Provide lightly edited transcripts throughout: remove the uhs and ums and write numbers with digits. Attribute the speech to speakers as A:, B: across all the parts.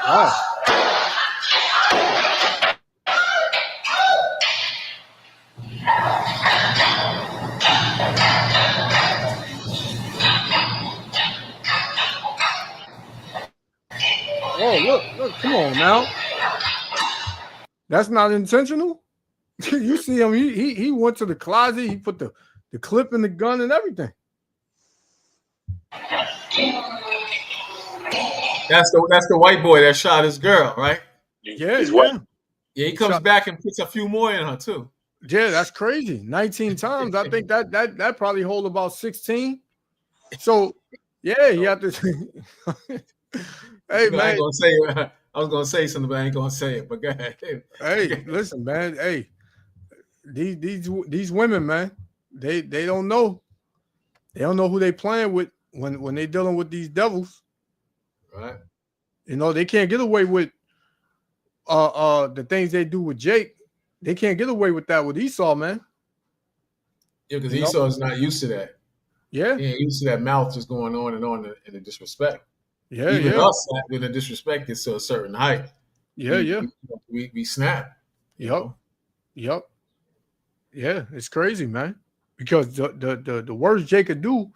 A: Wow. Oh, look, come on now. That's not intentional. You see him, he went to the closet, he put the clip in the gun and everything.
B: That's the white boy that shot his girl, right?
A: Yeah,
C: He's
A: yeah.
C: white.
B: Yeah, he comes back and puts a few more in her too.
A: Yeah, that's crazy. 19 times. I think that probably hold about 16. So yeah, you have to. Hey man,
B: I was gonna say something, but I ain't gonna say it. But go ahead.
A: Hey, listen, man. Hey, these women, man, they don't know. They don't know who they playing with when they dealing with these devils.
B: Right.
A: You know, they can't get away with the things they do with Jake. They can't get away with that with Esau, man.
B: Yeah, because Esau's not used to that.
A: Yeah.
B: He ain't used to that mouth just going on in the disrespect.
A: Yeah,
B: Even
A: yeah.
B: us, when the disrespect gets to a certain height.
A: Yeah,
B: we snap.
A: Yep. Yeah, it's crazy, man. Because the worst Jake could do,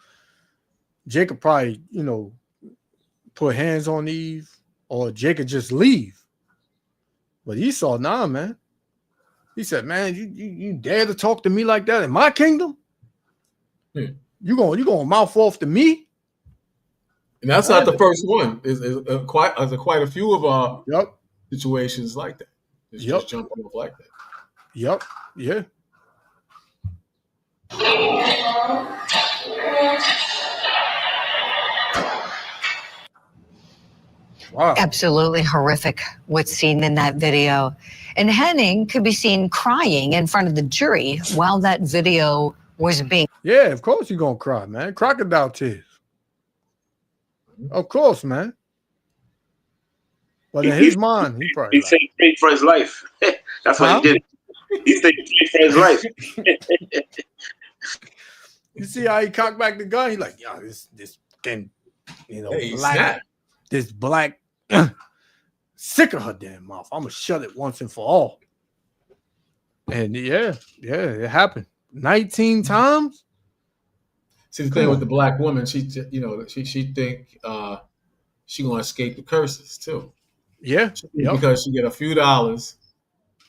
A: Jake could probably, put hands on Eve, or Jake could just leave. But Esau, nah, man. He said, man, you dare to talk to me like that in my kingdom? You gonna mouth off to me?
B: And that's not the first one. There's quite a few of our situations like that. Just jumping off like that.
A: Yep. Yeah.
D: Wow. Absolutely horrific what's seen in that video. And Henning could be seen crying in front of the jury while that video was being.
A: Yeah, of course you're going to cry, man. Crocodile tears. Of course, man. But in his mind, he probably.
C: He said he paid for his life. That's what he did. He said he paid for his life.
A: You see how he cocked back the gun? He's like, yo, this can, black. This black, sick of her damn mouth. I'm gonna shut it once and for all. And yeah, it happened 19 times.
B: See, the thing with the black woman, she think she gonna escape the curses too.
A: Yeah,
B: because she get a few dollars,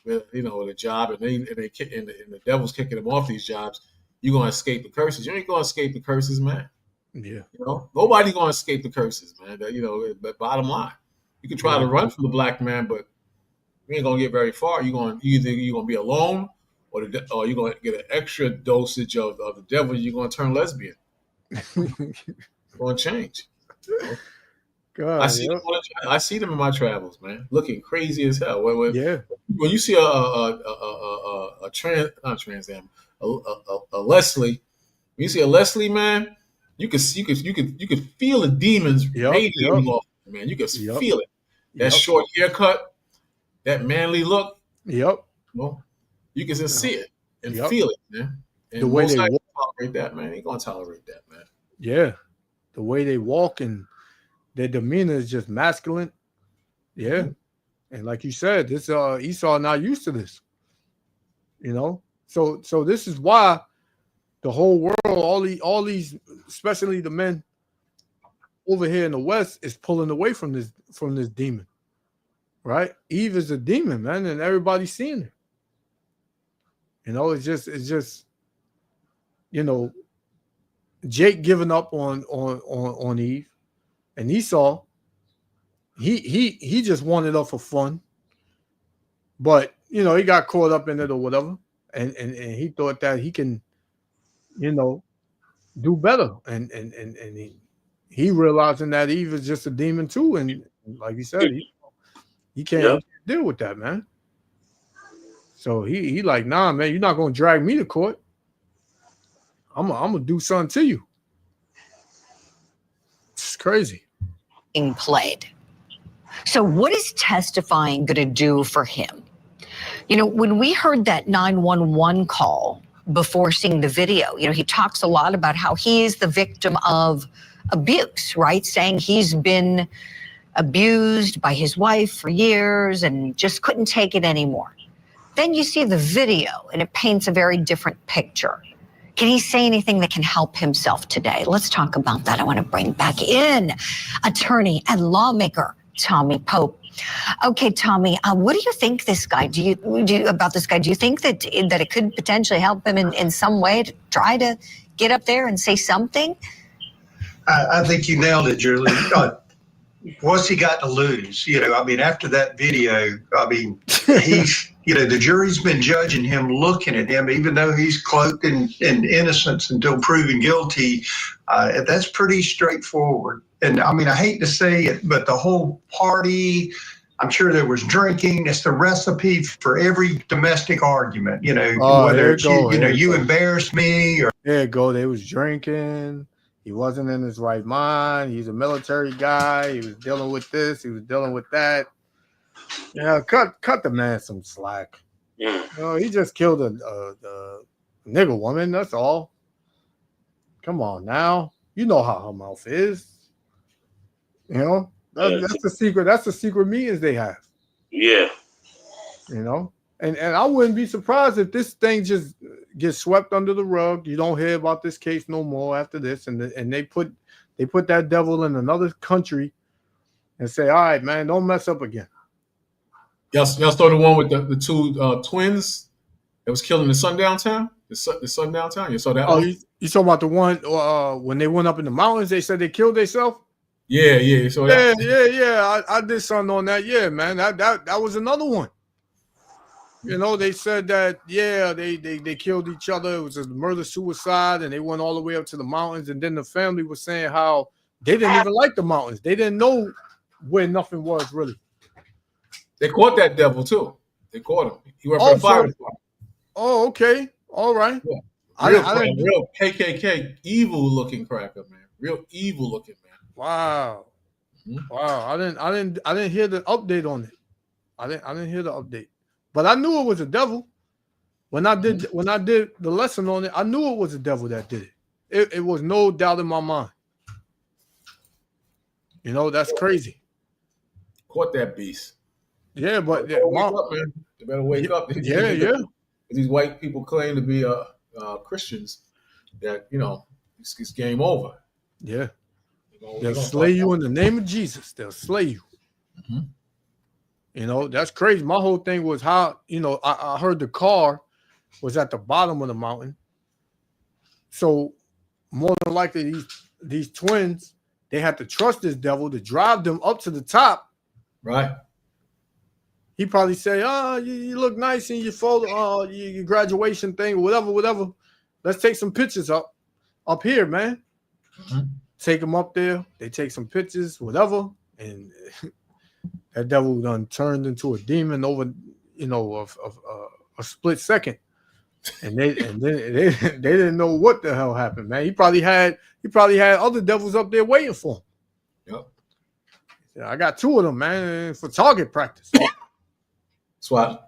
B: with a job, and the devil's kicking them off these jobs. You gonna escape the curses? You ain't gonna escape the curses, man.
A: Yeah,
B: nobody gonna escape the curses, man. But bottom line, you can try to run from the black man, but you ain't gonna get very far. You're gonna be alone, or you're gonna get an extra dosage of the devil. You're gonna turn lesbian. Gonna change. God, I see them in my travels, man, looking crazy as hell. When you see a Leslie, when you see a Leslie, man, you could feel the demons radiating off, man. You could feel it. That short haircut, that manly look.
A: Yep.
B: You can just see it and feel it, man. And
A: the way they
B: tolerate that, man. Ain't gonna tolerate that, man.
A: Yeah, the way they walk and their demeanor is just masculine. Yeah, and like you said, this Esau not used to this. So this is why the whole world, all these, especially the men over here in the West, is pulling away from this demon. Right? Eve is a demon, man, and everybody's seeing it. It's just Jake giving up on Eve, and Esau, he just wanted her for fun, but he got caught up in it or whatever, and he thought that he can, do better, and he realizing that Eve is just a demon too, and like you said, he can't deal with that, man. So he like, nah, man, you're not gonna drag me to court. I'm gonna do something to you. It's crazy.
D: Being played. So what is testifying going to do for him? When we heard that 911 call before seeing the video, he talks a lot about how he is the victim of abuse, right? Saying he's been abused by his wife for years and just couldn't take it anymore. Then you see the video and it paints a very different picture. Can he say anything that can help himself today? Let's talk about that. I want to bring back in attorney and lawmaker Tommy Pope. Okay, Tommy, what do you think this guy? Do you about this guy? Do you think that it could potentially help him in some way to try to get up there and say something?
E: I think you nailed it, Julie. What's he got to lose? I mean, after that video, I mean, he's, the jury's been judging him, looking at him, even though he's cloaked in innocence until proven guilty. That's pretty straightforward. And I mean, I hate to say it, but the whole party, I'm sure there was drinking. It's the recipe for every domestic argument, whether it's, you embarrass me or.
A: There you go. They was drinking. He wasn't in his right mind. He's a military guy. He was dealing with this. He was dealing with that. Cut the man some slack.
C: Yeah.
A: He just killed a nigger woman. That's all. Come on now. You know how her mouth is. That's the secret. That's the secret meetings they have.
C: Yeah.
A: And I wouldn't be surprised if this thing just gets swept under the rug. You don't hear about this case no more after this, and they put that devil in another country and say, all right, man, don't mess up again.
B: Y'all saw the one with the two twins that was killed in the sundown town? The sundown town? You saw that one?
A: You talking about the one when they went up in the mountains, they said they killed themselves?
B: Yeah, you saw that?
A: Yeah. I did something on that. Yeah, man. That was another one. They said that, they killed each other. It was a murder-suicide, and they went all the way up to the mountains. And then the family was saying how they didn't even like the mountains. They didn't know where nothing was, really.
B: They caught that devil, too. They caught him. He went for a fire department.
A: Oh, okay. All right.
B: Yeah. Real KKK, evil-looking cracker, man. Real evil-looking, man.
A: Wow. Mm-hmm. Wow. I didn't hear the update on it. I didn't hear the update. But I knew it was a devil. When I did the lesson on it, I knew it was a devil that did it. It was no doubt in my mind. That's crazy.
B: Caught that beast.
A: Yeah, but
B: wake up, man. You better wake up.
A: Yeah.
B: These white people claim to be Christians. That it's game over.
A: Yeah. They'll slay you in the name of Jesus. They'll slay you. Mm-hmm. That's crazy. My whole thing was how, I heard the car was at the bottom of the mountain. So more than likely these twins, they had to trust this devil to drive them up to the top.
B: Right.
A: He probably say, you look nice in your photo, your graduation thing, or whatever. Let's take some pictures up here, man. Mm-hmm. Take them up there. They take some pictures, whatever. And that devil done turned into a demon over, a split second. And then they didn't know what the hell happened, man. He probably had other devils up there waiting for him.
B: Yep.
A: Yeah, I got two of them, man, for target practice.
B: That's why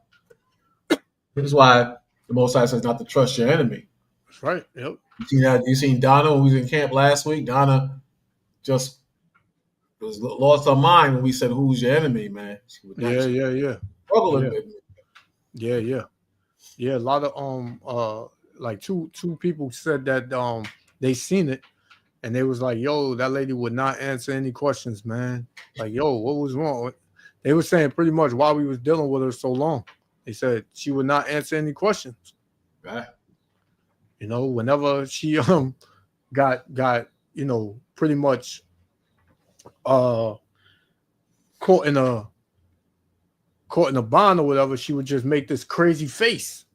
B: the Most High says not to trust your enemy.
A: That's right. Yep.
B: You seen Donna who was in camp last week? Donna just was lost her mind when we said, "Who's your enemy, man?"
A: Yeah.
B: Struggling.
A: Yeah. A lot of like two people said that they seen it, and they was like, "Yo, that lady would not answer any questions, man. Like, yo, what was wrong?" They were saying pretty much why we was dealing with her so long. They said she would not answer any questions.
B: Right.
A: Whenever she got pretty much caught in a bond or whatever, she would just make this crazy face,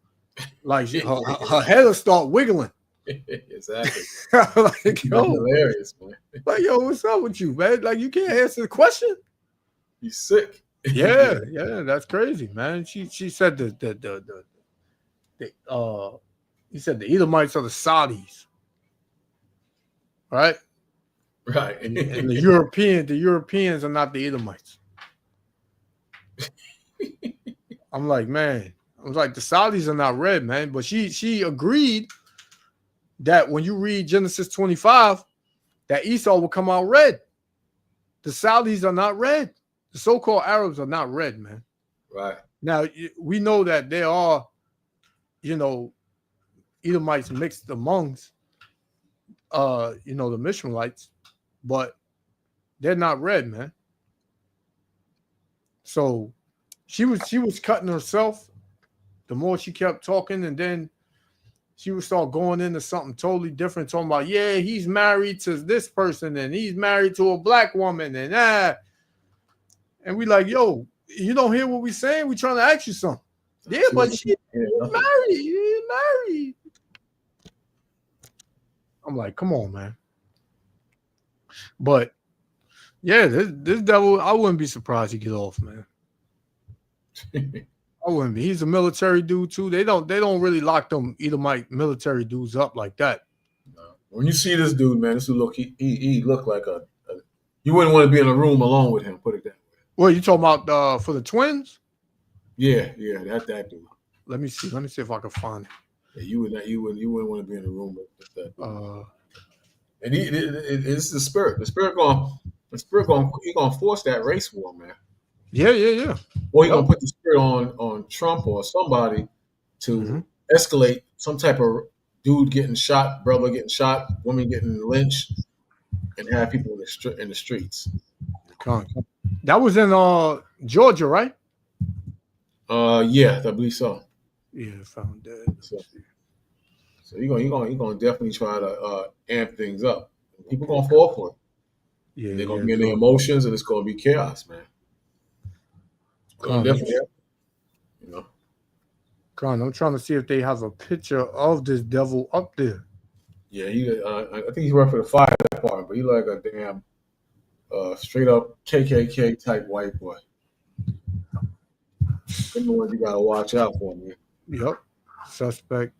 A: like her head will start wiggling.
B: Exactly.
A: Like, yo,
B: hilarious, man.
A: Like, yo, what's up with you, man? Like, you can't answer the question.
B: You sick?
A: Yeah, that's crazy, man. She said he said the Edomites are the Saudis, right?
B: Right.
A: And the Europeans are not the Edomites. I'm like, man, the Saudis are not red, man. But she agreed that when you read Genesis 25, that Esau will come out red. the Saudis are not red. The so-called Arabs are not red, man.
B: Right.
A: Now we know that there are, Edomites mixed amongst, the Mishmaelites, but they're not red, man. So she was cutting herself. The more she kept talking, and then she would start going into something totally different, talking about, yeah, he's married to this person, and he's married to a black woman, and we like, yo, you don't hear what we saying? We trying to ask you something. Yeah, but she's married. She's married. I'm like, come on, man. But yeah, this devil, I wouldn't be surprised he get off, man. I wouldn't be. He's a military dude too. They don't really lock them Edomite military dudes up like that.
B: When you see this dude, man, this look he looked like a you wouldn't want to be in a room alone with him. Put it that way.
A: What you talking about for the twins?
B: Yeah, that dude.
A: Let me see if I can find it.
B: Yeah, you wouldn't want to be in a room with that. And it's the spirit. The spirit gonna force that race war, man.
A: Yeah.
B: Or he's gonna put the spirit on Trump or somebody to escalate some type of dude getting shot, brother getting shot, woman getting lynched, and have people in the streets.
A: That was in Georgia, right?
B: Yeah, I believe so.
A: Yeah, found that.
B: So you're gonna definitely try to amp things up. People gonna fall for it.
A: Yeah,
B: they're gonna be in their emotions, and it's gonna be chaos, man. Definitely,
A: I'm trying to see if they have a picture of this devil up there.
B: Yeah, I think he worked for the fire department, but he like a damn straight up KKK type white boy. Them the ones you gotta watch out for, man.
A: Yep. Suspect.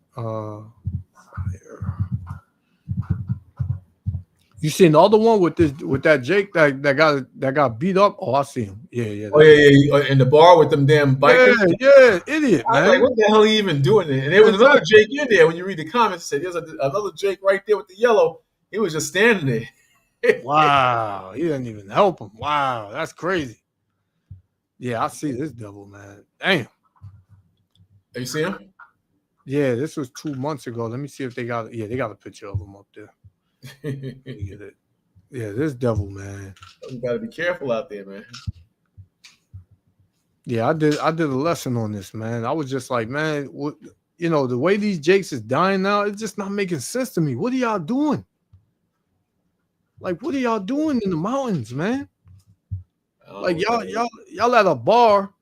A: You seen the other one with that Jake that got beat up? Oh, I see him. Yeah.
B: Oh yeah. In the bar with them damn bikers.
A: Yeah, idiot, man.
B: I was like, what the hell are you even doing there? And there was another Jake in there. When you read the comments, it said there's another Jake right there with the yellow. He was just standing there.
A: Wow, he didn't even help him. Wow, that's crazy. Yeah, I see this devil, man. Damn.
B: You see him?
A: Yeah, this was 2 months ago. Let me see if they got. Yeah, they got a picture of him up there. Let me get it. Yeah, this devil, man.
B: You gotta be careful out there, man.
A: Yeah, I did a lesson on this, man. I was just like, man, the way these Jakes is dying now, it's just not making sense to me. What are y'all doing? Like, what are y'all doing in the mountains, man? Like y'all at a bar.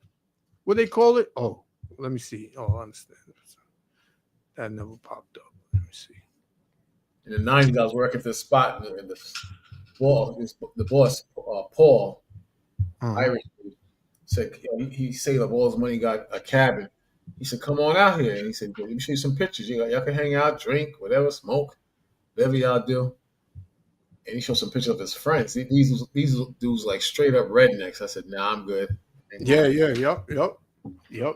A: What they call it? Oh, let me see. Oh, I understand. That never popped up. Let me see.
B: In the 90s, I was working at this spot, and the boss, Paul, Irish dude, said he saved up all his money, got a cabin. He said, "Come on out here." And he said, "Let me show you some pictures. Y'all can hang out, drink, whatever, smoke, whatever y'all do." And he showed some pictures of his friends. These dudes like straight up rednecks. I said, "Nah, I'm good."
A: Yep. You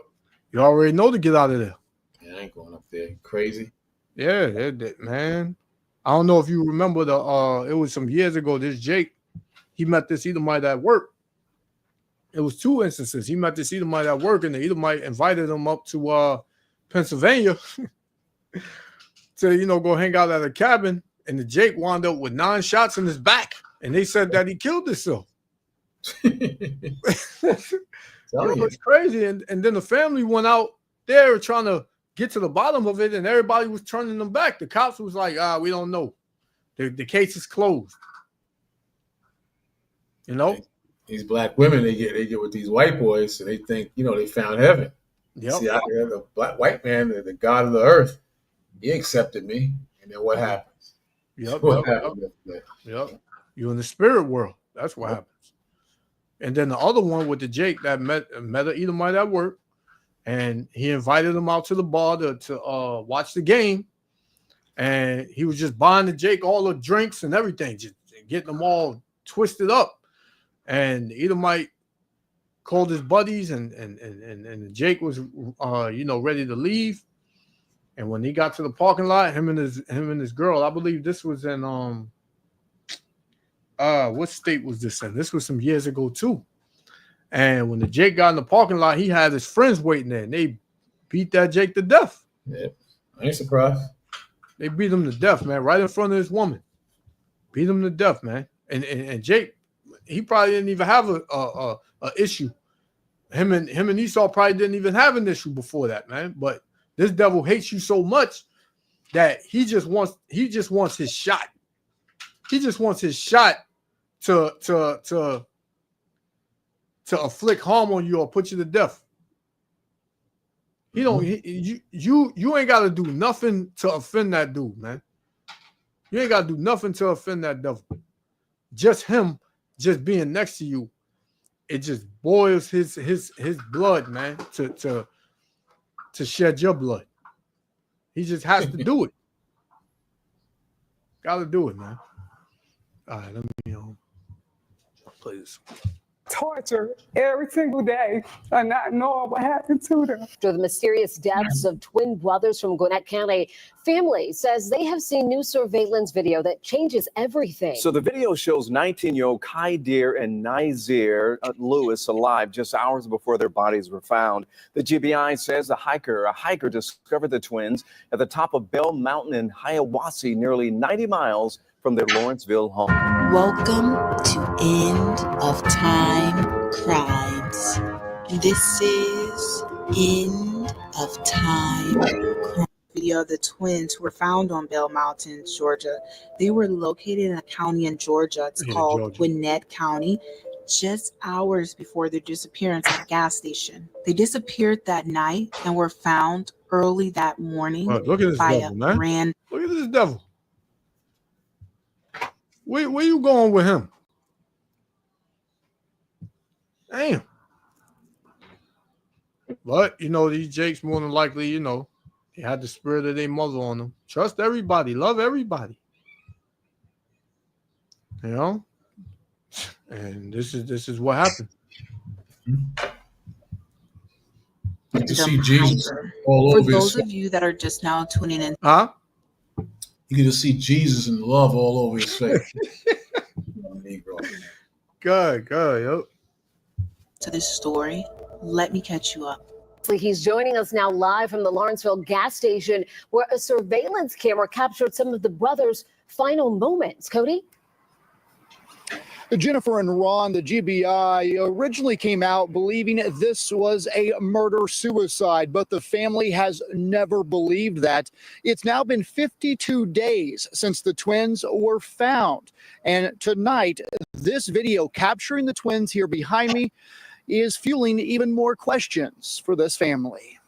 A: already know to get out of there.
B: Yeah, I ain't going up there. Crazy.
A: Yeah, man. I don't know if you remember it was some years ago. This Jake, he met this Edomite at work. It was 2 instances. He met this Edomite at work, and the Edomite invited him up to Pennsylvania to go hang out at a cabin. And the Jake wound up with 9 shots in his back, and they said that he killed himself. It's crazy. And then the family went out there trying to get to the bottom of it, and everybody was turning them back. The cops was like, we don't know. The case is closed.
B: These black women, they get with these white boys, and they think, they found heaven.
A: Yep.
B: See, out here, the white man, the God of the earth, he accepted me. And then what happens?
A: Yep.
B: Yep.
A: You're in the spirit world. That's what happens. And then the other one with the Jake that met an Edomite at work, and he invited him out to the bar to watch the game. And he was just buying the Jake all the drinks and everything, just getting them all twisted up. And the Edomite called his buddies, and the Jake was ready to leave. And when he got to the parking lot, him and his girl, I believe this was in what state was this in? This was some years ago too. And when the Jake got in the parking lot, he had his friends waiting there, and they beat that Jake to death.
B: Yeah, I ain't surprised.
A: They beat him to death, man, right in front of this woman. Beat him to death, man. And Jake, he probably didn't even have a issue. Him and Esau probably didn't even have an issue before that, man. But this devil hates you so much that he just wants his shot. He just wants his shot to afflict harm on you or put you to death. He don't. You ain't got to do nothing to offend that dude, man. You ain't got to do nothing to offend that devil. Just him, just being next to you, it just boils his blood, man, to shed your blood. He just has to do it. Got to do it, man. All right, let me play this.
F: Torture every single day and not knowing what happened to them.
G: After the mysterious deaths of twin brothers from Gwinnett County, family says they have seen new surveillance video that changes everything.
H: So the video shows 19-year-old Khaydir and Nazir Lewis alive just hours before their bodies were found. The GBI says a hiker discovered the twins at the top of Bell Mountain in Hiawassee, nearly 90 miles from their Lawrenceville home.
I: Welcome to End of Time Crimes. This is End of Time Crimes. Video of the twins who were found on Bell Mountain, Georgia. They were located in a county in Georgia. It's called Gwinnett County. Just hours before their disappearance at a gas station. They disappeared that night and were found early that morning.
A: Look at this devil, man. Look at this devil. Where you going with him? Damn. But, these Jakes more than likely, they had the spirit of their mother on them. Trust everybody. Love everybody. And this is what happened.
B: You can see Jesus all over.
I: For those of you that are just now tuning in.
A: Huh?
B: You can just see Jesus and love all over his face.
A: Good, yep.
I: To this story, let me catch you up.
G: He's joining us now live from the Lawrenceville gas station where a surveillance camera captured some of the brothers' final moments. Cody?
J: Jennifer and Ron, the GBI, originally came out believing this was a murder-suicide, but the family has never believed that. It's now been 52 days since the twins were found. And tonight, this video capturing the twins here behind me is fueling even more questions for this family.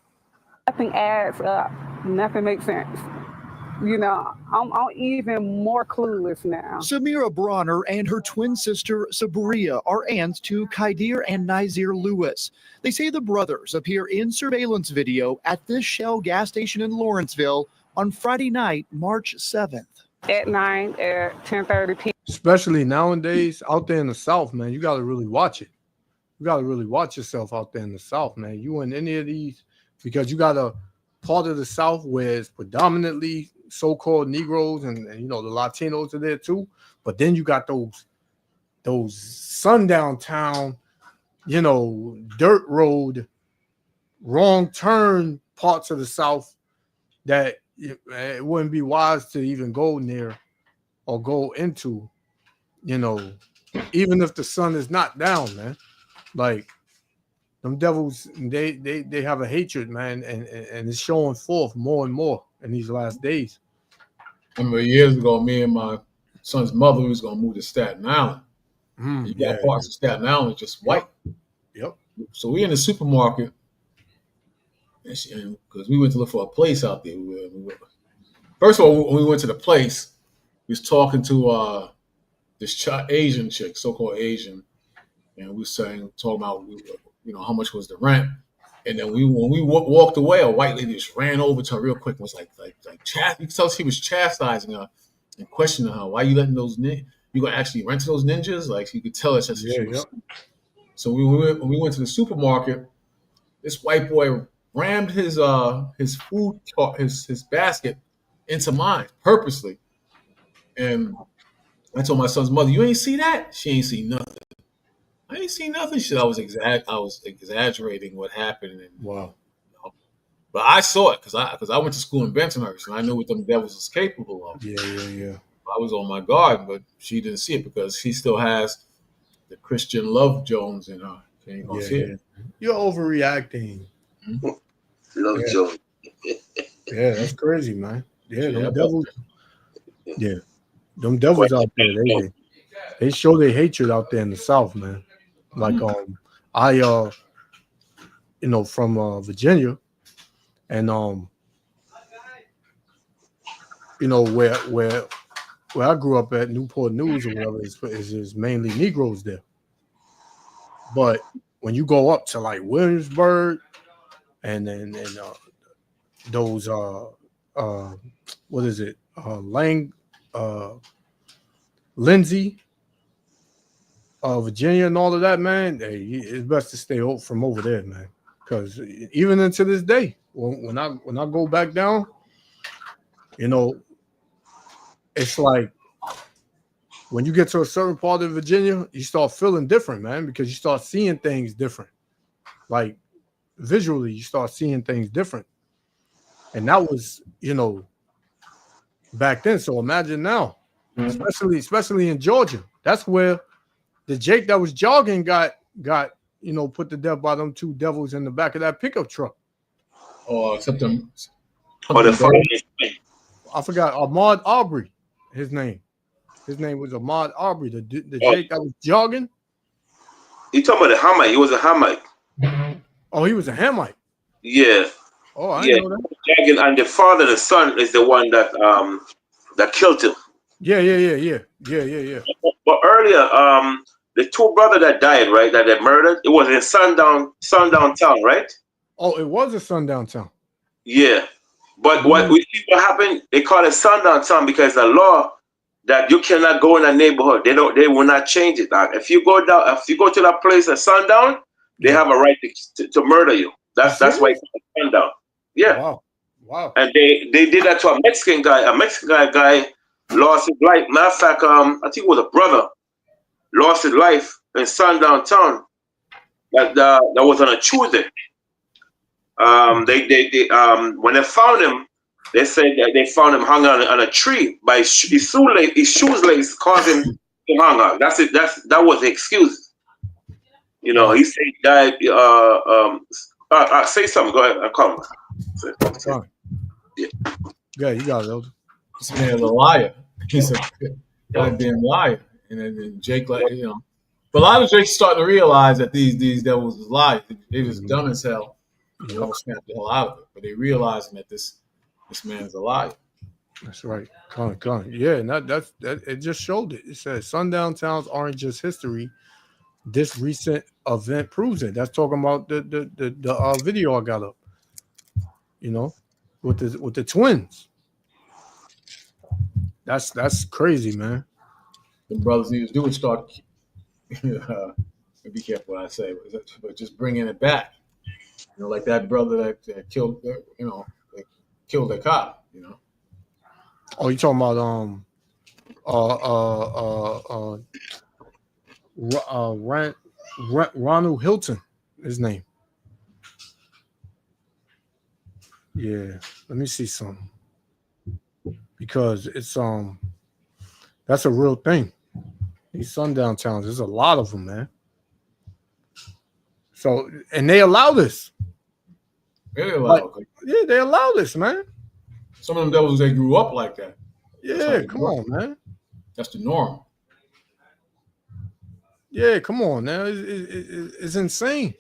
F: Nothing adds up. Nothing makes sense. I'm even more clueless now.
J: Samira Bronner and her twin sister Sabria are aunts to Khaydir and Nazir Lewis. They say the brothers appear in surveillance video at this Shell gas station in Lawrenceville on Friday night, March 7th.
F: At 10:30 p.m.
A: Especially nowadays out there in the South, man, you got to really watch it. You got to really watch yourself out there in the South, man. You in any of these, because you got a part of the South where it's predominantly so-called Negroes and the Latinos are there too. But then you got those sundown town, dirt road, wrong turn parts of the South that it wouldn't be wise to even go near or go into, even if the sun is not down, man. Like them devils, they have a hatred, man, and it's showing forth more and more in these last days.
B: I remember years ago, me and my son's mother was going to move to Staten Island. You got parts of Staten Island just white.
A: Yep.
B: So we in the supermarket, because we went to look for a place out there. First of all, when we went to the place, we was talking to this Asian chick, so-called Asian, and we was talking about how much was the rent. And then when we walked away, a white lady just ran over to her real quick and was like you could tell she was chastising her and questioning her. Why are you letting those you gonna actually rent to those ninjas? Like you could tell it's just So when we went to the supermarket, this white boy rammed his food his basket into mine purposely, and I told my son's mother, "You ain't see that?" She ain't see nothing. I ain't seen nothing. Shit, I was exaggerating what happened. And,
A: Wow.
B: but I saw it because I went to school in Bensonhurst and I knew what them devils was capable of.
A: Yeah.
B: I was on my guard, but she didn't see it because she still has the Christian Love Jones in her. She ain't gonna see it.
A: You're overreacting.
C: Love Jones.
A: Yeah, that's crazy, man. Yeah,
B: Yeah,
A: them devils. Yeah, them devils out there. They show their hatred out there in the South, man. Like I from Virginia, and where I grew up at Newport News or whatever is mainly Negroes there. But when you go up to like Williamsburg and then those what is it? Lindsay, Virginia, and all of that, man. Hey, it's best to stay from over there, man. Because even into this day, when I go back down, it's like when you get to a certain part of Virginia, you start feeling different, man, because you start seeing things different. Like visually, you start seeing things different. And that was, back then. So imagine now, especially in Georgia. That's where the Jake that was jogging got put to death by them two devils in the back of that pickup truck.
B: Oh, except them.
A: I forgot Ahmaud Arbery, his name. His name was Ahmaud Arbery, the Jake that was jogging.
C: You talking about the Hamite? He was a Hamite.
A: Oh, he was a Hamite.
C: Yeah.
A: Oh, I know that.
C: And the father and the son is the one that killed him.
A: Yeah.
C: But earlier, the two brothers that died, right, that they murdered, it was in sundown town, right?
A: Oh, it was a sundown town.
C: Yeah. But what happened, they call it sundown town because the law that you cannot go in a neighborhood. They will not change it. Like if you go to that place at sundown, they have a right to murder you. That's why it's sundown. Yeah.
A: Wow. And
C: they did that to a Mexican guy. A Mexican guy lost his life. Matter of fact, I think it was a brother lost his life in sundown town. That was on a Tuesday. When they found him, they said that they found him hung on a tree by his shoelace caused him to hang on. That's it. That was the excuse. He said he died. Say something. Go ahead. I'm calling.
A: Yeah, you got it, Elder.
B: This man is a liar. He's a goddamn liar. And then Jake, but a lot of Jake's starting to realize that these devils is liars. They just dumb as hell. They don't snap the hell out of it. But they realizing that this man is a liar.
A: That's right. Con. Yeah, and that it just showed it. It says sundown towns aren't just history. This recent event proves it. That's talking about the video I got up. With the twins. That's crazy, man.
B: The brothers need to do is start. Be careful what I say, but just bringing it back. Like that brother that killed, killed a cop.
A: Oh, you talking about Ronald Hilton, his name. Yeah, let me see something. Because it's that's a real thing. These sundown towns, there's a lot of them, man. So, and they allow this.
B: They allow
A: they allow this, man.
B: Some of them devils, they grew up like that.
A: Yeah, come on, man.
B: That's the norm.
A: Yeah, come on now. It's insane.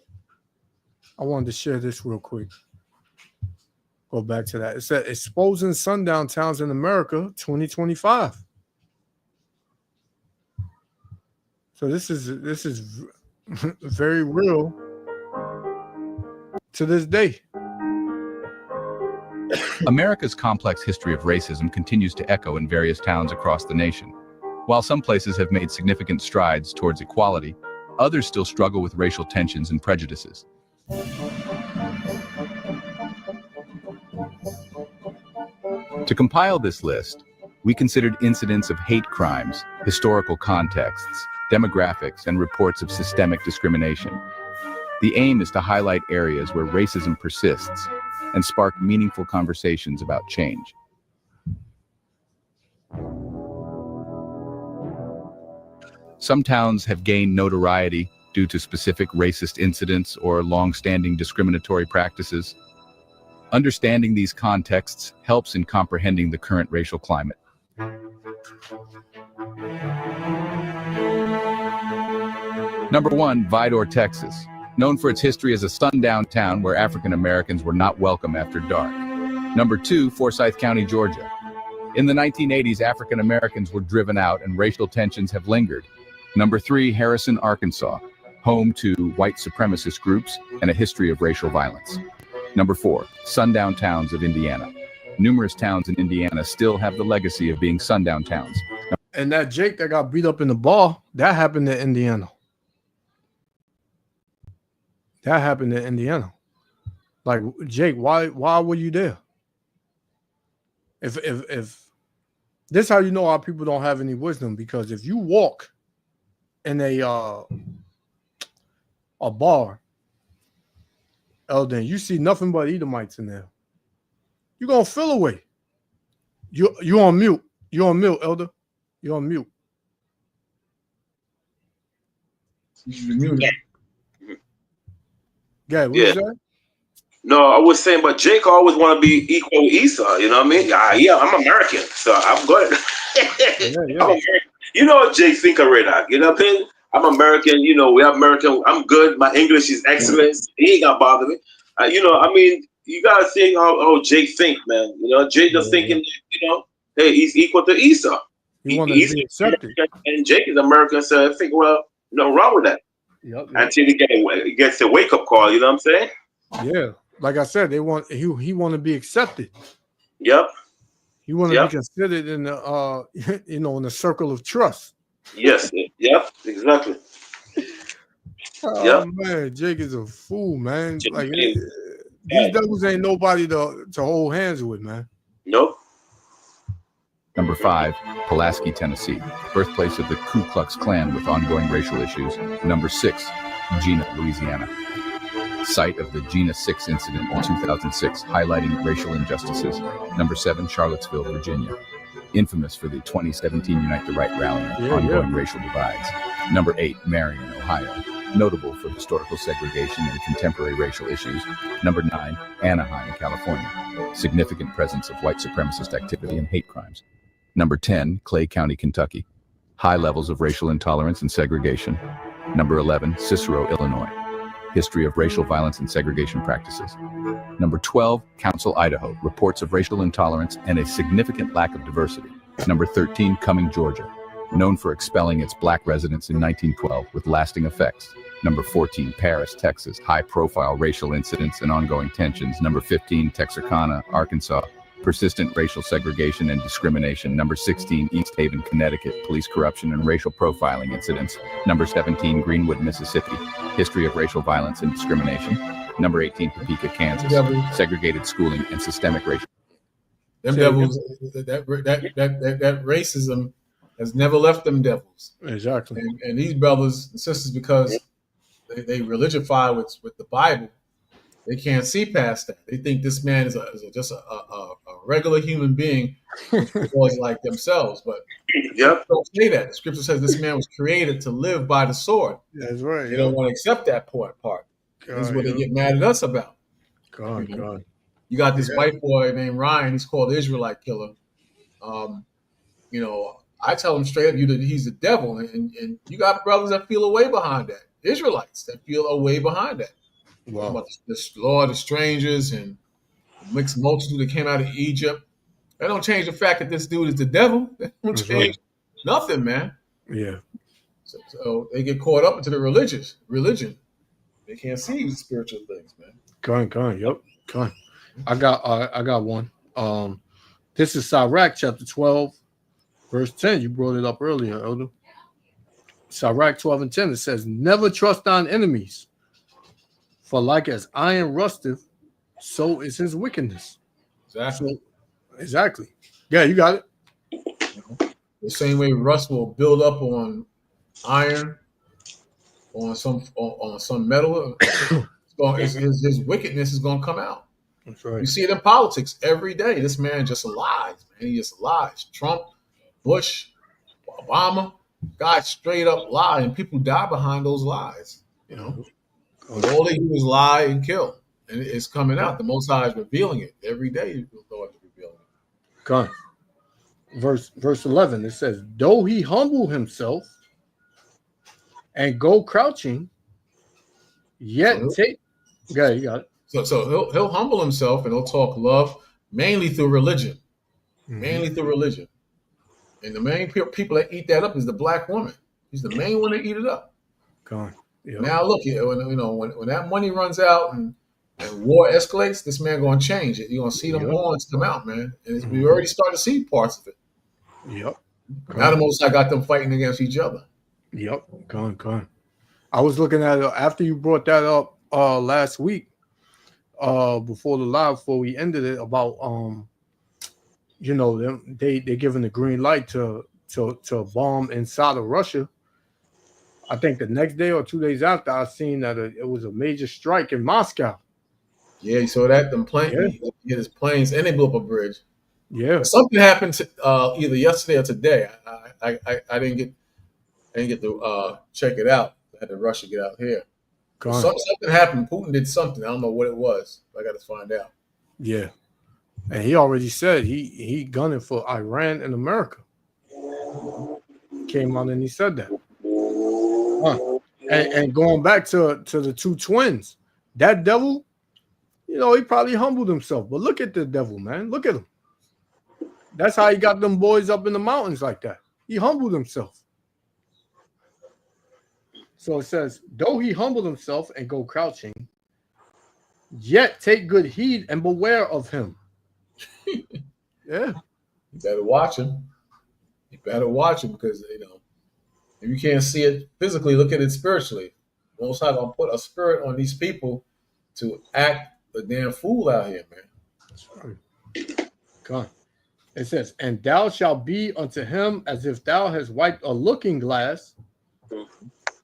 A: I wanted to share this real quick. Go back to that. It said exposing sundown towns in America 2025. So this is very real to this day.
K: America's complex history of racism continues to echo in various towns across the nation. While some places have made significant strides towards equality, others still struggle with racial tensions and prejudices. To compile this list, We considered incidents of hate crimes, historical contexts, demographics, and reports of systemic discrimination. The aim is to highlight areas where racism persists and spark meaningful conversations about change. Some towns have gained notoriety due to specific racist incidents or long-standing discriminatory practices. Understanding these contexts helps in comprehending the current racial climate. Number 1, Vidor, Texas. Known for its history as a sundown town where African Americans were not welcome after dark. Number 2, Forsyth County, Georgia. In the 1980s, African Americans were driven out and racial tensions have lingered. Number 3, Harrison, Arkansas, home to white supremacist groups and a history of racial violence. Number 4, sundown towns of Indiana. Numerous towns in Indiana still have the legacy of being sundown towns.
A: And that Jake that got beat up in the bar, that happened in Indiana. That happened in Indiana. Like, Jake, why were you there? If this is how you know our people don't have any wisdom, because if you walk in a bar, Elder, you see nothing but Edomites in there, you're gonna feel away. You on mute. You on mute, Elder. You on mute. Yeah, what was that?
C: No, I was saying, but Jake always want to be equal with Esau. You know what I mean? Yeah, I'm American, so I'm good.
A: Yeah.
C: You know what Jake think already? You know what I mean? I'm American. You know, we have American. I'm good. My English is excellent. He ain't gonna bother me. You know, I mean, you gotta think how Jake think, man. You know, Jake just thinking, you know, hey, he's equal to Esau.
A: He want to be accepted.
C: And Jake is American, so I think, well, no wrong with that.
A: Yep.
C: Until he gets a wake up call. You know what I'm saying?
A: Yeah. Like I said, he want to be accepted.
C: Yep.
A: He want to be considered in the in the circle of trust.
C: Yes. Yep. Exactly.
A: Oh man, Jake is a fool, man. Like these devils ain't nobody to hold hands with, man.
C: Nope.
K: Number 5, Pulaski, Tennessee, birthplace of the Ku Klux Klan with ongoing racial issues. Number 6, Gina, Louisiana, site of the Gina 6 incident in 2006, highlighting racial injustices. Number 7, Charlottesville, Virginia, infamous for the 2017 Unite the Right rally and ongoing racial divides. Number 8, Marion, Ohio, notable for historical segregation and contemporary racial issues. Number 9, Anaheim, California, significant presence of white supremacist activity and hate crimes. Number 10, Clay County, Kentucky, high levels of racial intolerance and segregation. Number 11, Cicero, Illinois, history of racial violence and segregation practices. Number 12, Council, Idaho, reports of racial intolerance and a significant lack of diversity. Number 13, Cumming, Georgia, known for expelling its black residents in 1912 with lasting effects. Number 14, Paris, Texas, high-profile racial incidents and ongoing tensions. Number 15, Texarkana, Arkansas, persistent racial segregation and discrimination. Number 16, East Haven, Connecticut, police corruption and racial profiling incidents. Number 17, Greenwood, Mississippi, history of racial violence and discrimination. Number 18, Topeka, Kansas, segregated schooling and systemic racial.
B: Them devils, that racism has never left them devils.
A: Exactly.
B: And these brothers and sisters, because they religify with the Bible, they can't see past that. They think this man is just a regular human being, boys like themselves. But don't say that. The scripture says this man was created to live by the sword.
A: That's right.
B: They don't want to accept that part. This is what they get mad at us about.
A: God.
B: You got this white boy named Ryan. He's called the Israelite killer. You know, I tell him straight up, he's the devil, and you got brothers that feel away behind that. Israelites that feel away behind that.
A: Wow.
B: About the law of the strangers and the mixed multitude that came out of Egypt. That don't change the fact that this dude is the devil. That don't change nothing, man.
A: Yeah.
B: So they get caught up into the religion. They can't see the spiritual things, man.
A: Con. Yep. Con. I got one. This is Sirach chapter 12, verse 10. You brought it up earlier, Elder. Sirach 12 and 10. It says, "Never trust thine enemies, for like as iron rusteth, so is his wickedness."
B: Exactly.
A: Exactly. Yeah, you got it.
B: The same way rust will build up on iron, on some metal, his wickedness is going to come out.
A: That's right.
B: You see it in politics every day. This man just lies, man. He just lies. Trump, Bush, Obama, guys straight up lie, and people die behind those lies. You know, all they do is lie and kill, and it's coming out. The Most High is revealing it every day. The Lord is revealing it.
A: Come on. Verse 11. It says, "Though he humble himself and go crouching, yet take." Okay, you got it.
B: So he'll humble himself and he'll talk love mainly through religion, mainly through religion. And the main people that eat that up is the black woman. He's the main one that eat it up.
A: Gone. Yep.
B: Now look, when that money runs out and war escalates, this man going to change it. You're going to see them horns come out, man. And we already started to see parts of it.
A: Yep.
B: Now the Most High got them fighting against each other.
A: Yep. Gone. I was looking at it after you brought that up last week, before the live, before we ended it, about they giving the green light to bomb inside of Russia. I think the next day or 2 days after, I seen that it was a major strike in Moscow.
B: Yeah, you saw that. Them planes, hit his planes, and they blew up a bridge.
A: Yeah,
B: something happened either yesterday or today. I didn't get to check it out. I had to rush to get out here. Something happened. Putin did something. I don't know what it was. I got to find out.
A: Yeah, and he already said he gunning for Iran and America. Came out and he said that. And going back to the two twins, that devil, he probably humbled himself. But look at the devil, man. Look at him. That's how he got them boys up in the mountains like that. He humbled himself. So it says, though he humbled himself and go crouching, yet take good heed and beware of him. Yeah.
B: You better watch him. You better watch him because, if you can't see it physically, look at it spiritually. Most High gonna put a spirit on these people to act a damn fool out here, man.
A: That's right. Come on. It says, and thou shalt be unto him as if thou hast wiped a looking glass,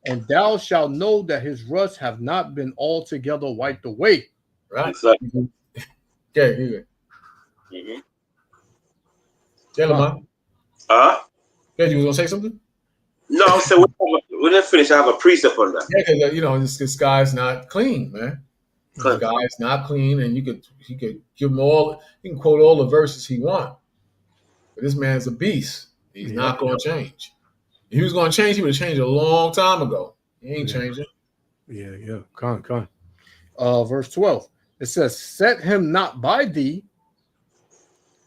A: and thou shalt know that his rust have not been altogether wiped away.
B: Right?
C: Exactly.
B: Okay,
C: Mm-hmm.
B: Gentlemen. You was gonna say something?
C: No, so we didn't finish. I have a precept on that.
B: Yeah, because this guy's not clean, man. This guy's not clean, and he could give him all. He can quote all the verses he want, but this man's a beast. He's not going to change. If he was going to change, he would have changed a long time ago. He ain't changing.
A: Yeah. Come on. Verse 12. It says, set him not by thee,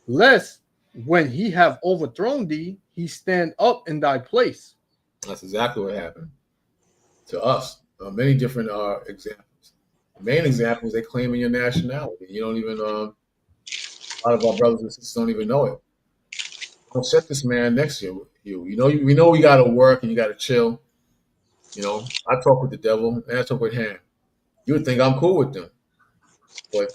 A: lest when he have overthrown thee, he stand up in thy place.
B: That's exactly what happened to us. Many different examples. The main example is they claiming your nationality. You don't even, a lot of our brothers and sisters don't even know it. Don't set this man next to you. We know we got to work and you got to chill. I talk with the devil and I talk with him. You would think I'm cool with them. But,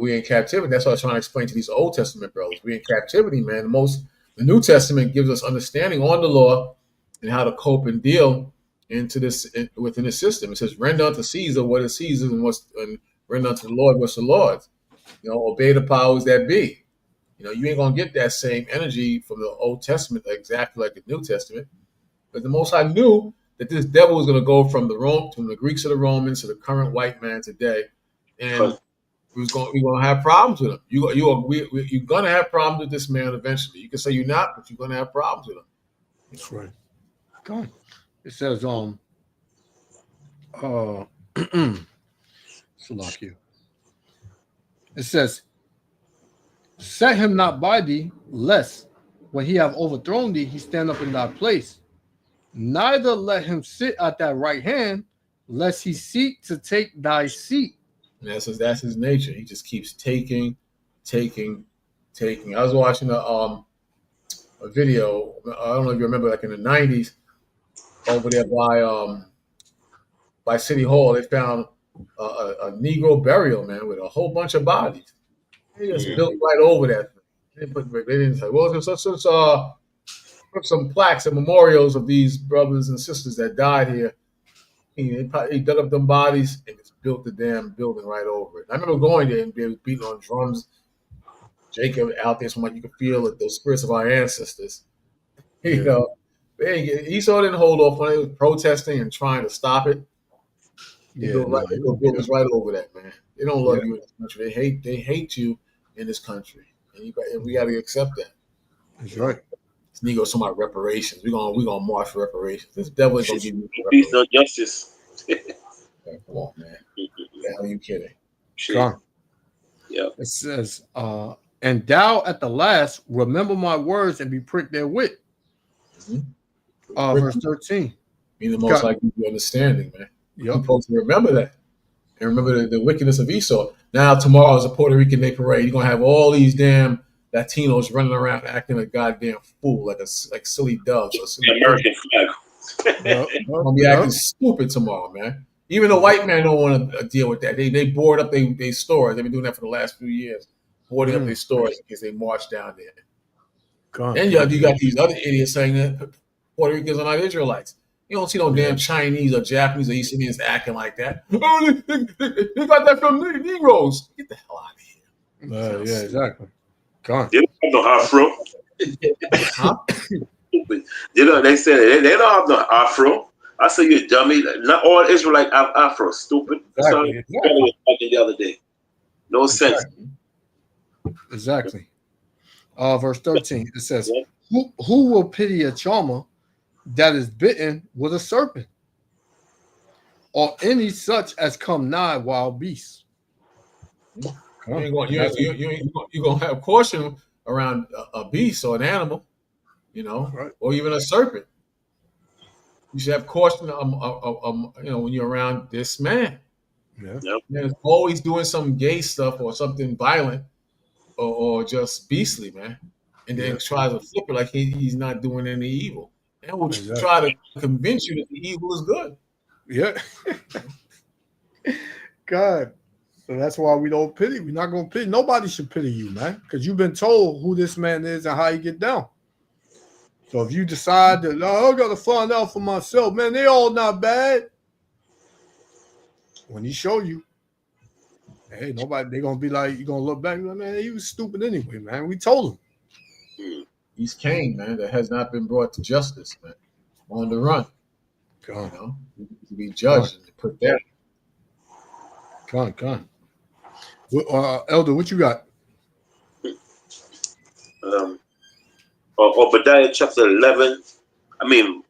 B: we in captivity. That's what I was trying to explain to these Old Testament brothers. We in captivity, man. The New Testament gives us understanding on the law and how to cope and deal within the system. It says, render unto Caesar what is Caesar's and render unto the Lord what's the Lord's. Obey the powers that be. You ain't going to get that same energy from the Old Testament exactly like the New Testament. But the Most High knew that this devil was going to go from the Greeks to the Romans to the current white man today. And we're going to have problems with him. You're going to have problems with this man eventually. You can say you're not, but you're going to have problems with him.
A: That's right. Go on. It says, Salakia. It says, set him not by thee, lest when he have overthrown thee, he stand up in thy place. Neither let him sit at thy right hand, lest he seek to take thy seat.
B: And that's his nature. He just keeps taking. I was watching a video. I don't know if you remember, like in the 90s, over there by City Hall, they found a Negro burial, man, with a whole bunch of bodies. They just built right over that thing. They didn't say, well, there's some plaques and memorials of these brothers and sisters that died here. He dug up them bodies and just built the damn building right over it. I remember going there and beating on drums. Jacob out there, so much you could feel the spirits of our ancestors. You know, Esau didn't hold off when they was protesting and trying to stop it. They go build this right over that, man. They don't love you in this country. They hate you in this country, and we got to accept that.
A: That's right.
B: This Negro's talking about reparations. We're gonna march for reparations. This devil is gonna give you
C: peace, no justice.
B: Come on, man. Are you kidding?
A: Gone.
C: Yeah.
A: It says, and thou at the last remember my words and be pricked therewith. Verse 13.
B: Be the most like you understanding, man.
A: Yep.
B: You're supposed to remember that. And remember the wickedness of Esau. Now tomorrow is a Puerto Rican Day parade. You're gonna have all these damn Latinos running around acting a goddamn fool, like silly doves.
C: The American flag.
B: They're gonna be acting stupid tomorrow, man. Even the white man don't want to deal with that. They board up their stores. They've been doing that for the last few years, boarding up their stores in case they march down there. And you got these other idiots saying that Puerto Ricans are not Israelites. You don't see no damn Chinese or Japanese or East Indians acting like that. Oh, they got that from the Negroes. Get the hell out of here.
A: Yeah, exactly. Gone.
C: They don't have no afro.
B: Huh?
C: You know, they said they don't have no afro. I say you dummy. Not all Israelites have afro. Stupid.
A: Exactly.
C: The other day. No sense.
A: Exactly. Verse 13. It says, who will pity a charmer that is bitten with a serpent, or any such as come nigh wild beasts?
B: You're gonna have caution around a beast or an animal, you know, or even a serpent. You should have caution, when you're around this man.
A: Yeah.
B: Man, always doing some gay stuff or something violent, or just beastly, man. And then tries to flip it like he's not doing any evil. And we'll try to convince you that the evil is good.
A: Yeah. God. So that's why we don't pity. We're not going to pity. Nobody should pity you, man, because you've been told who this man is and how he get down. So if you decide that, I got to find out for myself, man, they all not bad. When he show you, hey, nobody, they're going to be like, you're going to look back and be like, man, he was stupid anyway, man. We told him.
B: He's Cain, man, that has not been brought to justice, man. On the run.
A: God.
B: You know, to be judged and put there.
A: Con. Elder, what you got?
C: Obadiah chapter 11.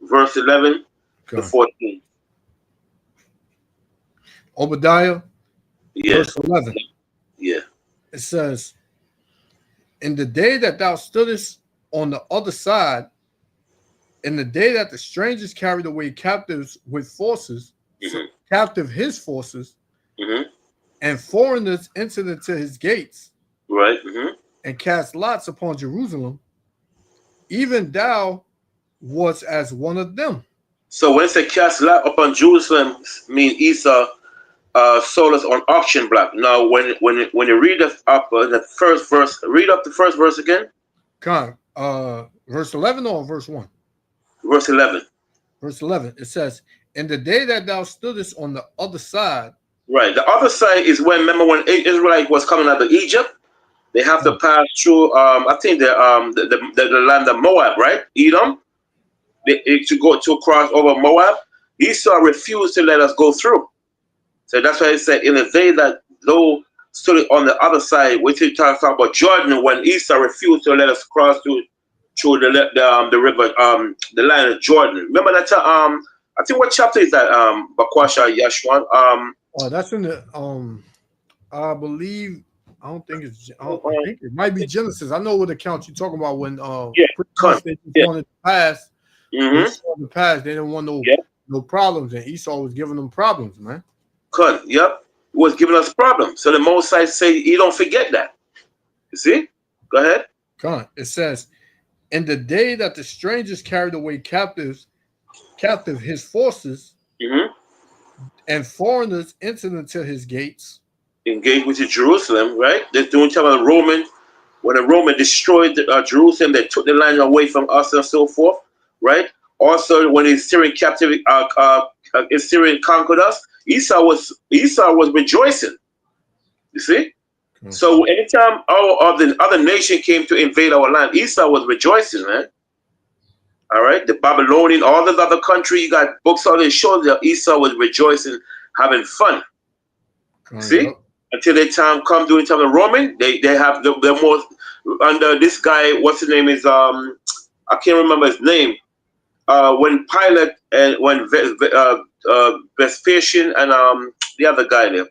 C: Verse 11 to 14.
A: Obadiah, verse 11.
C: Yeah.
A: It says, in the day that thou stoodest on the other side, in the day that the strangers carried away captives with forces, captive his forces, and foreigners entered into his gates, and cast lots upon Jerusalem, even thou was as one of them.
C: So when it says cast lot upon Jerusalem, mean Esau sold us on auction block. Now, when you read the first verse, read up the first verse again.
A: Verse 11 or verse 1?
C: Verse 11.
A: Verse 11. It says, in the day that thou stoodest on the other side.
C: Right. The other side is remember when Israelite was coming out of Egypt, they have to pass through, I think the land of Moab, right? Edom. To go to cross over Moab. Esau refused to let us go through. So that's why it said, in the day that thou stood on the other side, which he talks about Jordan, when Esau refused to let us cross through the river, the line of Jordan. Remember that? I think what chapter is that? Bakwasha Yashwan.
A: That's in the I believe. I think it might be Genesis. I know what account you're talking about when they wanted to pass. The pass, they didn't want no problems, and Esau was giving them problems, man.
C: Yep, he was giving us problems. So the Most High say, you don't forget that. You see? Go ahead.
A: It says, in the day that the strangers carried away captive his forces, and foreigners entered into his gates.
C: Engaged with Jerusalem, right? They're doing talking about Roman when the Roman destroyed Jerusalem, they took the land away from us and so forth, right? Also, when the Assyrian captivity, Assyrian conquered us, Esau was rejoicing. You see? So anytime the other nation came to invade our land, Esau was rejoicing, man. All right, the Babylonian, all the other country, you got books on it show that Esau was rejoicing, having fun. See, until the time come during the time of Roman, they have the more under this guy. What's his name is I can't remember his name. When Pilate and when Vespasian and the other guy there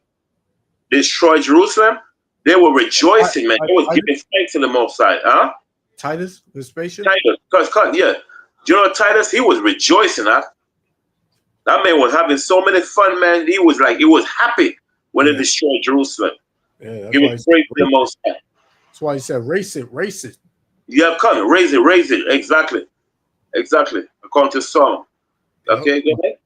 C: destroyed Jerusalem, they were rejoicing, man. They was giving thanks to the Most High, huh?
A: Titus, Vespasian.
C: Titus, yeah. General Titus, he was rejoicing, huh? That man was having so many fun, man. He was happy when they destroyed Jerusalem.
A: Yeah,
C: giving praise to the Most High.
A: That's why he said, race it.
C: Yeah, come, raise it. Exactly. According to Psalm. Okay, go ahead.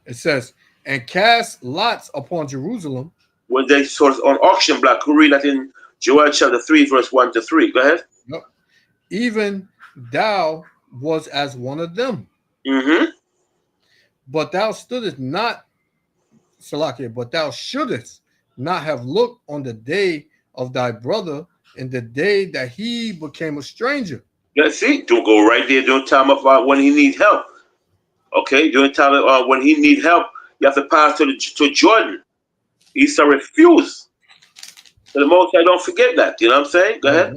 A: It says, and cast lots upon Jerusalem.
C: When they saw it on auction block, we read that in Joel chapter 3, verse 1 to 3. Go ahead.
A: Yep. Even thou was as one of them.
C: Mm-hmm.
A: But thou stoodest not, Salakia, but thou shouldest not have looked on the day of thy brother in the day that he became a stranger.
C: Yeah, see, don't go right there during time of when he needs help. Okay, during time of when he needs help, you have to pass to Jordan. Esau refused. So the Most High, don't forget that. You know what I'm saying? Go ahead.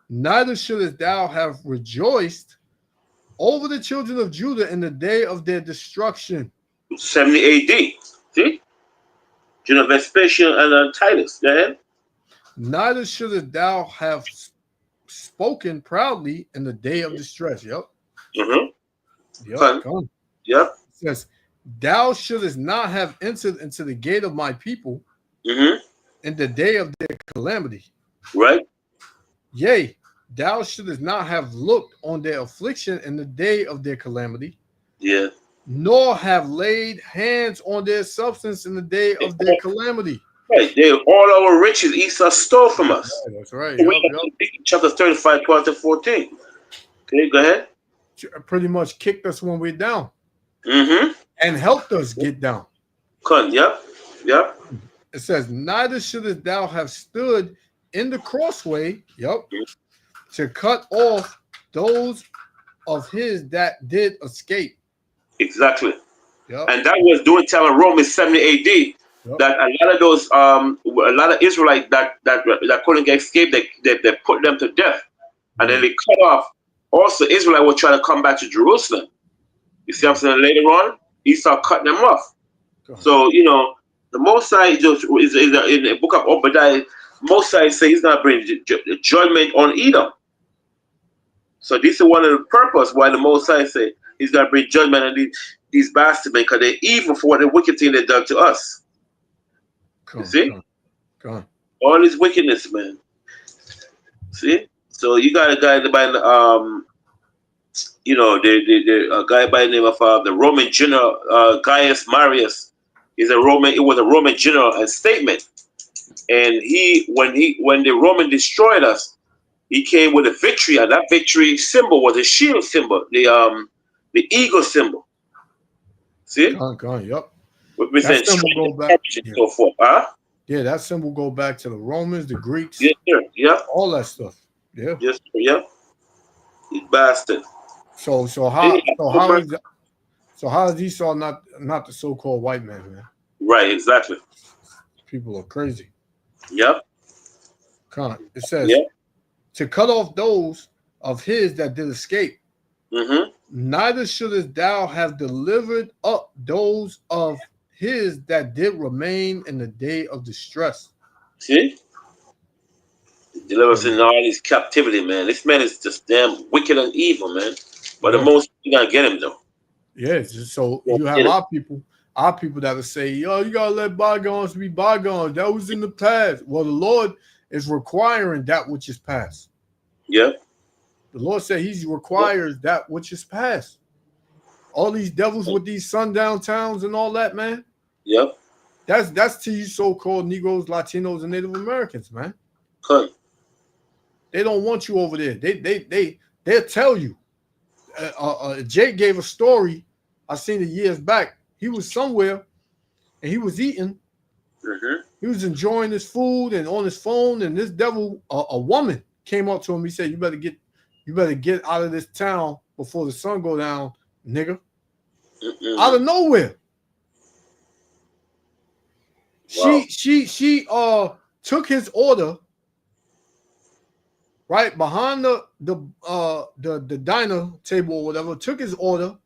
A: Neither shouldest thou have rejoiced over the children of Judah in the day of their destruction.
C: 70 AD. See? General Vespasian and Titus. Go ahead.
A: Neither shouldest thou have spoken proudly in the day of distress. Yep.
C: Mm-hmm.
A: Yep. Come.
C: Yep.
A: It says, thou shouldest not have entered into the gate of my people
C: in
A: the day of their calamity.
C: Right.
A: Yea, thou shouldest not have looked on their affliction in the day of their calamity.
C: Yeah.
A: Nor have laid hands on their substance in the day of their calamity.
C: Right. All our riches Esau stole from us.
A: Yeah, that's right.
C: Chapter 35, 12 to 14. Okay, go ahead.
A: Pretty much kicked us when we're down.
C: Mm-hmm.
A: And helped us get down.
C: Yep.
A: It says, neither shouldest thou have stood in the crossway, to cut off those of his that did escape.
C: Exactly. Yep. And that was during time of Romans 70 AD. Yep. That a lot of those, a lot of Israelites that couldn't escape, they put them to death. And then they cut off. Also, Israelites were trying to come back to Jerusalem. You see what I'm saying? Later on, Esau cut them off. So, you know, the Most High is in the book of Obadiah, Most High says he's going to bring judgment on Edom. So this is one of the purpose why the Most High say he's going to bring judgment on these bastards, because they're evil for what the wicked thing they done to us. See? All this wickedness, man. See? So you got a guy by the a guy by the name of the Roman general Gaius Marius. It was a Roman general and statement. And when the Roman destroyed us, he came with a victory, and that victory symbol was a shield symbol, the eagle symbol. See?
A: Yep.
C: Represents strength, courage, and so forth.
A: Yeah, that symbol go back to the Romans, the Greeks.
C: Yes, sir. Yeah.
A: All that stuff. Yeah.
C: Yes, sir. Yeah. You bastard.
A: So how is Esau not the so-called white man?
C: Right. Exactly.
A: People are crazy.
C: Yep.
A: It says to cut off those of his that did escape.
C: Mm-hmm.
A: Neither shouldest thou have delivered up those of his that did remain in the day of distress.
C: See? Deliver us in all this captivity, man. This man is just damn wicked and evil, man. But the most you gotta get him though.
A: Yeah, so you have our people that will say, yo, you gotta let bygones be bygones. That was in the past. Well, the Lord is requiring that which is past.
C: Yeah.
A: The Lord said he requires that which is past. All these devils with these sundown towns and all that, man.
C: Yep.
A: That's to you so-called Negroes, Latinos, and Native Americans, man. They don't want you over there. They'll tell you. Jake gave a story. I seen it years back. He was somewhere and he was eating.
C: Mm-hmm.
A: He was enjoying his food and on his phone. And this devil, a woman, came up to him. He said, "You better get out of this town before the sun go down, nigga."
C: Mm-mm.
A: Out of nowhere.
C: Wow.
A: She took his order right behind the diner table or whatever, took his order.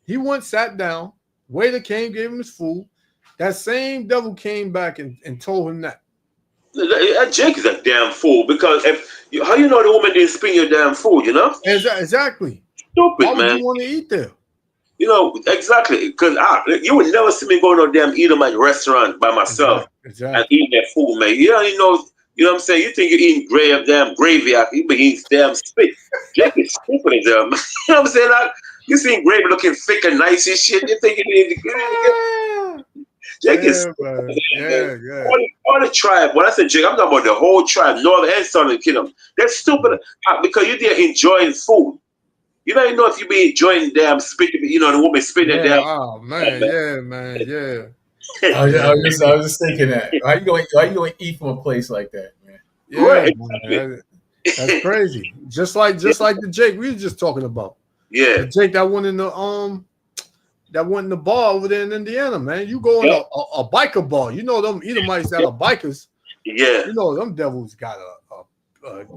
A: He went, sat down, waiter came, gave him his food. That same devil came back and told him that.
C: Jake is a damn fool because how you know the woman didn't spin your damn food, you know?
A: Exactly.
C: Stupid,
A: Why would
C: man.
A: you want to eat there?
C: You know, exactly. Because you would never see me go to no damn Edomite restaurant by myself and eat that food, man. You don't know what I'm saying? You think you're eating damn gravy after you been eating damn spit. Jake is stupid as hell, man. You know what I'm saying? Like, you seen gravy looking thick and nice and shit. You think you need to Jake is stupid.
A: Yeah.
C: All the tribe. When I said Jake, I'm talking about the whole tribe, Northern and Southern Kingdom. They're stupid because you're there enjoying food. You don't even know if you be enjoying damn spit. You know the woman spitting that damn.
A: Oh man, yeah.
B: I was just thinking that. How you going to eat from a place like that, man?
A: Yeah,
C: Right.
A: man. That's crazy. Just like the Jake we were just talking about.
C: Yeah.
A: The Jake that went in the bar over there in Indiana, man. You go in a biker bar. You know them Edomites that are bikers.
C: Yeah.
A: You know them devils got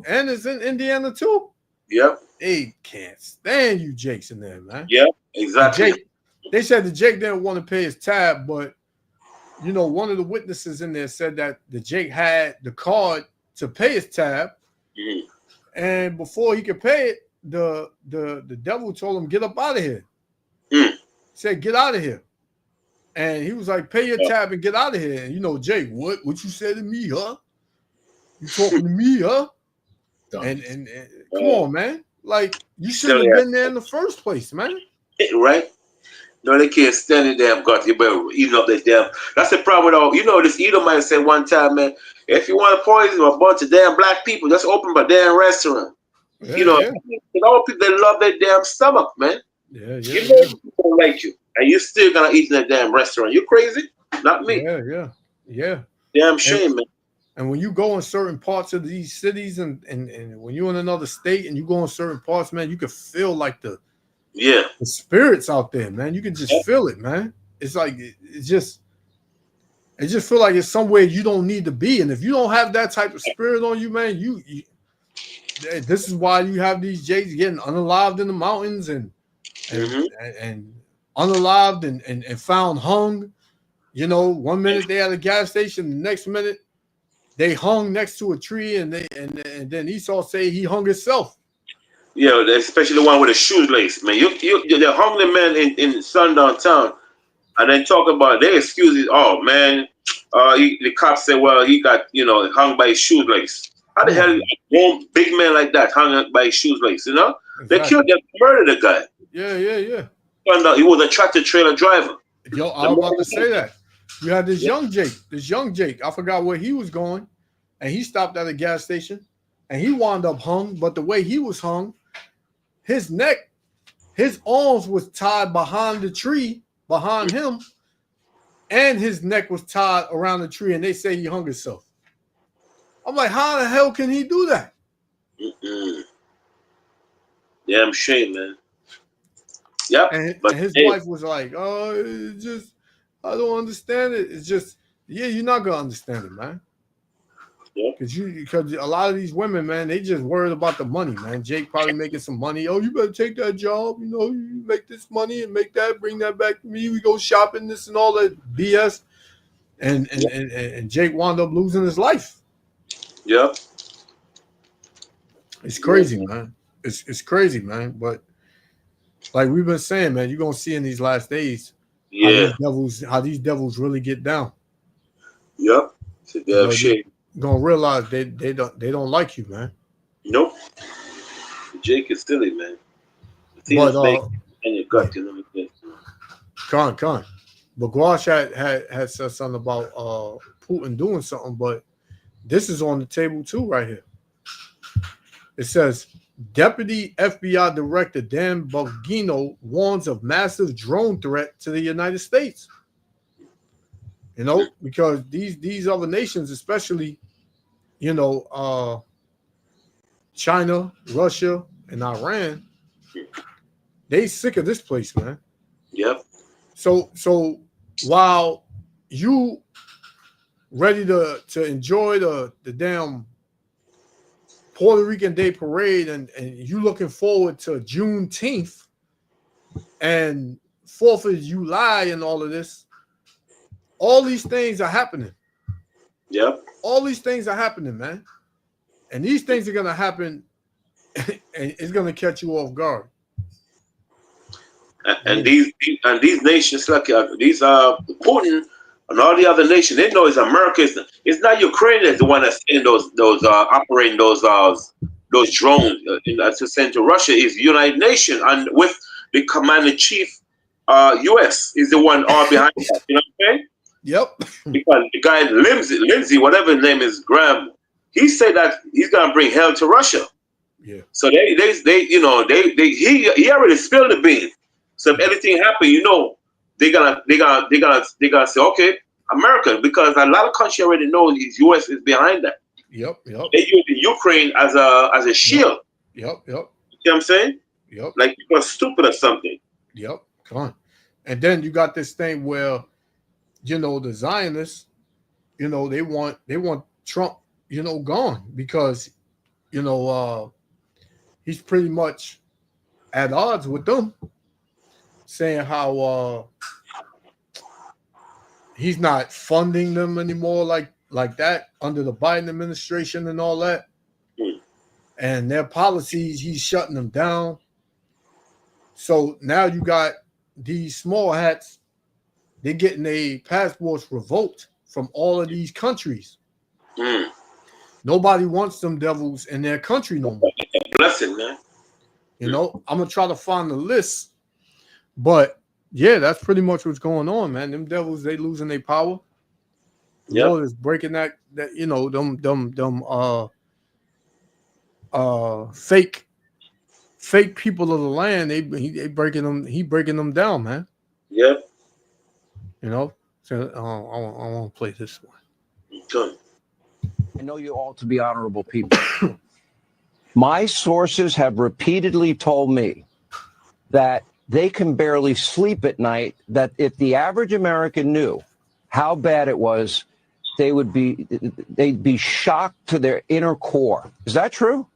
A: and it's in Indiana too.
C: Yep.
A: They can't stand you Jakes in there, man.
C: Yep. Exactly.
A: They said the Jake didn't want to pay his tab, but you know, one of the witnesses in there said that the Jake had the card to pay his tab, and before he could pay it, the devil told him, "Get up out of here." He said, "Get out of here," and he was like, "Pay your tab and get out of here." And you know, Jake, what you said to me, huh? You talking to me, huh? And come on, man, like you shouldn't have been there in the first place, man.
C: Right? No, they can't stand it damn guts. You better eating up that damn. That's the problem with all. You know, this Edomite said one time, man, if you want to poison a bunch of damn black people, just open up a damn restaurant.
A: Yeah,
C: you know, all people they love their damn stomach, man. You know people don't like you, and you still gonna eat in that damn restaurant. You crazy? Not me.
A: Yeah.
C: Damn shame, man.
A: And when you go in certain parts of these cities and when you're in another state and you go in certain parts, man, you can feel like the spirits out there, man. You can just feel it, man. It's like it just feel like it's somewhere you don't need to be. And if you don't have that type of spirit on you, man, you this is why you have these Jakes getting unalived in the mountains and unalived and found hung. You know, 1 minute they at a gas station, the next minute they hung next to a tree, and then Esau say he hung himself.
C: Yeah, especially the one with the shoelace, man. They hung the man in Sundown Town, and then talk about they excuses. Oh man, the cops said, well, he got hung by his shoelace. How the hell one big man like that hung by his shoelace? You know, they killed, they murdered the guy.
A: Yeah.
C: Found out he was a tractor trailer driver.
A: Yo, I was about to say that. You had this young Jake. I forgot where he was going, and he stopped at a gas station, and he wound up hung. But the way he was hung, his neck, his arms was tied behind the tree behind him, and his neck was tied around the tree, and they say he hung himself. I'm like, how the hell can he do that?
C: Damn shame, man. Yep.
A: And his wife was like, oh, it's just, I don't understand it. It's just, you're not gonna understand it, man.
C: Yeah.
A: Because a lot of these women, man, they just worried about the money, man. Jake probably making some money. Oh, you better take that job. You know, you make this money and make that, bring that back to me. We go shopping, this and all that BS. And Jake wound up losing his life.
C: Yep.
A: It's crazy, man. It's crazy, man. But like we've been saying, man, you're gonna see in these last days how these devils really get down.
C: Yep. It's a damn shame.
A: You're gonna realize they don't like you, man.
C: Nope. Jake is silly, man.
A: But
C: and your gut, you know.
A: Con. But Guash had said something about Putin doing something, but this is on the table too, right here. It says Deputy FBI Director Dan Bongino warns of massive drone threat to the United States. You know, because these other nations, especially, you know, China, Russia, and Iran, they sick of this place, man.
C: Yep.
A: So while you ready to enjoy the damn Puerto Rican Day Parade and you looking forward to Juneteenth and 4th of July and all of this, all these things are happening.
C: Yep.
A: All these things are happening, man. And these things are going to happen and it's going to catch you off guard.
C: And these nations like these Putin and all the other nations, they know it's America. It's not Ukraine that's the one that's in those operating those drones to send to Russia. Is the United Nations, and with the commander chief, U.S. is the one all behind that. You know what I'm saying?
A: Yep.
C: Because the guy Lindsey, whatever his name is, Graham, he said that he's gonna bring hell to Russia.
A: Yeah.
C: So he already spilled the beans. So if anything happens, you know, they're gonna say, okay, America, because a lot of countries already know the U.S. is behind that.
A: Yep.
C: They use the Ukraine as a shield.
A: Yep.
C: You know what I'm saying?
A: Yep.
C: Like people are stupid or something.
A: Yep. Come on. And then you got this thing where, you know, the Zionists, you know, they want Trump, you know, gone because, you know, he's pretty much at odds with them, saying how he's not funding them anymore like that under the Biden administration and all that. And their policies, he's shutting them down. So now you got these small hats, they're getting their passports revoked from all of these countries. Nobody wants them devils in their country no more.
C: Blessing, man.
A: You know, I'm gonna try to find the list, but yeah, that's pretty much what's going on, man. Them devils, they losing their power. The Lord is breaking that you know, them fake people of the land, he breaking them, he breaking them down, man.
C: Yeah.
A: You know, so I want to play this one.
C: Good.
L: I know you all to be honorable people. My sources have repeatedly told me that they can barely sleep at night, that if the average American knew how bad it was, they'd be shocked to their inner core. Is that true?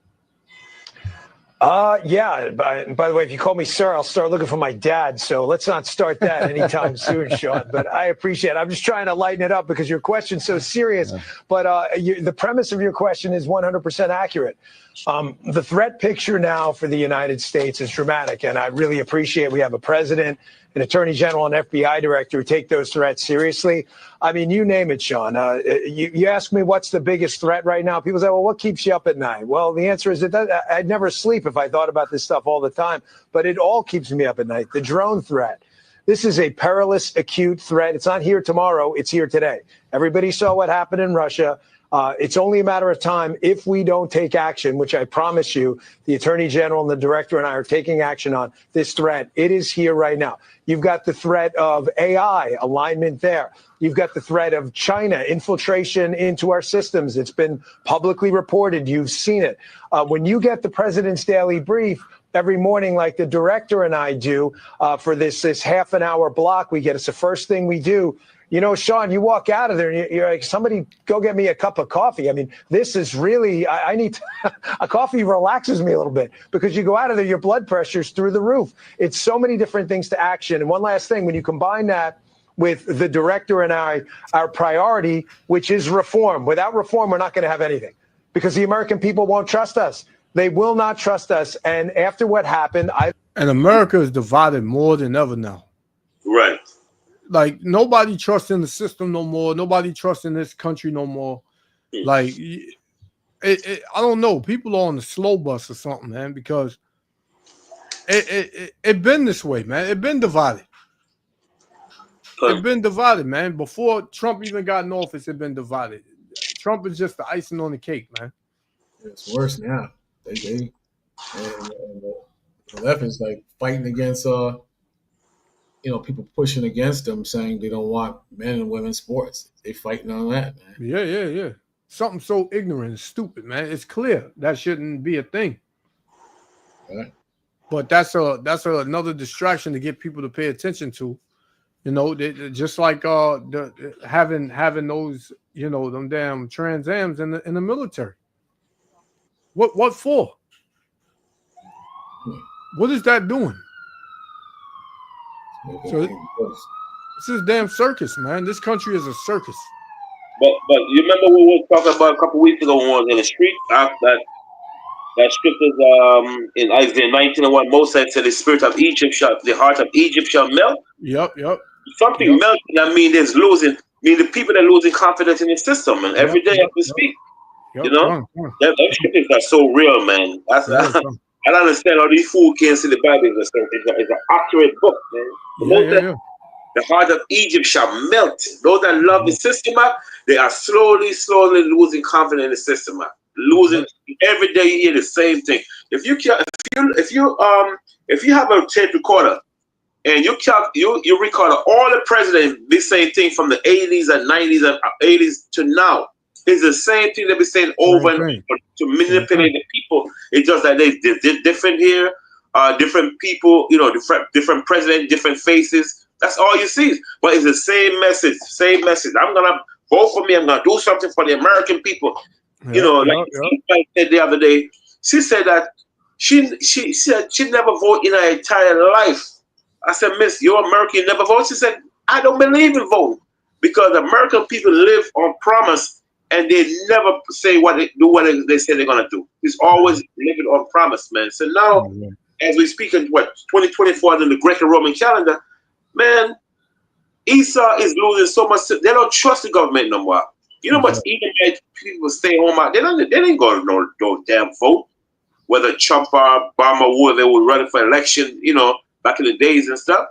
M: Yeah. By the way, if you call me sir, I'll start looking for my dad. So let's not start that anytime soon, Sean. But I appreciate it. I'm just trying to lighten it up because your question's so serious. But the premise of your question is 100% accurate. The threat picture now for the United States is dramatic. And I really appreciate we have a president, an attorney general, and FBI director who take those threats seriously. I mean, you name it, Sean. You ask me what's the biggest threat right now. People say, well, what keeps you up at night? Well, the answer is I'd never sleep if I thought about this stuff all the time. But it all keeps me up at night. The drone threat. This is a perilous, acute threat. It's not here tomorrow. It's here today. Everybody saw what happened in Russia. It's only a matter of time if we don't take action, which I promise you, the Attorney General and the Director and I are taking action on this threat. It is here right now. You've got the threat of AI, alignment there. You've got the threat of China, infiltration into our systems. It's been publicly reported. You've seen it. When you get the President's Daily Brief every morning, like the Director and I do for this half an hour block, we get it's the first thing we do. You know, Sean, you walk out of there and you're like, somebody go get me a cup of coffee. I mean, this is really, I need a coffee relaxes me a little bit because you go out of there, your blood pressure's through the roof. It's so many different things to action. And one last thing, when you combine that with the Director and I, our priority, which is reform. Without reform, we're not going to have anything because the American people won't trust us. They will not trust us. And after what happened,
A: and America is divided more than ever now.
C: Right.
A: Like nobody trusts in the system no more. Nobody trusts in this country no more. Like, I don't know. People are on the slow bus or something, man, because it been this way, man. It been divided. It's been divided, man. Before Trump even got in office, it been divided. Trump is just the icing on the cake, man.
B: It's worse now. and the left is like fighting against people pushing against them, saying they don't want men and women sports. They fighting on that, man.
A: Yeah. Something so ignorant and stupid, man. It's clear that shouldn't be a thing.
B: Right.
A: But that's another distraction to get people to pay attention to. You know, just like having those, them damn Trans Ams in the military. What for? What is that doing? So this is damn circus, man. This country is a circus.
C: But you remember we were talking about a couple weeks ago when we was in the street that scriptures in Isaiah 19 and 1, Moses said the spirit of Egypt the heart of Egypt shall melt.
A: Yep.
C: Something melting, I mean the people are losing confidence in the system, and every day as we speak. That scriptures are so real, man. I don't understand how these fools can't see the Bible. It's an accurate book, man. The heart of Egypt shall melt. Those that love the system, they are slowly losing confidence in the system. Losing every day. You hear the same thing. If you have a tape recorder and you record all the presidents, the same thing from the 80s and 90s and 80s to now. It's the same thing they be saying over and over to manipulate the people. It's just that they're different here, different people, different presidents, different faces. That's all you see. But it's the same message. I'm gonna vote for me. I'm gonna do something for the American people. Like said the other day, she said that she said she never voted in her entire life. I said, Miss, you're American, you never vote. She said, I don't believe in voting because American people live on promise and they never say what they say they're gonna do. It's always living on promise, man. So now, as we speak in 2024 in the Greco-Roman calendar, man, Esau is losing so much. They don't trust the government no more. You know, but even if people stay home out, they didn't go to no damn vote. Whether Trump or Obama, whoever would run for election, back in the days and stuff.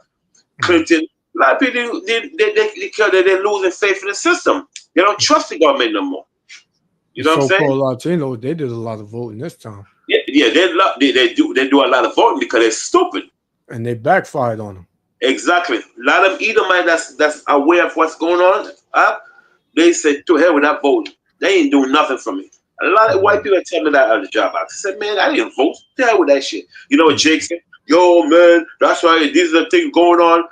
C: Clinton, a lot of people they're losing faith in the system. They don't trust the government no more. You know what I'm saying?
A: So-called Latinos, they did a lot of voting this time.
C: Yeah, they do a lot of voting because they're stupid.
A: And they backfired on them.
C: Exactly. A lot of Edomites that's aware of what's going on. They said, to hell with that voting. They ain't doing nothing for me. A lot of white people tell me that at the job box. I said, man, I didn't vote. To hell with that shit. You know what Jake said? Yo, man, that's why these are the things going on.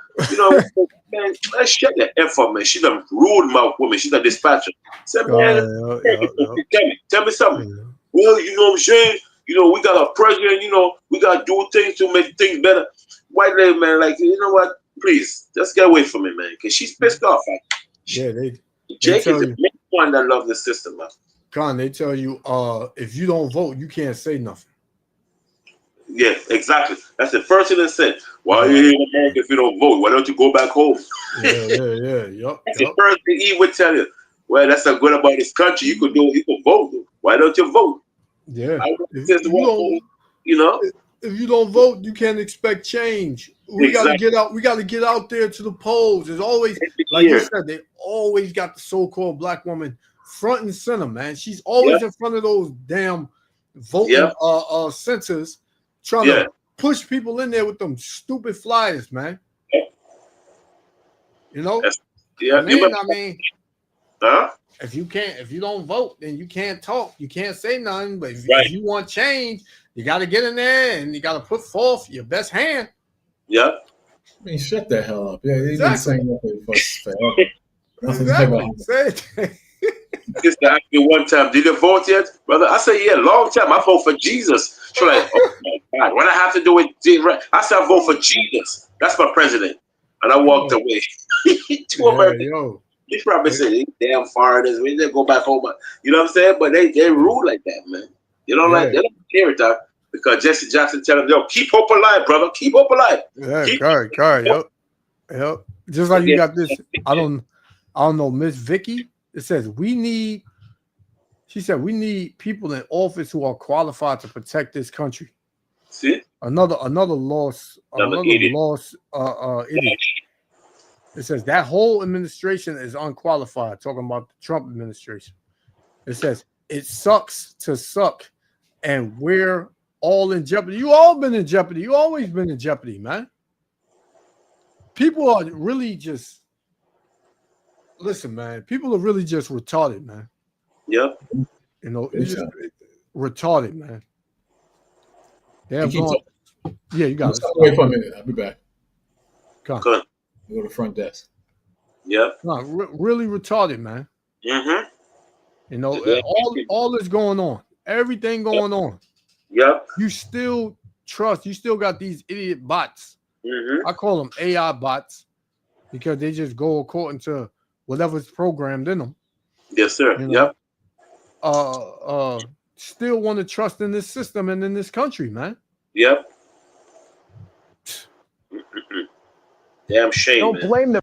C: Man, let's shut that F up, man. She's a rude mouth woman. She's a dispatcher. I said, man, tell me something. Yeah. Well, you know what I'm saying? We got a president, we got to do things to make things better. White lady, man, like, you know what? Please, just get away from me, man, because she's pissed off. Jake is the main one that loves the system, man.
A: Con, they tell you, if you don't vote, you can't say nothing.
C: Yeah, exactly. That's the first thing they said. Why are you here in America if you don't vote? Why don't you go back home?
A: Yep.
C: That's the first thing he would tell you. Well, that's not good about this country. You could vote. Why don't you vote?
A: Yeah.
C: If
A: you don't vote, you can't expect change. We gotta get out. We gotta get out there to the polls. There's always, like you said, they always got the so-called black woman front and center, man. She's always in front of those damn voting centers, trying to push people in there with them stupid flyers, man. If you don't vote, then you can't talk. You can't say nothing. But if you want change, you got to get in there and you got to put forth your best hand.
C: Yeah.
B: I mean, shut the hell up. Yeah, they didn't say nothing forever.
C: Just to ask me one time, did you vote yet, brother? I said, yeah, long time. I vote for Jesus. She's like, oh my God, what I have to do with I said, I vote for Jesus. That's my president. And I walked away. To America. He probably said, "These damn foreigners, we didn't go back home." You know what I'm saying? But they rule like that, man. They don't care it out because Jesse Jackson tell them, "Yo, keep hope alive, brother. Keep hope alive."
A: Yep. Just like you got this. I don't know, Miss Vicky. It says she said we need people in office who are qualified to protect this country.
C: See?
A: Another loss idiot. It says that whole administration is unqualified, talking about the Trump administration. It says it sucks to suck and we're all in jeopardy. You all been in jeopardy. You always been in jeopardy, man. People are really just listen, man. People are really just retarded, man.
C: Yep.
A: You know, it's just retarded, man. They have gone. Yeah, you got it.
B: Wait for a minute. I'll be back.
A: Come on.
C: Good.
B: Go to the front desk.
C: Yep.
A: No, really retarded, man.
C: Mm-hmm.
A: You know, all is going on. Everything going on.
C: Yep.
A: You still trust. You still got these idiot bots.
C: Mm-hmm.
A: I call them AI bots because they just go according to whatever's programmed in them.
C: Yes, sir.
A: You know?
C: Yep.
A: Still want to trust in this system and in this country, man.
C: Yep. Damn shame.
M: Don't blame them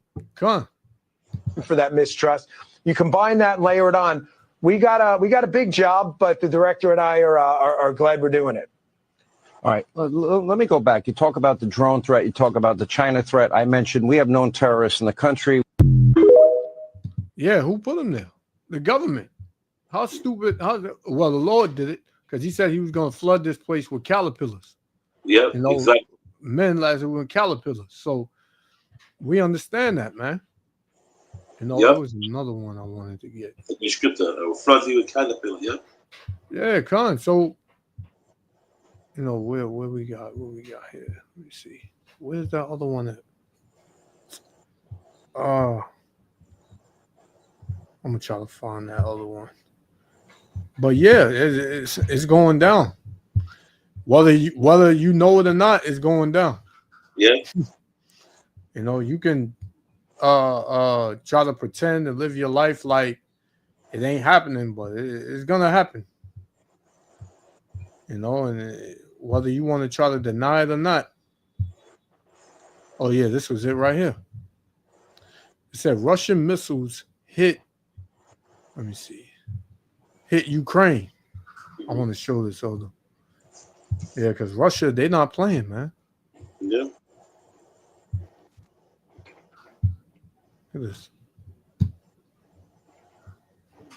J: for
M: that mistrust. You combine that and layer it on. We got a big job, but the director and I are glad we're doing it.
L: All right, let me go back. You talk about the drone threat. You talk about the China threat. I mentioned we have known terrorists in the country.
A: Yeah, who put them there? The government. How stupid? Well, the Lord did it because he said he was going to flood this place with caterpillars.
C: Yep,
A: you know,
C: exactly.
A: Men last with caterpillars. So we understand that, man. You know, there was another one I wanted to get.
C: The scripture, flood you with caterpillar. Yep.
A: Yeah, Con. So, you know, where we got here? Let me see. Where's that other one at? I'm gonna try to find that other one. But yeah, it's going down. Whether you know it or not, it's going down.
C: Yeah.
A: You know, you can try to pretend and live your life like it ain't happening, but it's gonna happen. You know, and whether you want to try to deny it or not. Oh yeah, this was it right here. It said Russian missiles hit. Let me see. Hit Ukraine. I want to show this other. Yeah, because Russia, they're not playing, man.
C: Yeah.
A: Look at this.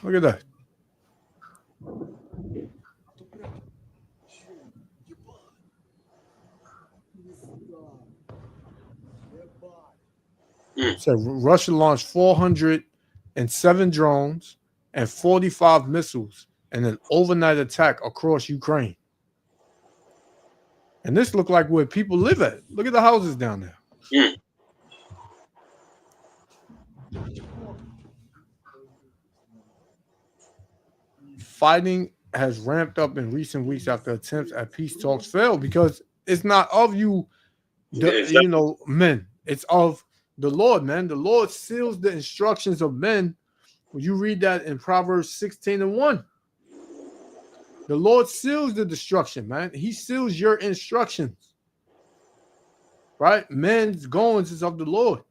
A: Look at that. So Russia launched 407 drones and 45 missiles in an overnight attack across Ukraine. And this looked like where people live at. Look at the houses down there. Fighting has ramped up in recent weeks after attempts at peace talks failed because it's not of you, you know, men. It's of the Lord, man. The Lord seals the instructions of men. When you read that in Proverbs 16:1, the Lord seals the destruction, man. He seals your instructions, right? Men's goings is of the Lord.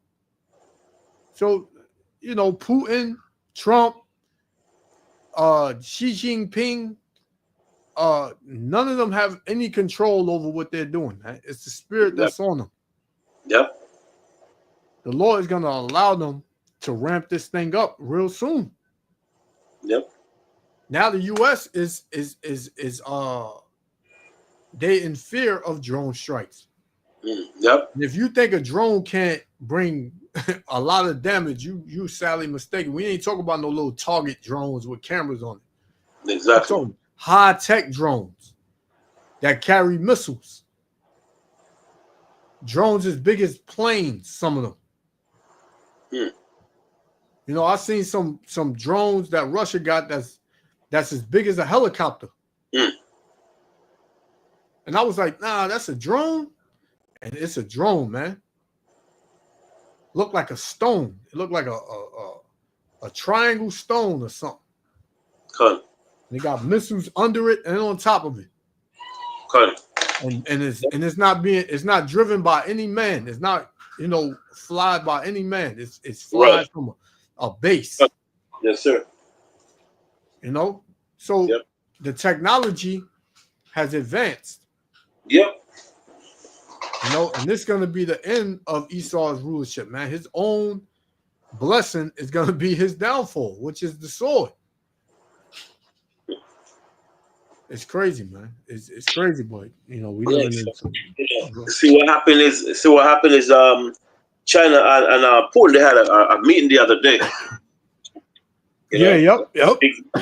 A: So, you know, Putin, Trump, Xi Jinping, none of them have any control over what they're doing, man. It's the spirit that's on them.
C: Yep.
A: The Lord is going to allow them to ramp this thing up real soon.
C: Yep.
A: Now the U.S. is they in fear of drone strikes.
C: Yep.
A: And if you think a drone can't bring a lot of damage, you sadly mistaken. We ain't talking about no little target drones with cameras on it.
C: Exactly.
A: High-tech drones that carry missiles. Drones as big as planes, some of them. You know, I've seen some drones that Russia got that's as big as a helicopter. And I was like, nah, that's a drone. And it's a drone, man. Looked like a stone. It looked like a triangle stone or something.
C: Cool.
A: They got missiles under it and on top of it.
C: Cool.
A: And it's not driven by any man. It's not, you know, fly by any man. It's flies from a base.
C: Yes, sir.
A: You know, so the technology has advanced.
C: Yep.
A: You know, and this is going to be the end of Esau's rulership, man. His own blessing is going to be his downfall, which is the sword. It's crazy, man. It's crazy, but you know we
C: Yeah,
A: living in some.
C: see what happened is China and Putin, they had a meeting the other day.
A: Yeah, yep.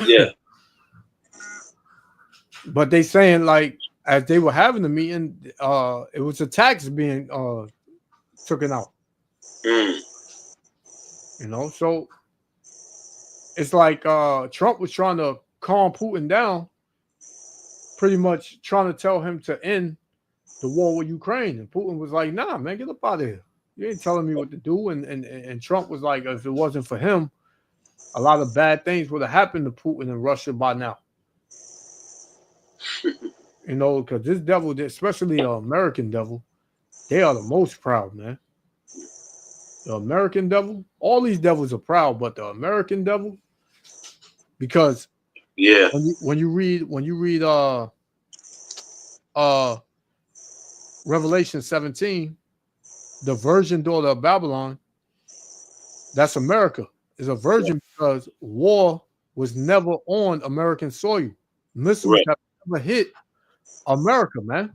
C: Yeah.
A: But they saying like as they were having the meeting, it was attacks being taken out.
C: Mm.
A: You know, so it's like Trump was trying to calm Putin down, pretty much trying to tell him to end the war with Ukraine. And Putin was like, nah, man, get up out of here. You ain't telling me what to do. And Trump was like, if it wasn't for him, a lot of bad things would have happened to Putin and Russia by now. You know, because this devil, especially the American devil, they are the most proud, man. The American devil, all these devils are proud, but the American devil, because when you read Revelation 17, the virgin daughter of Babylon, that's America, is a virgin because war was never on American soil. Missiles have never hit America, man.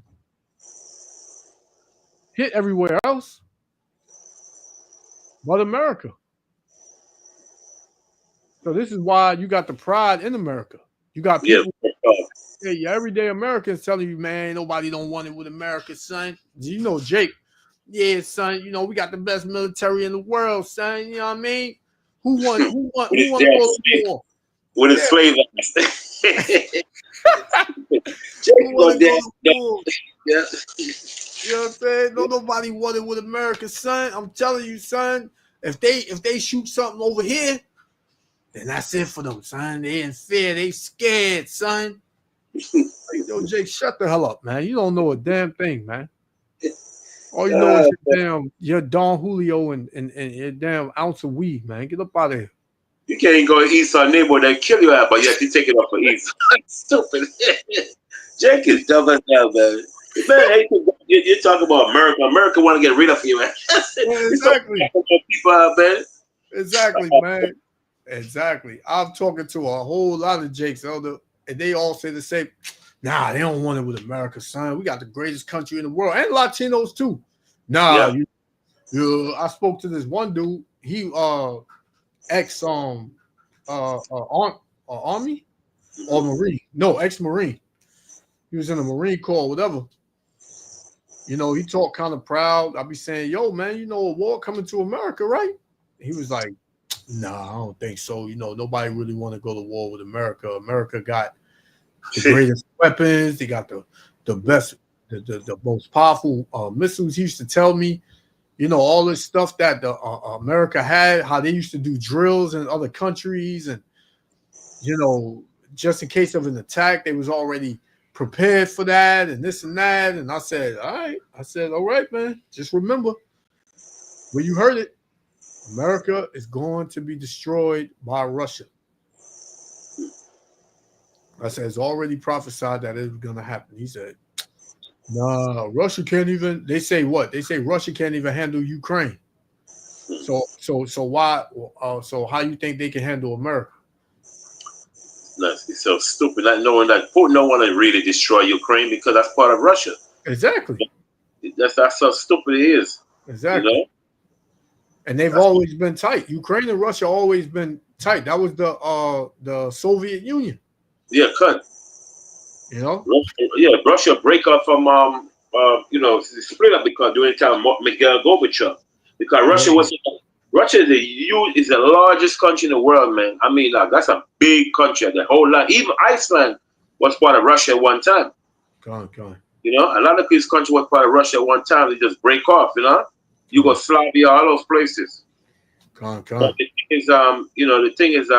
A: Hit everywhere else but America. So this is why you got the pride in America. You got people, your everyday Americans telling you, man, nobody don't want it with America, son. You know, Jake, yeah, son, you know, we got the best military in the world, son. You know what I mean? Who won to go to war?
C: With his slave.
A: Yeah. You know what I'm saying? No, nobody wanted with America, son. I'm telling you, son. If they shoot something over here, then that's it for them, son. They in fear. They scared, son. Yo, Jake, shut the hell up, man. You don't know a damn thing, man. All you know is your Don Julio and your damn ounce of weed, man. Get up out of here.
C: You can't go east our neighbor, they kill you out, but yet you take it off for east. Stupid. Jake is dumb as hell, man. Man, you talk about America. America want to get rid of you, man.
A: Exactly.
C: People out, man.
A: Exactly, man. Exactly. I'm talking to a whole lot of Jakes, elder, and they all say the same. Nah, they don't want it with America, son. We got the greatest country in the world, and Latinos too. Nah, I spoke to this one dude. He ex army or Marine. No, ex-Marine. He was in the Marine Corps, whatever. You know, he talked kind of proud. I be saying, yo, man, you know, a war coming to America, right? He was like, nah, I don't think so. You know, nobody really want to go to war with America. America got the greatest weapons. They got the best, the most powerful missiles. He used to tell me, you know, all this stuff that the America had, how they used to do drills in other countries. And, you know, just in case of an attack, they was already prepared for that and this and that. And I said, all right. I said, all right, man. Just remember where you heard it. America is going to be destroyed by Russia. I said, it's already prophesied that it's going to happen. He said, nah, Russia can't even. They say what? They say Russia can't even handle Ukraine. So why? So how you think they can handle America?
C: It's so stupid. Not knowing that Putin don't want to really destroy Ukraine because that's part of Russia.
A: Exactly.
C: That's how stupid it is.
A: Exactly.
C: You know?
A: And they've always been tight. Ukraine and Russia always been tight. That was the Soviet Union.
C: Yeah, cut.
A: You know.
C: Russia break up from split up because during the time Mikhail Gorbachev, because Russia is the largest country in the world, man. I mean, that's a big country. The whole lot. Even Iceland was part of Russia at one time.
A: Go on.
C: You know, a lot of these countries was part of Russia at one time. They just break off. You know, Yugoslavia, all those places.
A: But
C: the thing is,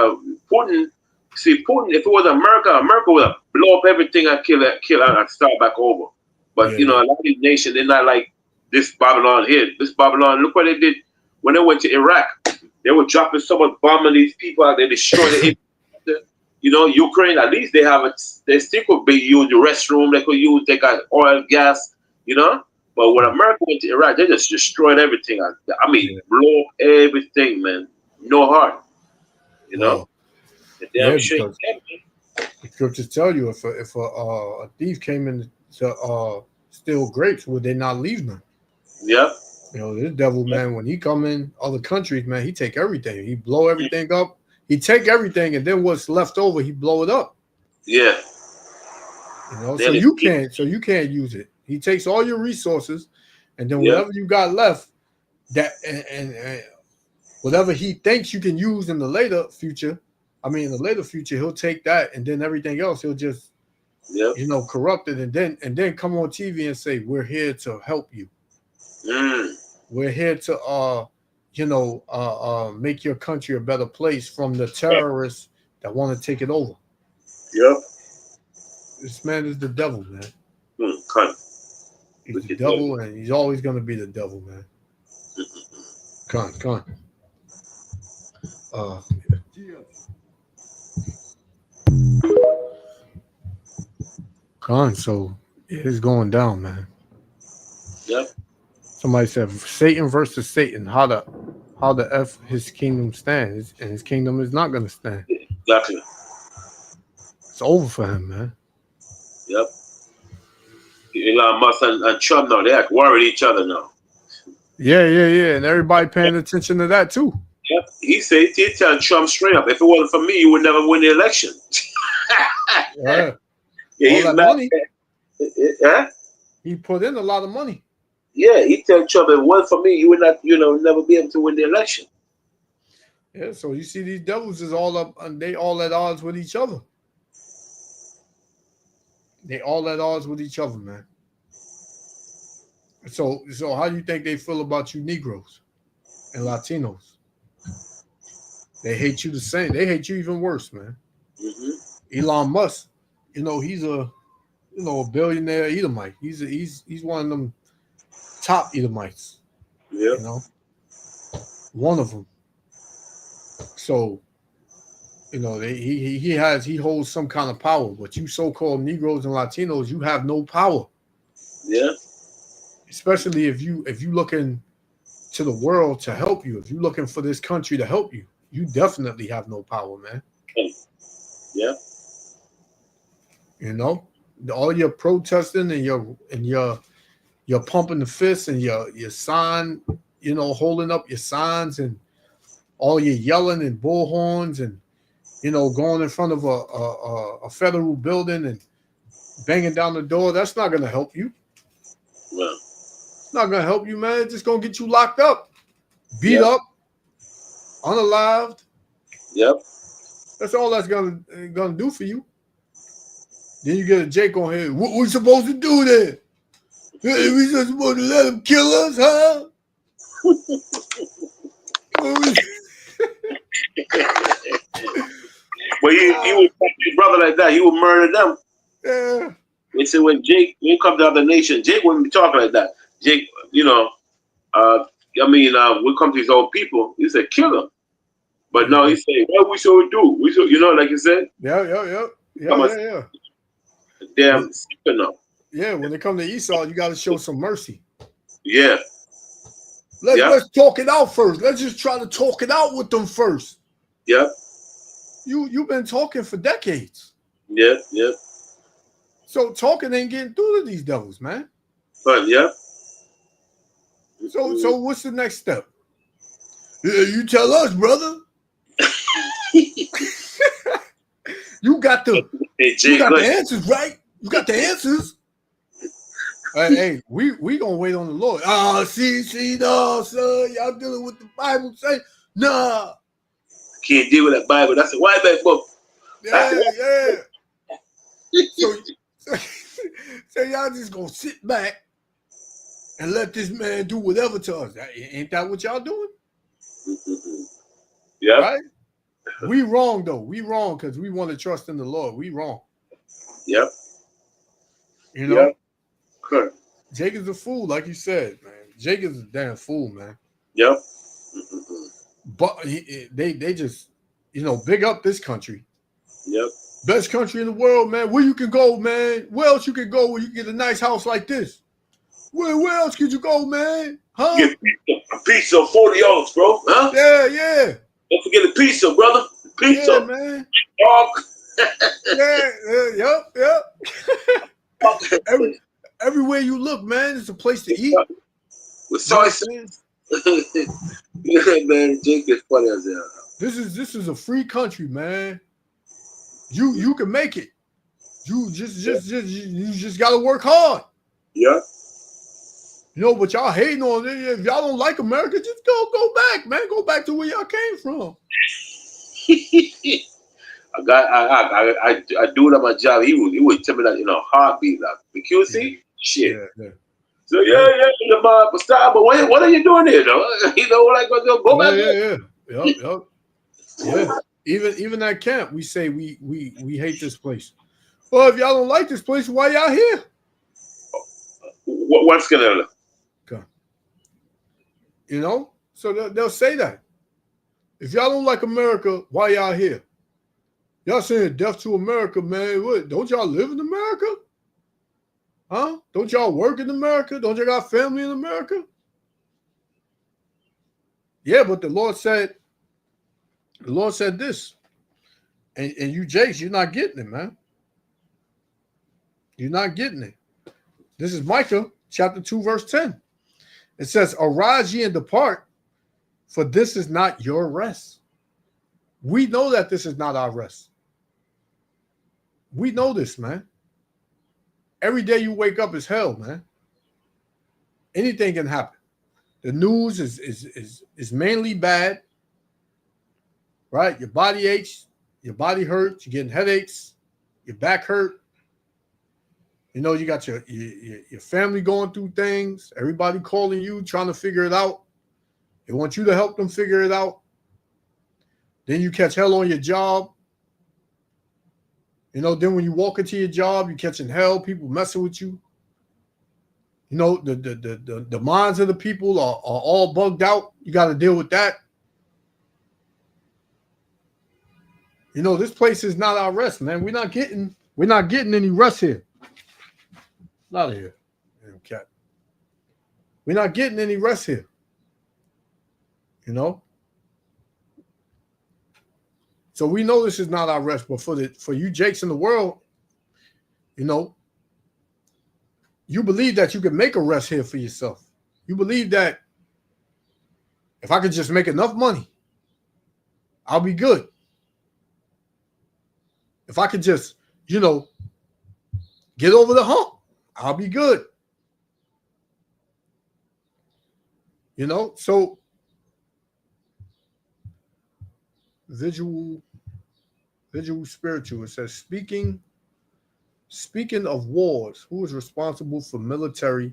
C: Putin. See, Putin. If it was America would have blow up everything and kill and start back over. But a lot of these nations, they're not like this Babylon here. This Babylon, look what they did when they went to Iraq. They were dropping so much bomb on these people out. They destroyed it. Ukraine, at least they still could use the restroom. They could use, they got oil, gas, But when America went to Iraq, they just destroyed everything. I mean, blow up everything, man. No heart,
A: The scriptures tell you if a thief came in to steal grapes, would they not leave them?
C: Yeah.
A: You know, this devil, man, when he come in other countries, man, he take everything. He blow everything up. He take everything, and then what's left over, he blow it up.
C: Yeah.
A: You know,
C: Then
A: so you can't use it. He takes all your resources, and then whatever you got left, that and whatever he thinks you can use in the later future, he'll take that, and then everything else he'll just corrupt it, and then come on TV and say, we're here to help you. We're here to make your country a better place from the terrorists that want to take it over.
C: Yep.
A: This man is the devil, man. He's the
C: devil.
A: devil, and he's always going to be the devil, man. Con. So it's going down, man.
C: Yep.
A: Somebody said Satan versus Satan. How the F his kingdom stands, and his kingdom is not going to stand.
C: Exactly.
A: It's over for him, man.
C: Yep. Elon Musk and Trump now, they act worried each other now.
A: Yeah. And everybody paying attention to that too.
C: Yep. He telling Trump straight up, if it wasn't for me, you would never win the election.
A: Yeah.
C: He's
A: all that
C: mad.
A: money.
C: Yeah.
A: He put in a lot of money.
C: Yeah, he telling Trump, if it wasn't for me, you would not, never be able to win the election.
A: Yeah, so you see these devils is all up, and they all at odds with each other. They all at odds with each other, man. So how do you think they feel about you Negroes and Latinos? They hate you the same. They hate you even worse, man. Elon Musk, he's a billionaire Edomite. He's one of them top Edomites.
C: Yeah.
A: One of them. So, he holds some kind of power, but you so-called Negroes and Latinos, you have no power.
C: Yeah.
A: Especially if you looking to the world to help you, if you're looking for this country to help you, you definitely have no power, man.
C: Yeah.
A: All your protesting and your pumping the fists and your sign, holding up your signs and all your yelling and bullhorns and going in front of a federal building and banging down the door, that's not going to help you.
C: Well,
A: it's not going to help you, man. It's just going to get you locked up, beat up, unalived.
C: Yep.
A: That's all that's going to do for you. Then you get a Jake on here. What we supposed to do then? We just supposed to let him kill us, huh?
C: Well, he would his brother like that. He would murder them.
A: Yeah.
C: They said when come to other nation, Jake wouldn't be talking like that. Jake, when come to his own people, he said kill them. But no, he said, what we should do? We should, like you said.
A: Yeah.
C: Damn, no.
A: Yeah, when they come to Esau, you got to show some mercy.
C: Yeah.
A: Let's talk it out first. Let's just try to talk it out with them first.
C: Yep.
A: You've been talking for decades.
C: Yep.
A: So talking ain't getting through to these devils, man.
C: But yeah.
A: So what's the next step? Yeah, you tell us, brother. You got the answers, right? You got the answers. Hey, we gonna wait on the Lord. No, son, y'all dealing with the Bible. Say, nah.
C: Can't deal with that Bible. That's a white man book.
A: Yeah. So y'all just gonna sit back and let this man do whatever to us. Ain't that what y'all doing?
C: Yeah.
A: Right? We wrong though. We wrong because we want to trust in the Lord. We wrong.
C: Yep.
A: Yep.
C: Correct.
A: Jake is a fool, like you said, man. Jake is a damn fool, man.
C: Yep.
A: But they just, big up this country.
C: Yep.
A: Best country in the world, man. Where you can go, man? Where else you can go where you can get a nice house like this? Where else could you go, man? Huh?
C: Get a pizza, $40, bro. Huh?
A: Yeah.
C: Don't forget the pizza, brother. Pizza.
A: Yeah, man.
C: Dog.
A: Yep. Everywhere you look, man, it's a place to eat.
C: With soy sauce. Man, Jake is funny as hell.
A: This is a free country, man. You can make it. You just gotta work hard.
C: Yeah.
A: You know, but y'all hating on it. If y'all don't like America, just go back, man. Go back to where y'all came from.
C: I do that my job. He would tell me that heartbeat, like the QC shit.
A: Yeah.
C: So but what are you doing here, though? Go back.
A: Yeah. Even at camp, we say we hate this place. Well, if y'all don't like this place, why y'all here?
C: What's gonna?
A: Okay. You know, so they'll say that. If y'all don't like America, why y'all here? Y'all saying death to America, man. What? Don't y'all live in America? Huh? Don't y'all work in America? Don't y'all got family in America? Yeah, but the Lord said this. And you, Jace, you're not getting it, man. You're not getting it. This is Micah chapter 2, verse 10. It says, arise ye and depart, for this is not your rest. We know that this is not our rest. We know this, man. Every day you wake up is hell, man. Anything can happen. The news is mainly bad, right? Your body aches, your body hurts, you're getting headaches, your back hurt. You know, you got your family going through things, everybody calling you, trying to figure it out. They want you to help them figure it out. Then you catch hell on your job. You know, then when you walk into your job, you're catching hell, people messing with you. You know, the minds of the people are all bugged out. You got to deal with that. You know, this place is not our rest, man. We're not getting any rest here. Out of here, cat. We're not getting any rest here. You know. So we know this is not our rest, but for you Jakes in the world, you know, you believe that you can make a rest here for yourself. You believe that if I could just make enough money, I'll be good. If I could just, you know, get over the hump, I'll be good. You know, so visual spiritual. It says, speaking of wars, who is responsible for military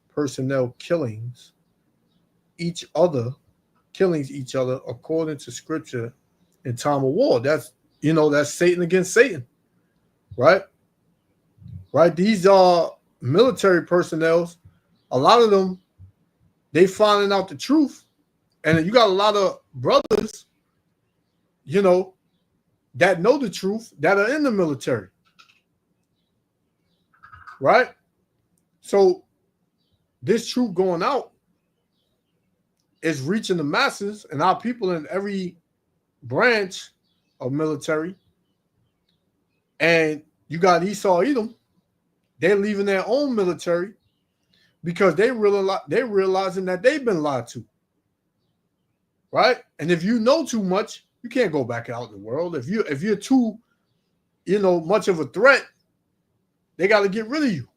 A: personnel killings each other according to scripture in time of war? That's Satan against Satan, right? Right? These are military personnel. A lot of them, they finding out the truth. And you got a lot of brothers, you know, that know the truth that are in the military. Right? So this truth going out is reaching the masses, and our people in every branch of military. And you got Esau Edom. They're leaving their own military because they're realizing that they've been lied to. Right? And if you know too much, you can't go back out in the world. If you're too, you know, much of a threat, they got to get rid of you.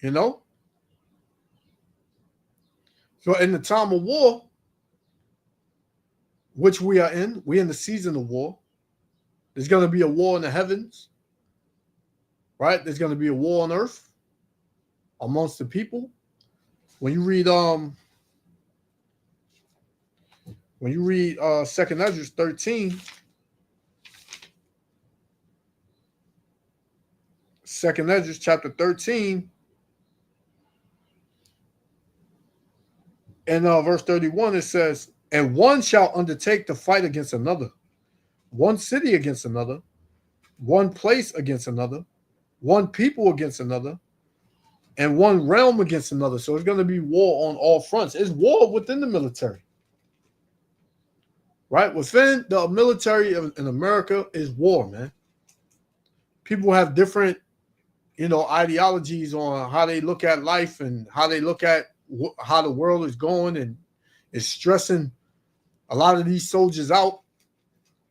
A: You know? So in the time of war, which we're in the season of war. There's going to be a war in the heavens. Right? There's going to be a war on earth amongst the people. When you read 2nd Ezra 13, 2nd Ezra chapter 13 and verse 31, it says, and one shall undertake to fight against another, one city against another, one place against another, one people against another, and one realm against another. So it's going to be war on all fronts. It's war within the military. right? Within the military in America is war, man. People have different, ideologies on how they look at life and how they look at how the world is going, and it's stressing a lot of these soldiers out,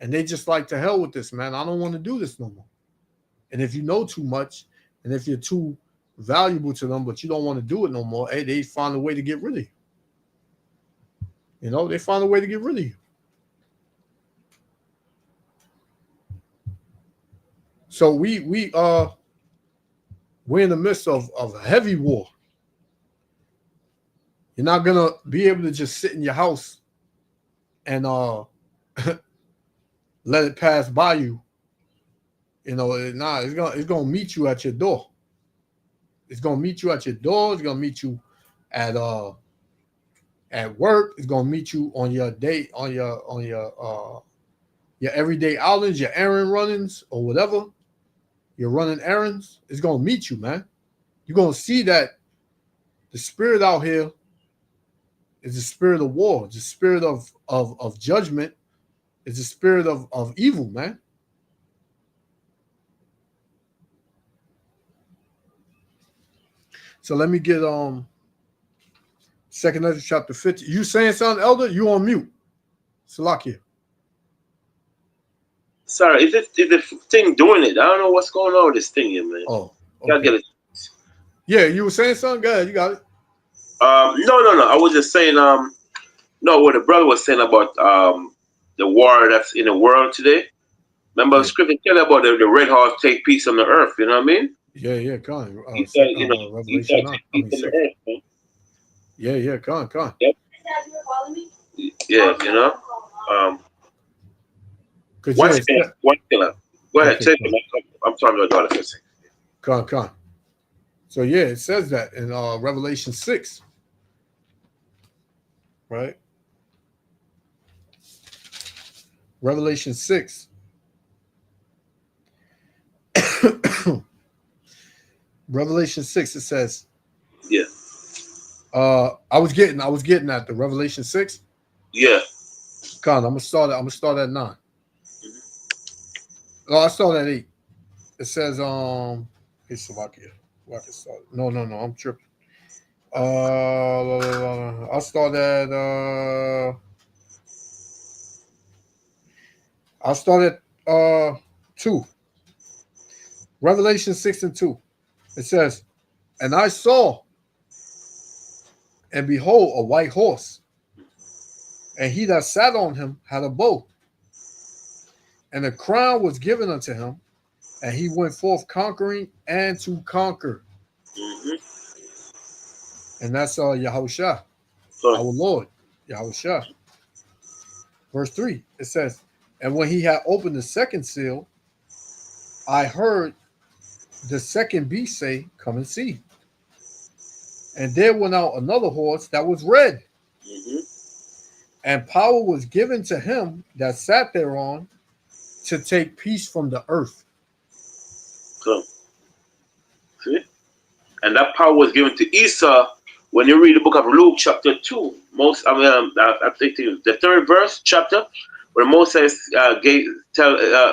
A: and they just like, to hell with this, man. I don't want to do this no more. And if you know too much, and if you're too valuable to them, but you don't want to do it no more, hey, they find a way to get rid of you. They find a way to get rid of you. So we're in the midst of a heavy war. You're not gonna be able to just sit in your house and let it pass by you. It's gonna meet you at your door. It's gonna meet you at your door. It's gonna meet you at work. It's gonna meet you on your day, on your everyday outings, your errand runnings, or whatever. You're running errands. It's gonna meet you, man. You're gonna see that the spirit out here is the spirit of war. It's the spirit of judgment. It's the spirit of evil, man. So let me get 2 Ezra chapter 50. You saying something, Elder? You on mute. Salakia.
C: Sorry, is the thing doing it? I don't know what's going on with this thing here, man.
A: Oh,
C: gotta get it.
A: Yeah, you were saying something? Go ahead, you got it.
C: No. I was just saying, what the brother was saying about the war that's in the world today. Remember, the scripture tell about the red horse take peace on the earth. You know what I mean?
A: Yeah, come on.
C: Revelation 9.
A: Yeah, come on.
C: Yep. Yeah, one killer. Go ahead, take it. I'm talking to my daughter for a second.
A: Come on. So yeah, it says that in Revelation 6, right? Revelation 6. Revelation 6, it says,
C: yeah.
A: I was getting at the Revelation 6.
C: Yeah.
A: Con, I'm gonna start at 9. Oh, I started at 8. It says, hey, Slovakia. Where I can start? No, I'm tripping. I'll start at 2. Revelation 6 and 2. It says, and I saw, and behold, a white horse, and he that sat on him had a bow, and a crown was given unto him, and he went forth conquering and to conquer.
C: Mm-hmm.
A: And that's Yahushua, our Lord, Yahushua. Verse 3, it says, and when he had opened the second seal, I heard the second beast say, come and see. And there went out another horse that was red.
C: Mm-hmm.
A: And power was given to him that sat thereon to take peace from the earth.
C: So, see? And that power was given to Esau. When you read the book of Luke chapter 2, I think the 3rd verse chapter, where Moses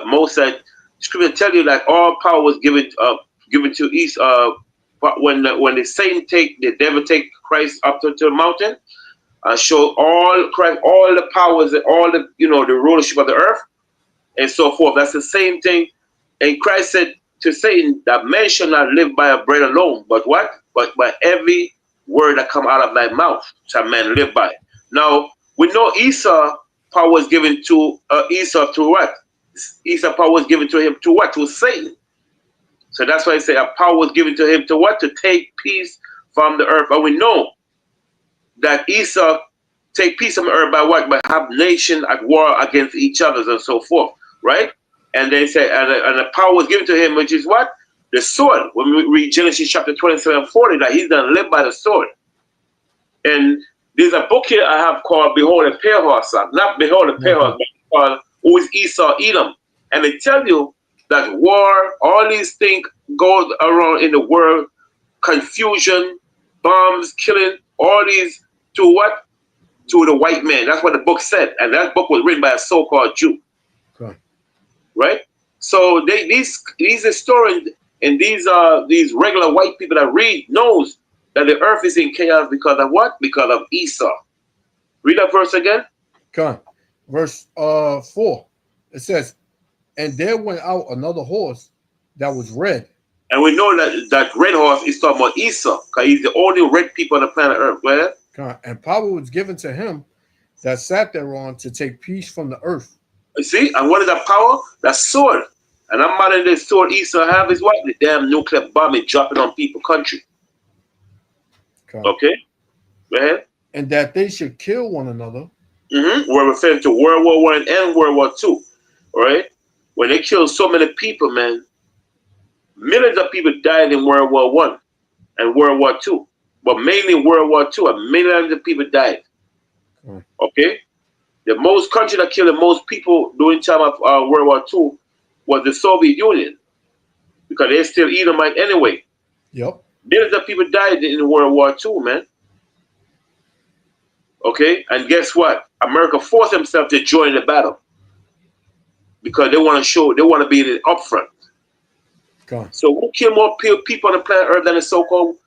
C: Moses, scripture tell you that all power was given to Esau. When the devil take Christ up to the mountain, show all Christ, all the powers and all the the rulership of the earth and so forth. That's the same thing. And Christ said to Satan that man shall not live by a bread alone, but what? But by every word that come out of thy mouth shall man live by. Now we know Esau power was given to Esau through what? Esau power was given to him to what? To Satan. So that's why I say a power was given to him to what? To take peace from the earth. But we know that Esau take peace from the earth by what? By have nation at war against each other and so forth, right? And they say, and the power was given to him, which is what? The sword. When we read Genesis chapter 27:40, that he's going to live by the sword. And there's a book here I have called Behold the Pale Horse. Not Behold the Pale Horse, but called Who is Esau Edom. And they tell you that war, all these things go around in the world, confusion, bombs, killing, all these to what? to the white man. That's what the book said, and that book was written by a so-called Jew.
A: Okay.
C: Right? So these historians and these regular white people that read knows that the earth is in chaos because of what? Because of Esau. Read that verse again.
A: Okay. Verse 4. It says, and there went out another horse that was red.
C: And we know that red horse is talking about Esau, because he's the only red people on the planet Earth. Go ahead.
A: Okay. And power was given to him that sat thereon to take peace from the earth.
C: You see? And what is that power? That sword. And I'm mad at this sword Esau have is what? The damn nuclear bombing dropping on people country. Okay? Go ahead.
A: And that they should kill one another.
C: We're referring to World War I and World War II. Right? When they killed so many people, man, millions of people died in World War I and World War II. But mainly World War II, millions of people died. Okay? The most country that killed the most people during time of World War II was the Soviet Union, because they're still Edomite anyway.
A: Yep.
C: Millions of people died in World War II, man. Okay? And guess what? America forced themselves to join the battle because they want to be in the upfront. So who killed more people on the planet Earth than the so-called,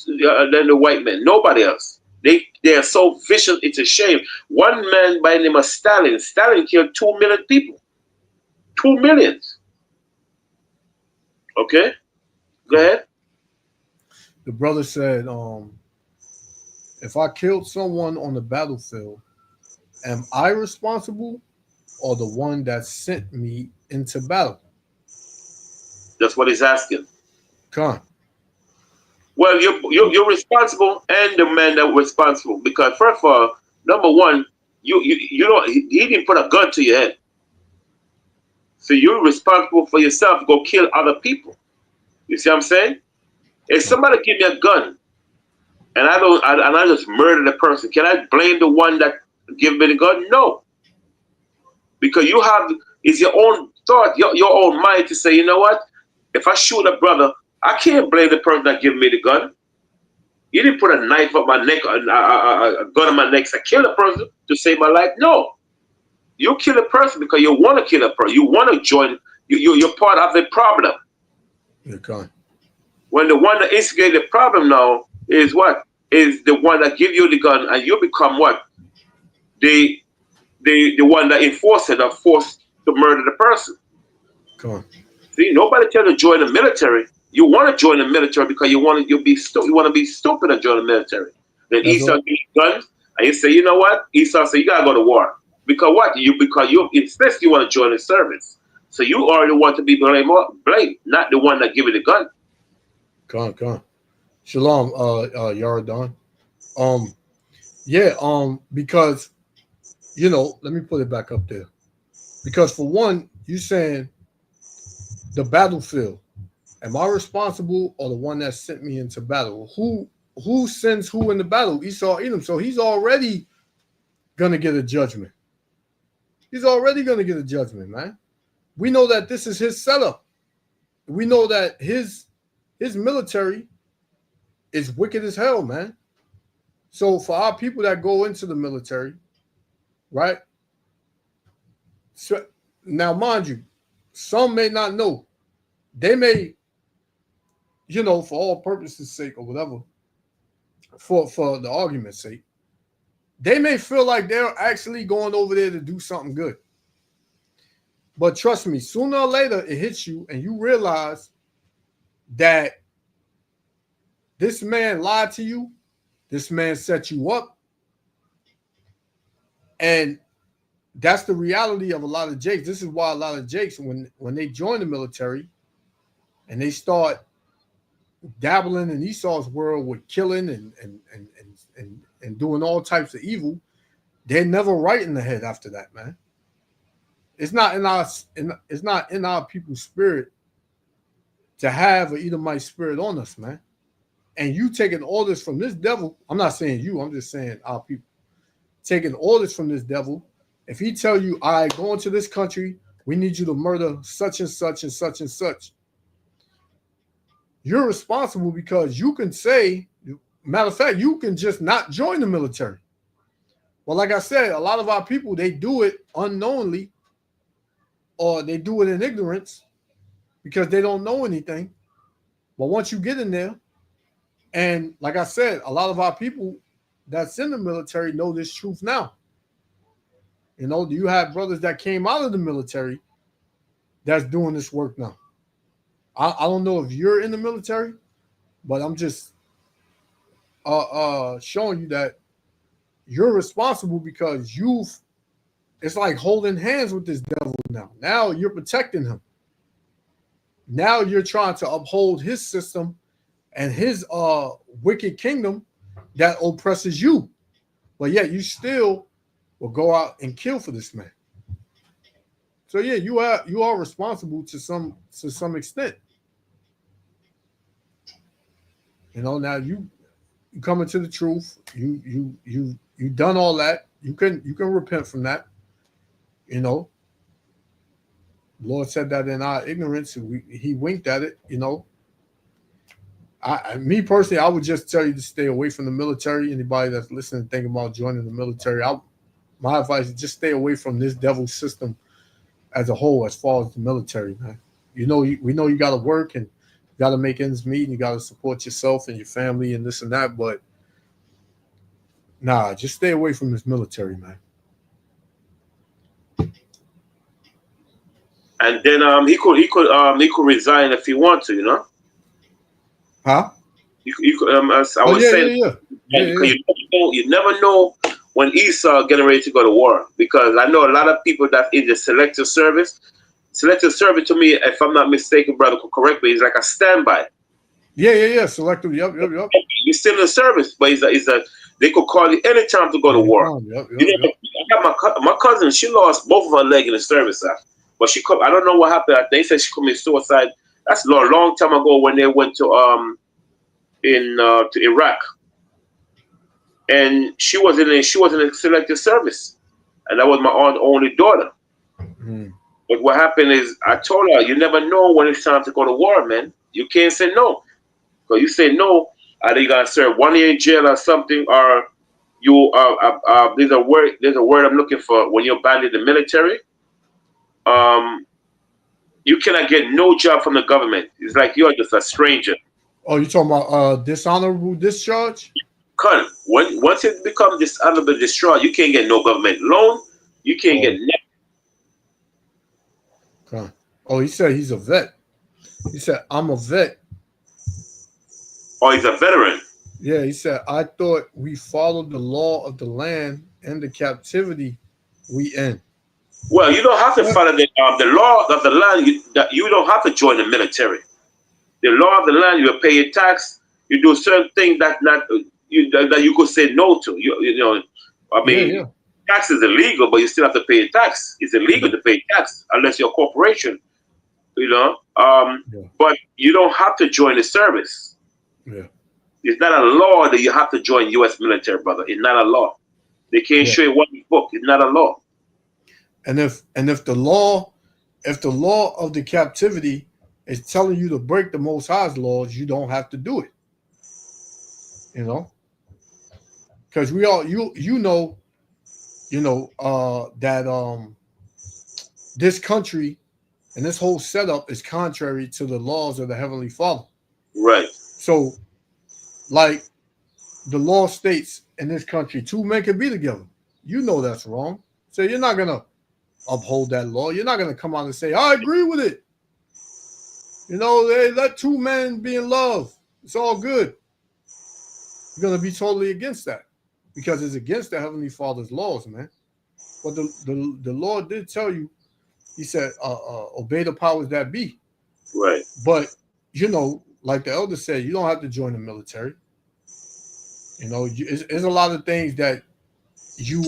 C: than the white men? Nobody else. They are so vicious, it's a shame. One man by the name of Stalin killed 2 million people. 2 million. Okay? Go ahead.
A: The brother said, if I killed someone on the battlefield, am I responsible or the one that sent me into battle?
C: That's what he's asking.
A: Come on.
C: Well, you're responsible, and the man that was responsible, because first of all, number one, you don't, he didn't put a gun to your head, so you're responsible for yourself to go kill other people. You see what I'm saying? If somebody give me a gun and I just murder the person, can I blame the one that give me the gun? No, because it's your own thought, your own mind to say, you know what? If I shoot a brother, I can't blame the person that gave me the gun. You didn't put a knife up my neck, a gun on my neck, so I kill a person to save my life. No, you kill a person because you want to kill a person. You want to join. You're part of the problem.
A: Okay.
C: When the one that instigated the problem now is what? Is the one that give you the gun, and you become what? The one that enforced it, or forced to murder the person.
A: Come on.
C: See, nobody tell you to join the military. You want to join the military because you want to be stupid and join the military. Then Esau gives you guns, and you say, you know what? Esau say you gotta go to war because what? Because you insist you want to join the service. So you already want to be blamed, not the one that give you the gun.
A: Come on. Shalom, Yaradon. Because let me put it back up there. Because for one, you saying the battlefield. Am I responsible or the one that sent me into battle? Who sends who in the battle? Esau, Edom. So he's already gonna get a judgment. He's already gonna get a judgment, man. We know that this is his setup. We know that his military is wicked as hell, man. So for our people that go into the military, right? So now, mind you, some may not know. They may, for all purposes' sake or whatever, for the argument's sake, they may feel like they're actually going over there to do something good. But trust me, sooner or later it hits you and you realize that this man lied to you, this man set you up, and that's the reality of a lot of Jakes. This is why a lot of Jakes, when they join the military and they start dabbling in Esau's world with killing and doing all types of evil, they're never right in the head after that, man. It's not in our people's spirit to have an Edomite spirit on us, man. And you taking orders from this devil, I'm not saying you, I'm just saying our people, taking orders from this devil. If he tell you, all right, go into this country, we need you to murder such and such and such and such, you're responsible because you can say, matter of fact, you can just not join the military. Well, like I said, a lot of our people, they do it unknowingly, or they do it in ignorance because they don't know anything. But once you get in there, and like I said, a lot of our people that's in the military know this truth now. You know, you have brothers that came out of the military that's doing this work now. I don't know if you're in the military, but I'm just showing you that you're responsible because it's like holding hands with this devil now. Now you're protecting him. Now you're trying to uphold his system and his wicked kingdom that oppresses you. But yet you still will go out and kill for this man. So yeah, you are responsible to some extent. You know, now you come into the truth. You done all that. You can repent from that. You know, the Lord said that in our ignorance, He winked at it. You know, me personally, I would just tell you to stay away from the military. Anybody that's listening, thinking about joining the military, my advice is just stay away from this devil system as a whole, as far as the military, man. You know, we know you got to work and you got to make ends meet and you got to support yourself and your family and this and that, but nah, just stay away from this military, man.
C: And then he could resign if he want to, you know.
A: Huh?
C: You could, as I was saying, you never know when Esau getting ready to go to war, because I know a lot of people that in the selective service. Selective service to me, if I'm not mistaken, brother, correct me, is like a standby.
A: Yeah. Selective. Yep.
C: You're still in the service, but they could call you anytime to go to war.
A: Yep.
C: I got my cousin. She lost both of her legs in the service, but I don't know what happened. They said she committed suicide. That's a long time ago when they went to Iraq, and she was in a selective service, and that was my only daughter.
A: Mm-hmm.
C: But what happened is, I told her, you never know when it's time to go to war, man. You can't say no. Because you say no, either you're going to serve 1 year in jail or something, or there's a word I'm looking for when you're banned in the military. You cannot get no job from the government. It's like you're just a stranger.
A: Oh, you talking about dishonorable discharge?
C: Cut. Once it becomes dishonorable discharge, you can't get no government loan. You can't get nothing.
A: Oh, he said he's a vet. He said, I'm a vet.
C: Oh, he's a veteran.
A: Yeah, he said, I thought we followed the law of the land and the captivity we in.
C: Well, you don't have to follow the law of the land. You don't have to join the military. The law of the land, you pay your tax. You do certain things that you could say no to. You know, I mean, tax is illegal, but you still have to pay a tax. It's illegal to pay tax unless you're a corporation. You know, but you don't have to join the service.
A: Yeah.
C: It's not a law that you have to join U.S. military, brother. It's not a law. They can't show you one book. It's not a law.
A: And if the law of the captivity is telling you to break the Most High's laws, you don't have to do it. You know, because we all that this country and this whole setup is contrary to the laws of the Heavenly Father.
C: Right.
A: So, like the law states in this country, 2 men can be together. You know that's wrong. So you're not gonna uphold that law. You're not gonna come out and say, I agree with it. You know, they let 2 men be in love. It's all good. You're gonna be totally against that because it's against the Heavenly Father's laws, man. But the Lord did tell you, He said, obey the powers that be.
C: Right.
A: But you know, like the elder said, you don't have to join the military. You know, it's a lot of things that you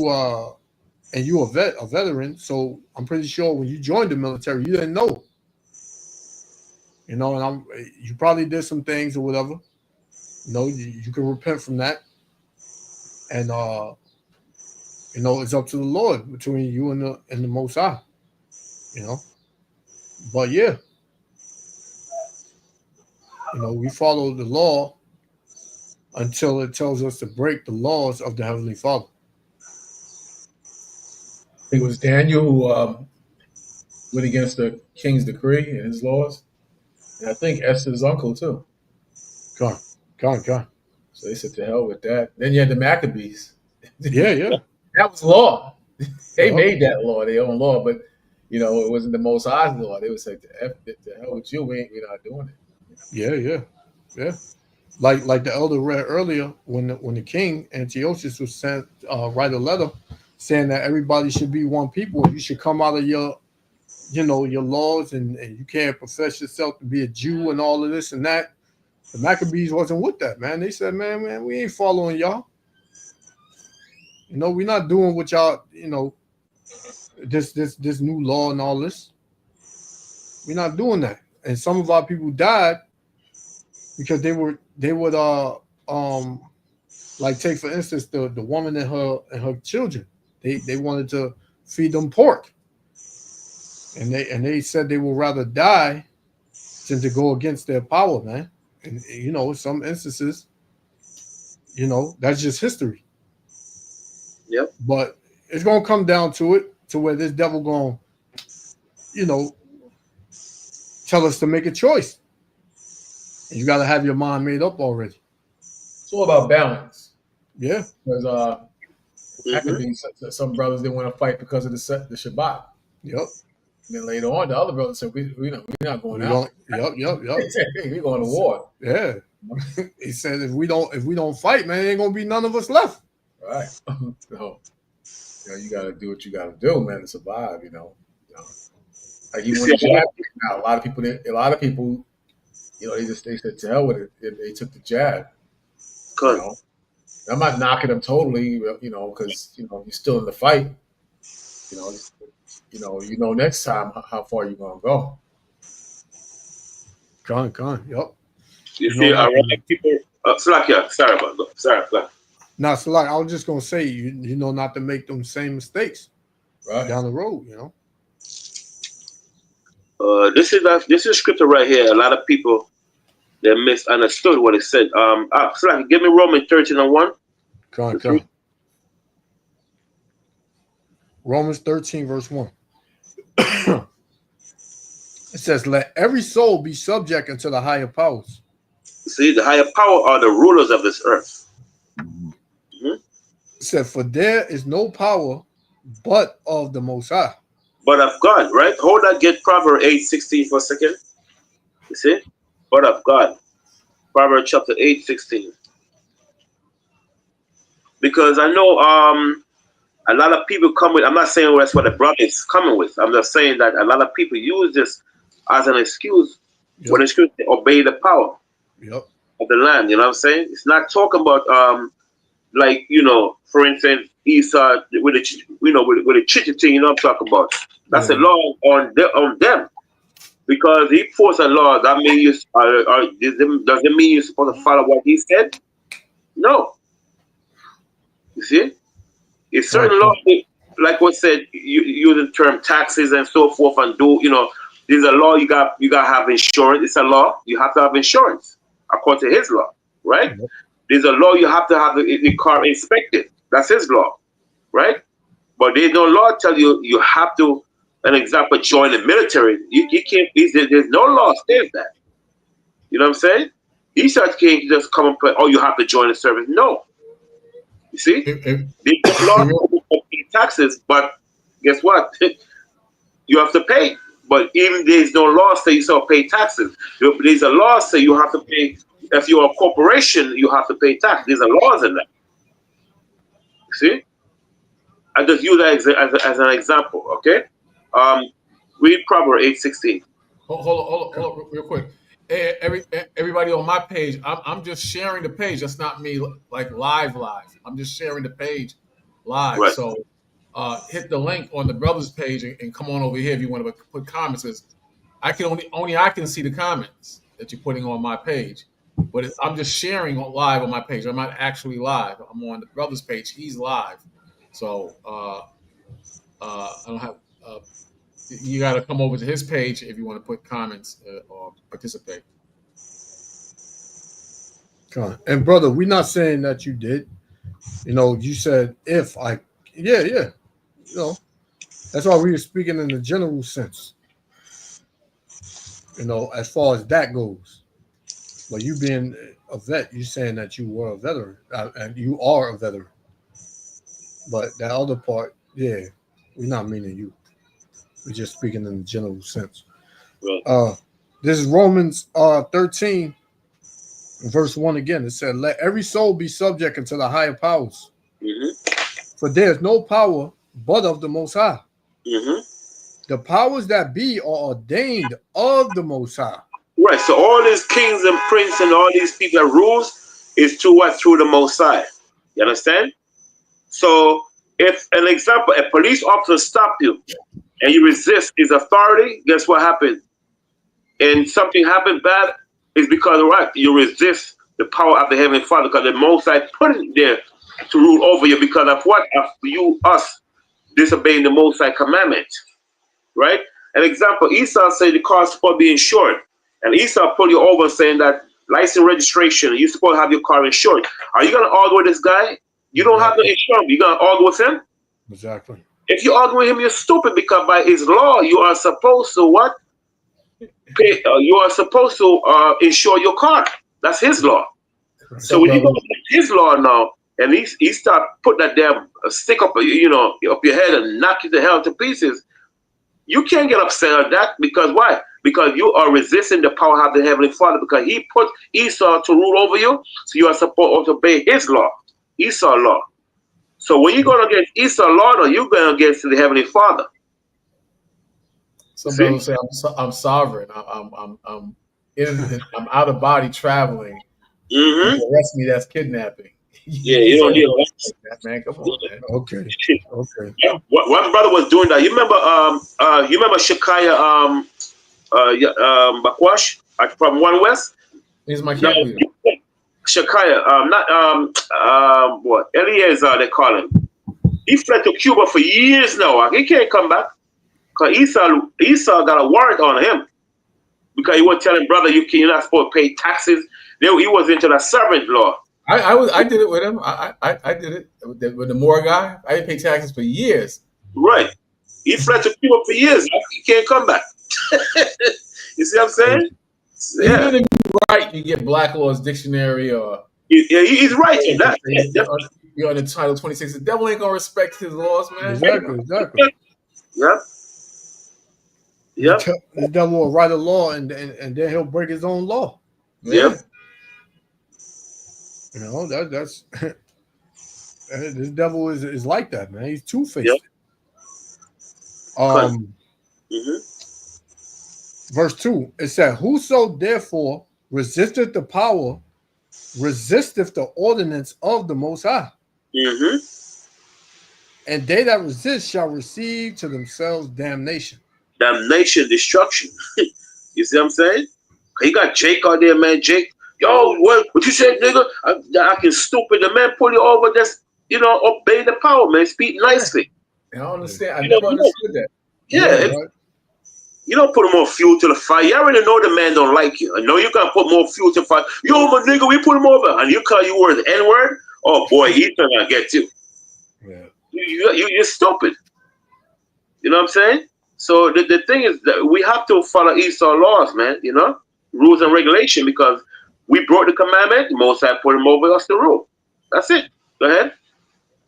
A: and you're a veteran, so I'm pretty sure when you joined the military, you didn't know. You know, and you probably did some things or whatever. You know, you can repent from that, and you know, it's up to the Lord between you and the Most High. You know, but yeah, you know, we follow the law until it tells us to break the laws of the Heavenly Father.
B: think it was Daniel who went against the king's decree and his laws. And I think Esther's uncle too.
A: Gone.
B: So they said to hell with that. Then you had the Maccabees.
A: Yeah.
B: That was law. They
A: Yup.
B: made that law, their own law, but it wasn't the Most High's law. They would say, "To hell with you, we're not doing it."
A: Yeah. Like the elder read earlier, when the king Antiochus was sent write a letter saying that everybody should be one people. You should come out of your laws, and you can't profess yourself to be a Jew and all of this and that. The Maccabees wasn't with that, man. They said, man, we ain't following y'all. We're not doing what y'all, this new law and all this. We're not doing that. And some of our people died because they would like, take for instance the woman and her children. They wanted to feed them pork. And they said they would rather die than to go against their power, man. And in some instances, that's just history.
C: Yep.
A: But it's gonna come down to it, to where this devil gonna, tell us to make a choice. And you gotta have your mind made up already.
B: It's all about balance.
A: Yeah.
B: Because Maccabees, some brothers didn't want to fight because of the Shabbat.
A: Yep.
B: And then later on, the other brothers said, we're not going out.
A: Yep.
B: We're going to war.
A: Yeah. He said if we don't fight, man, ain't gonna be none of us left.
B: Right. So, you got to do what you got to do, man, to survive. Like you went to jab. Now, a lot of people, they said to hell with it. They took the jab.
C: Good.
B: I'm not knocking them totally, because you're still in the fight. Next time how far you gonna go.
A: Gone. Yep.
C: You see, a lot of people. Sorry about that. Sorry.
A: Nah, so like I was just gonna say, not to make them same mistakes down the road.
C: This is scripture right here. A lot of people, they misunderstood what it said. Give me Romans 13:1.
A: Come. Romans 13, verse 1. It says, "Let every soul be subject unto the higher powers."
C: See, the higher power are the rulers of this earth.
A: It said, "For there is no power but of the Most High."
C: But of God, right? Hold that. Get Proverbs 8:16 for a second. You see? But of God. Proverbs chapter 8:16. Because I know a lot of people come with, I'm not saying that's what the brother is coming with. I'm just saying that a lot of people use this as an excuse when it's to obey the power of the land. You know what I'm saying? It's not talking about for instance, Esau with the chicken thing. I'm talking about. That's a law on them. Because he forced a law, that means does it mean you're supposed to follow what he said? No. You see? It's certain laws, like what said, use the term taxes and so forth, and there's a law. You got to have insurance. It's a law. You have to have insurance according to his law, right? There's a law. You have to have the car inspected. That's his law, right? But there's no law tell you have to. An example, join the military. You can't. There's no law states that. You know what I'm saying? Esau can't just come and put, you have to join the service. No. You see? There's law to pay taxes, but guess what? You have to pay. But even there's no law say you still pay taxes. There's a law say you have to pay. If you're a corporation, you have to pay tax. There's a laws in that. You see? I just use that as an example, okay? Read Proverbs 8:16.
B: Hold on, real quick. Everybody on my page, I'm just sharing the page. That's not me like live. I'm just sharing the page live.
C: Right.
B: So hit the link on the brothers page and come on over here if you want to put comments. Because I can only I can see the comments that you're putting on my page. But I'm just sharing live on my page. I'm not actually live. I'm on the brothers page. He's live. So I don't have. You got to come over to his page if you want to put comments or participate.
A: And brother, we're not saying that you did. You said if I, yeah. That's why we were speaking in the general sense. You know, as far as that goes. But you being a vet, you saying that you were a veteran, and you are a veteran. But that other part, yeah, we're not meaning you. We're just speaking in the general sense.
C: Right.
A: This is Romans 13, verse 1 again. It said, let every soul be subject unto the higher powers. For there is no power but of the Most High. The powers that be are ordained of the Most High.
C: Right. So all these kings and princes and all these people that rules is through what? Through the Most High. You understand? So if an example, a police officer stop you and you resist his authority, guess what happened? And something happened bad, is because right, you resist the power of the Heavenly Father, because the Most High put it there to rule over you because of what? Of you, us, disobeying the Most High commandment. Right? An example, Esau said the car is supposed to be insured. And Esau pulled you over saying that license registration, you're supposed to have your car insured. Are you going to argue with this guy? You don't have no insurance. You're going to argue with him?
A: Exactly.
C: If you argue with him, you're stupid, because by his law, you are supposed to what? Pay, you are supposed to insure your car. That's his law. So when you go against his law now, and he start putting that damn stick up, up your head and knock you the hell to pieces, you can't get upset at that, because why? Because you are resisting the power of the Heavenly Father, because he put Esau to rule over you, so you are supposed to obey his law, Esau law. So when you're going against Esau law, or you're going against the Heavenly Father.
B: Some people say I'm sovereign. I'm out of body traveling. Arrest me. That's kidnapping.
C: Yeah, you don't need
B: that, man. Come on, man.
A: Okay.
C: Yeah, one brother was doing that. You remember Shekiah Bakwash from One West?
B: He's my camp leader.
C: Shekiah, what? Eliezer, they call him. He fled to Cuba for years now. He can't come back. Because Esau got a warrant on him. Because he was telling brother, you're not supposed to pay taxes. He was into the servant law.
B: I did it with him. I did it with the Moore guy. I didn't pay taxes for years.
C: Right. He fled to Cuba for years. He can't come back. You see what I'm saying? Yeah.
B: Even if you're right, you get Black Law's Dictionary or...
C: Yeah, he's right.
B: You're on the Title 26. The devil ain't going to respect his laws, man.
A: Exactly.
C: Yep.
A: The devil will write a law and then he'll break his own law.
C: Yep.
A: You know, that's this devil is like that, man. He's two-faced.
C: Yep.
A: Verse 2, it said, whoso therefore resisteth the power, resisteth the ordinance of the Most High. And they that resist shall receive to themselves damnation.
C: Damnation, destruction. You see what I'm saying? You got Jake out there, man. Jake, yo, what you say, nigga? I can stupid. The man pull you over, just, obey the power, man. Speak nicely.
B: I don't understand. I never understood that.
C: Yeah. You don't put more fuel to the fire. You already know the man don't like you. I know you gotta put more fuel to the fire. Yo, my nigga, we put him over. And you call you word the N-word? Oh boy, he's gonna get you.
A: Yeah.
C: You're stupid. You know what I'm saying? So the thing is that we have to follow Esau laws, man, rules and regulation, because we broke the commandment, the Most High put him over us to rule. That's it. Go ahead.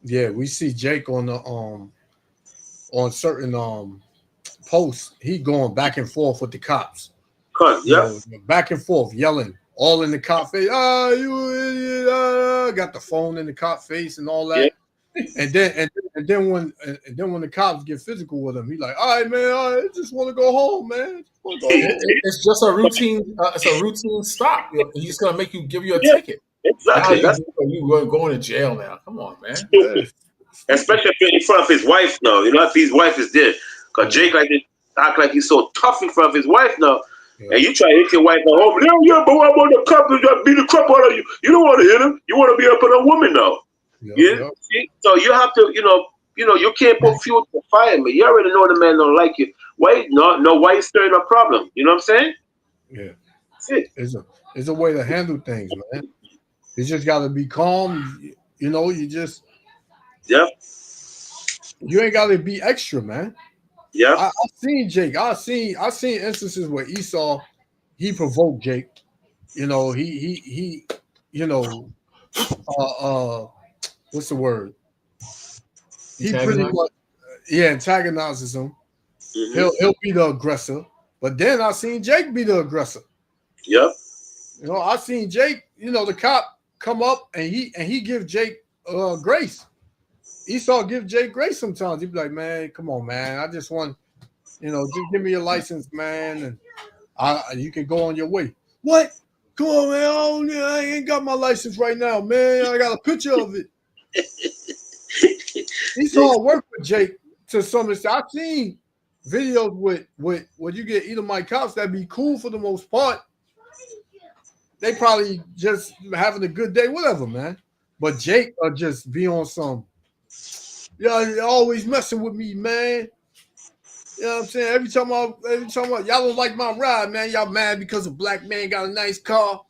A: Yeah, we see Jake on the on certain posts, he going back and forth with the cops. Back and forth, yelling, all in the cop face. Ah, you idiot! Got the phone in the cop face and all that. Yeah. And then when the cops get physical with him, he's like, all right, man, I just want to go home, man.
B: It's just a routine. It's a routine stop. He's just gonna make you give you a ticket.
C: Exactly.
B: You're going to jail now. Come on, man.
C: Especially in front of his wife now. If his wife is dead. Because Jake act like he's so tough in front of his wife now. Yeah. And you try to hit your wife at home. Yeah, but I want the cop to beat the crap out of you. You don't want to hit him. You want to be up on a woman now. See? So you have to, you can't put fuel to the fire, man. You already know the man don't like you. Why? Why you stirring a problem? You know what I'm saying?
A: Yeah.
C: That's it.
A: It's a way to handle things, man. You just got to be calm. You just.
C: Yep.
A: You ain't got to be extra, man.
C: Yeah.
A: I seen Jake. I seen instances where Esau, he provoked Jake. You know, he you know, what's the word? He pretty much, antagonizes him.
C: Mm-hmm.
A: He'll be the aggressor. But then I seen Jake be the aggressor.
C: Yep.
A: You know, I seen Jake, you know, the cop come up and he give Jake grace. Esau give Jake grace sometimes. He'd be like, man, come on, man. I just want, you know, just give me your license, man, and you can go on your way. What? Come on, man. I ain't got my license right now, man. I got a picture of it. Esau worked with Jake to some extent. I've seen videos with when you get Edomite cops that be cool for the most part. They probably just having a good day, whatever, man. But Jake just be on some, you're always messing with me, man. You know what I'm saying? Every time y'all don't like my ride, man. Y'all mad because a black man got a nice car.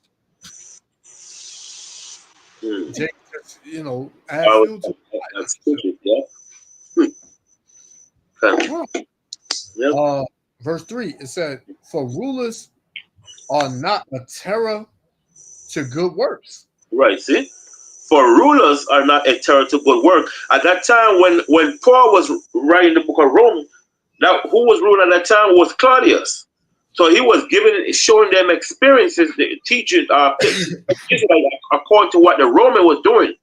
A: Jake just, you know,
C: that's stupid, yeah.
A: Verse 3, it said, for rulers are not a terror to good works.
C: Right, see? For rulers are not a terror to good work. At that time, when Paul was writing the book of Rome, now who was ruling at that time was Claudius. So he was showing them experiences, teaching, according to what the Roman was doing.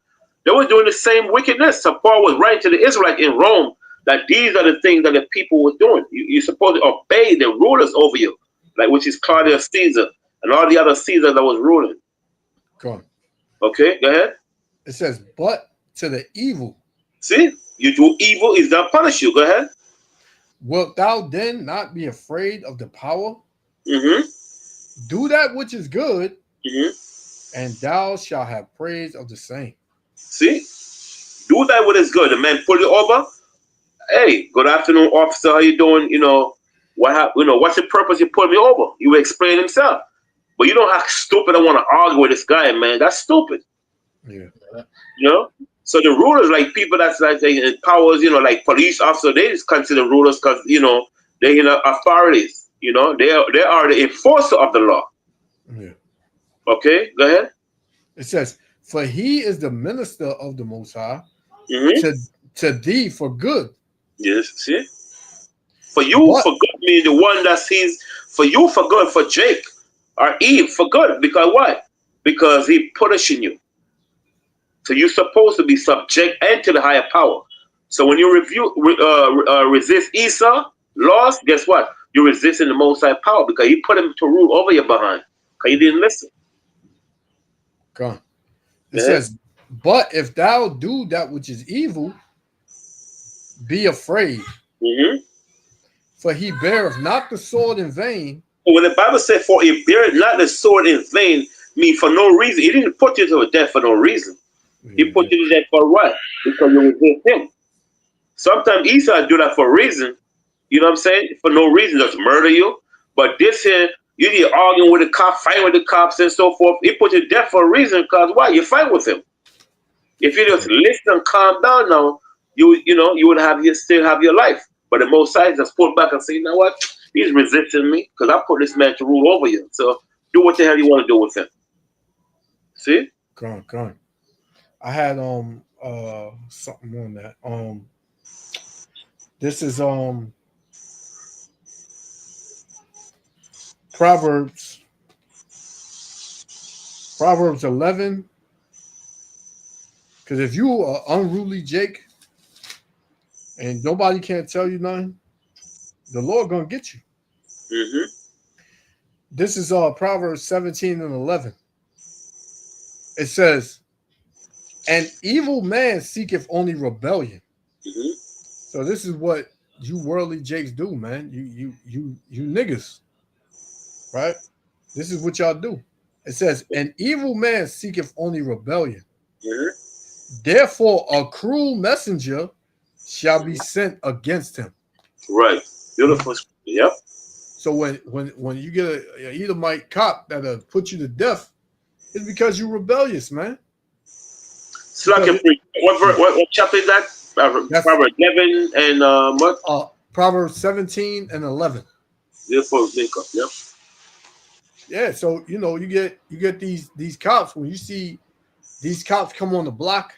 C: They were doing the same wickedness. So Paul was writing to the Israelites in Rome that these are the things that the people were doing. You're supposed to obey the rulers over you, like which is Claudius Caesar and all the other Caesars that was ruling.
A: Go on.
C: Okay, go ahead.
A: It says, but to the evil.
C: See, you do evil, is not punish you. Go ahead.
A: Wilt thou then not be afraid of the power?
C: Mm-hmm.
A: Do that which is good,
C: mm-hmm.
A: and thou shalt have praise of the same.
C: See, do that what is good. The man pull you over. Hey, good afternoon, officer. How you doing? You know what's the purpose you pulled me over? You explain himself, but you don't act stupid. I want to argue with this guy, man. That's stupid.
A: Yeah.
C: You know. So the rulers, like people that's like in powers, you know, like police officers, they just consider rulers because you know they authorities. You know, they are the enforcer of the law.
A: Yeah.
C: Okay, go ahead.
A: It says, for he is the minister of the Most High
C: mm-hmm.
A: to thee for good.
C: Yes, see? For you, for good, mean the one that sees, for you, for good, for Jake, or Eve, for good. Because what? Because he punishing you. So you're supposed to be subject and to the higher power. So when you resist Esau, laws, guess what? You're resisting the Most High power because he put him to rule over your behind. Because you didn't listen.
A: Come on. It says, but if thou do that which is evil, be afraid.
C: Mm-hmm.
A: For he beareth not the sword in vain.
C: When the Bible said, for he beareth not the sword in vain, mean for no reason. He didn't put you to death for no reason. He put you to death for what? Because you resist him. Sometimes Esau do that for a reason. You know what I'm saying? For no reason, just murder you. But this here, you need arguing with the cops, fighting with the cops and so forth. He put you to death for a reason because why? You fight with him. If you just listen and calm down now, you would still have your life. But the Most High just pull back and say, you know what? He's resisting me because I put this man to rule over you. So do what the hell you want to do with him. See?
A: Go on. I had something on that. This is Proverbs 11. Because if you are unruly, Jake, and nobody can't tell you nothing, the Lord gonna get you.
C: Mm-hmm.
A: This is Proverbs 17 and 11. It says, an evil man seeketh only rebellion.
C: Mm-hmm.
A: So this is what you worldly Jakes do, man. You niggas, right? This is what y'all do. It says, an evil man seeketh only rebellion.
C: Mm-hmm.
A: Therefore, a cruel messenger shall be sent against him.
C: Right. Beautiful. Yep. So
A: when you get a Edomite cop that'll put you to death, it's because you're rebellious, man.
C: What chapter is that? Proverbs 11 and what?
A: Proverbs 17 and 11.
C: Therefore, make up. Yep.
A: Yeah, so you know, you get these cops. When you see these cops come on the block,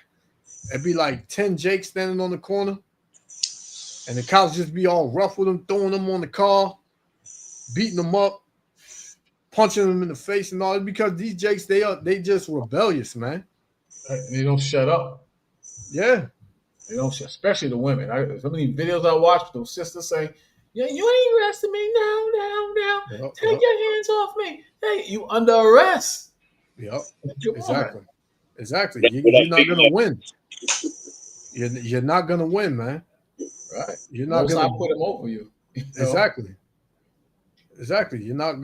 A: it'd be like 10 Jakes standing on the corner, and the cops just be all rough with them, throwing them on the car, beating them up, punching them in the face and all. It's because these Jakes, they just rebellious, man.
B: They don't shut up.
A: Yeah.
B: They don't, especially the women. So many videos I watched, those sisters saying, "Yeah, you ain't arresting me now. Take your hands off me. Hey, you under arrest."
A: Yep.
B: Exactly.
A: Exactly. You're not gonna win. You're not gonna win, man.
B: Right.
A: You're not gonna
B: put them over you.
A: Exactly. Exactly. You're not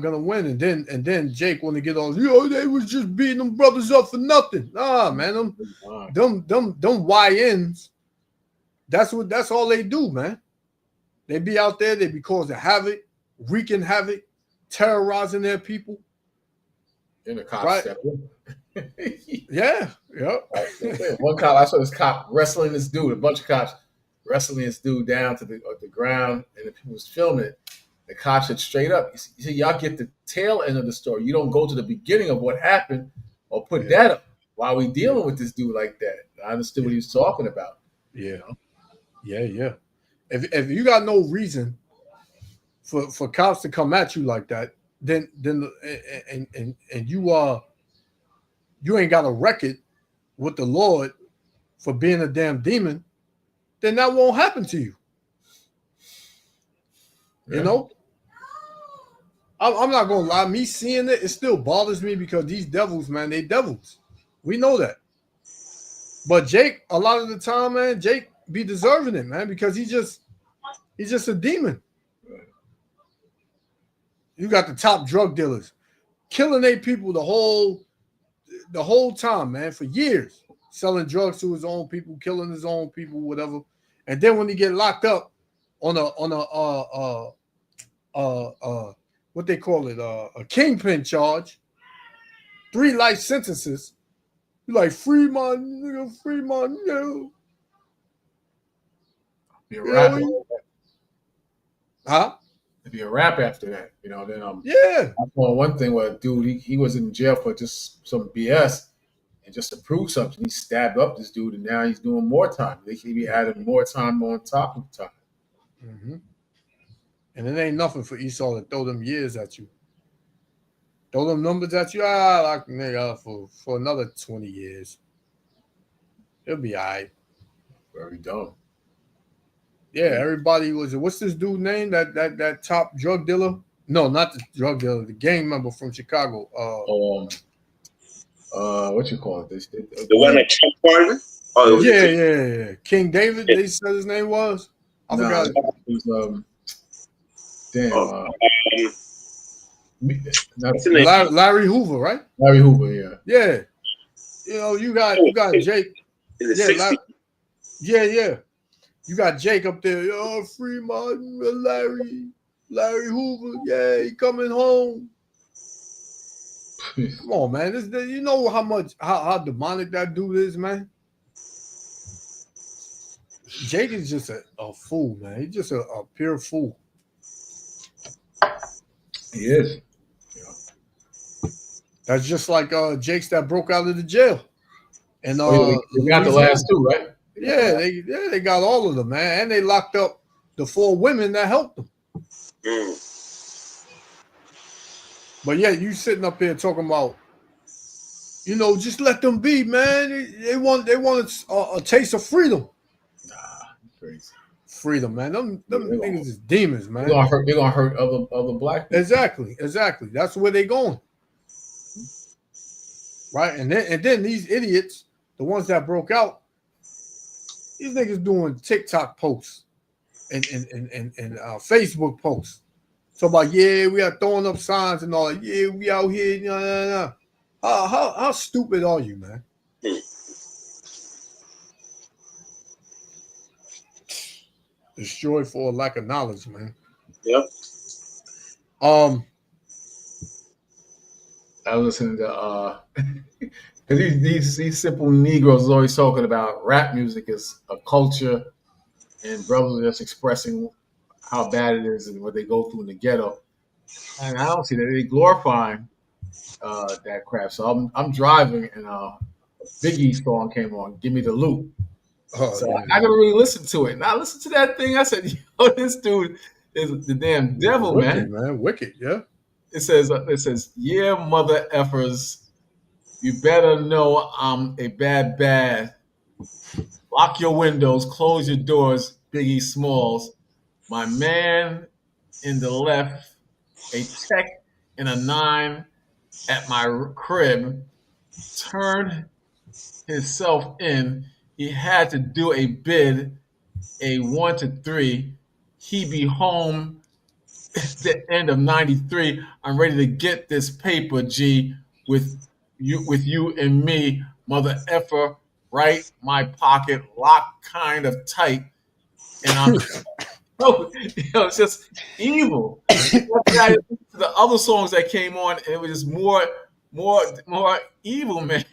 A: gonna win. And then Jake, when they get all, they was just beating them brothers up for nothing. Nah, man, them YNs. That's all they do, man. They be out there. They be causing havoc, wreaking havoc, terrorizing their people.
B: And the cops
A: right?
B: step in.
A: Yeah. Yep.
B: One cop, I saw this cop wrestling this dude. A bunch of cops wrestling this dude down to the ground, and the people was filming it. The cops said straight up, you see, y'all get the tail end of the story. You don't go to the beginning of what happened or put that up. Why are we dealing with this dude like that? I understood what he was talking about.
A: Yeah. Yeah. If you got no reason for cops to come at you like that, then and you ain't got a record with the Lord for being a damn demon, then that won't happen to you. You know? I'm not gonna lie, me seeing it still bothers me because these devils, man, they devils. We know that. But Jake, a lot of the time, man, Jake be deserving it, man, because he's just a demon. You got the top drug dealers killing their people the whole time, man, for years, selling drugs to his own people, killing his own people, whatever. And then when he get locked up on a what they call it, a kingpin charge, 3 life sentences, you like, free my nigga, free my nigga.
B: Be a rap.
A: Huh?
B: It'd be a rap after that, you know. Then
A: yeah.
B: I saw one thing where a dude he was in jail for just some BS, and just to prove something, he stabbed up this dude, and now he's doing more time. They should be adding more time on top of time.
A: Mm-hmm. And it ain't nothing for Esau to throw them years at you. Throw them numbers at you, like nigga, for another 20 years. It'll be all right.
B: Very dumb.
A: Yeah, everybody was. What's this dude name? That top drug dealer? No, not the drug dealer. The gang member from Chicago.
B: What you call it?
C: The one that Trump pardon? Oh,
A: yeah. King David. They said his name was. I forgot.
B: It was
A: Larry Hoover, right?
B: Larry Hoover, yeah.
A: Yeah. You know, you got Jake. Yeah. You got Jake up there. Free my Larry Hoover. Yeah, he coming home. Come on, man. You know how demonic that dude is, man. Jake is just a fool, man. He's just a pure fool.
B: He is. Yeah.
A: That's just like Jake's that broke out of the jail. And
B: we got the last 2, right?
A: Yeah, they got all of them, man. And they locked up the 4 women that helped them. But yeah, you sitting up here talking about, just let them be, man. They want a taste of freedom.
B: Nah, crazy.
A: Freedom, man. Them niggas is demons, man.
B: They're gonna hurt other black people.
A: Exactly. That's where they going. Right? And then these idiots, the ones that broke out, these niggas doing TikTok posts and Facebook posts. So about, we are throwing up signs and all that. Yeah, we out here. Nah. How stupid are you, man? Destroyed for a lack of knowledge, man.
C: Yep.
B: I was listening to these simple Negroes always talking about rap music as a culture and brothers are just expressing how bad it is and what they go through in the ghetto. And I don't see that they glorifying that crap. So I'm driving, and a Biggie song came on, "Give Me the Loot." So I never really listened to it. And I listened to that thing. I said, "Yo, this dude is the damn devil,
A: Wicked,
B: man."
A: Wicked, yeah.
B: It says, "Yeah, mother effers, you better know I'm a bad. Lock your windows, close your doors, Biggie Smalls. My man in the left, a tech and a 9 at my crib, turned himself in. He had to do a bid, a 1 to 3. He be home at the end of 93. I'm ready to get this paper, G, with you and me, mother effer, right? My pocket locked kind of tight, and I'm it's just evil." The other songs that came on, it was just more evil, man.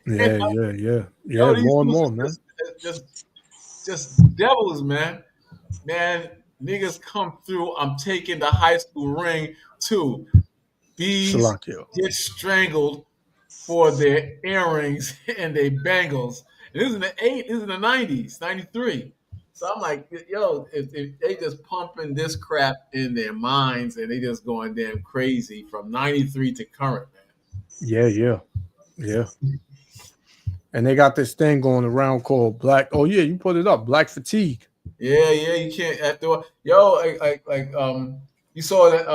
A: Yeah. More and more, man.
B: Just devils, man. Man, niggas come through. I'm taking the high school ring too. Bees get strangled for their earrings and their bangles. And this is in the 90s, 93. So I'm like, yo, if they just pumping this crap in their minds and they just going damn crazy from 93 to current, man.
A: Yeah. And they got this thing going around called Black. Oh yeah, you put it up, Black Fatigue.
B: Yeah, you can't after you saw that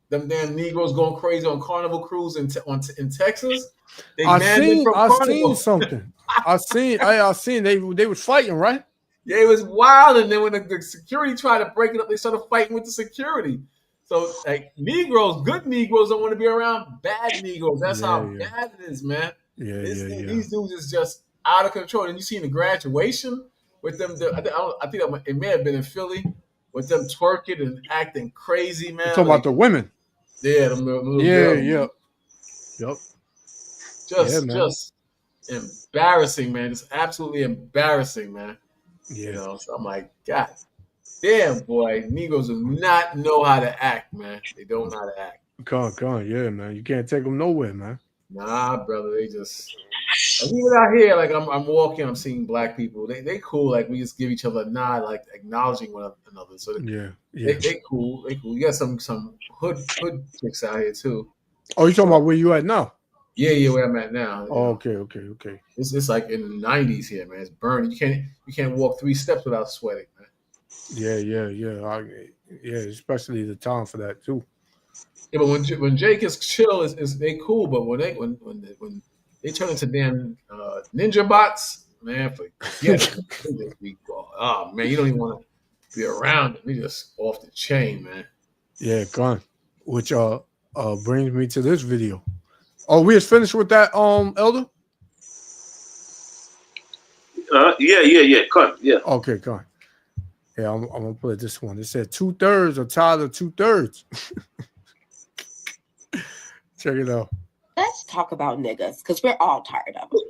B: them damn Negroes going crazy on Carnival Cruise in Texas.
A: I seen something. I seen they was fighting, right?
B: Yeah, it was wild. And then when the security tried to break it up, they started fighting with the security. So like Negroes, good Negroes don't want to be around bad Negroes. That's how bad it is, man. These dudes is just out of control. And you see in the graduation with them, I think it may have been in Philly with them twerking and acting crazy, man.
A: You're talking about the women.
B: Yeah, them little girls.
A: Yep.
B: Just embarrassing, man. Just absolutely embarrassing, man.
A: Yeah.
B: You know, so I'm like, God damn, boy, Negroes do not know how to act, man. They don't know how to act.
A: Come on, yeah, man. You can't take them nowhere, man.
B: Nah, brother, they just like, even out here, like I'm walking, I'm seeing black people. They cool, like we just give each other a nod, like acknowledging one another. So they cool. You got some hood chicks out here too.
A: Oh, you talking about where you at now?
B: Yeah, where I'm at now.
A: Oh, okay.
B: It's like in the 90s here, man. It's burning. You can't walk 3 steps without sweating, man.
A: Yeah. Especially the time for that too.
B: Yeah, but when Jake is chill, is they cool. But when they turn into damn ninja bots, man, forget it. Oh man, you don't even want to be around them. They just off the chain, man.
A: Yeah, gone. Which brings me to this video. Oh, we just finished with that, Elder?
C: Yeah. Come, yeah.
A: Okay, come on. Yeah, I'm gonna put this one. It said 2/3 are tired of 2/3. Check it out.
N: Let's talk about niggas, because we're all tired of them.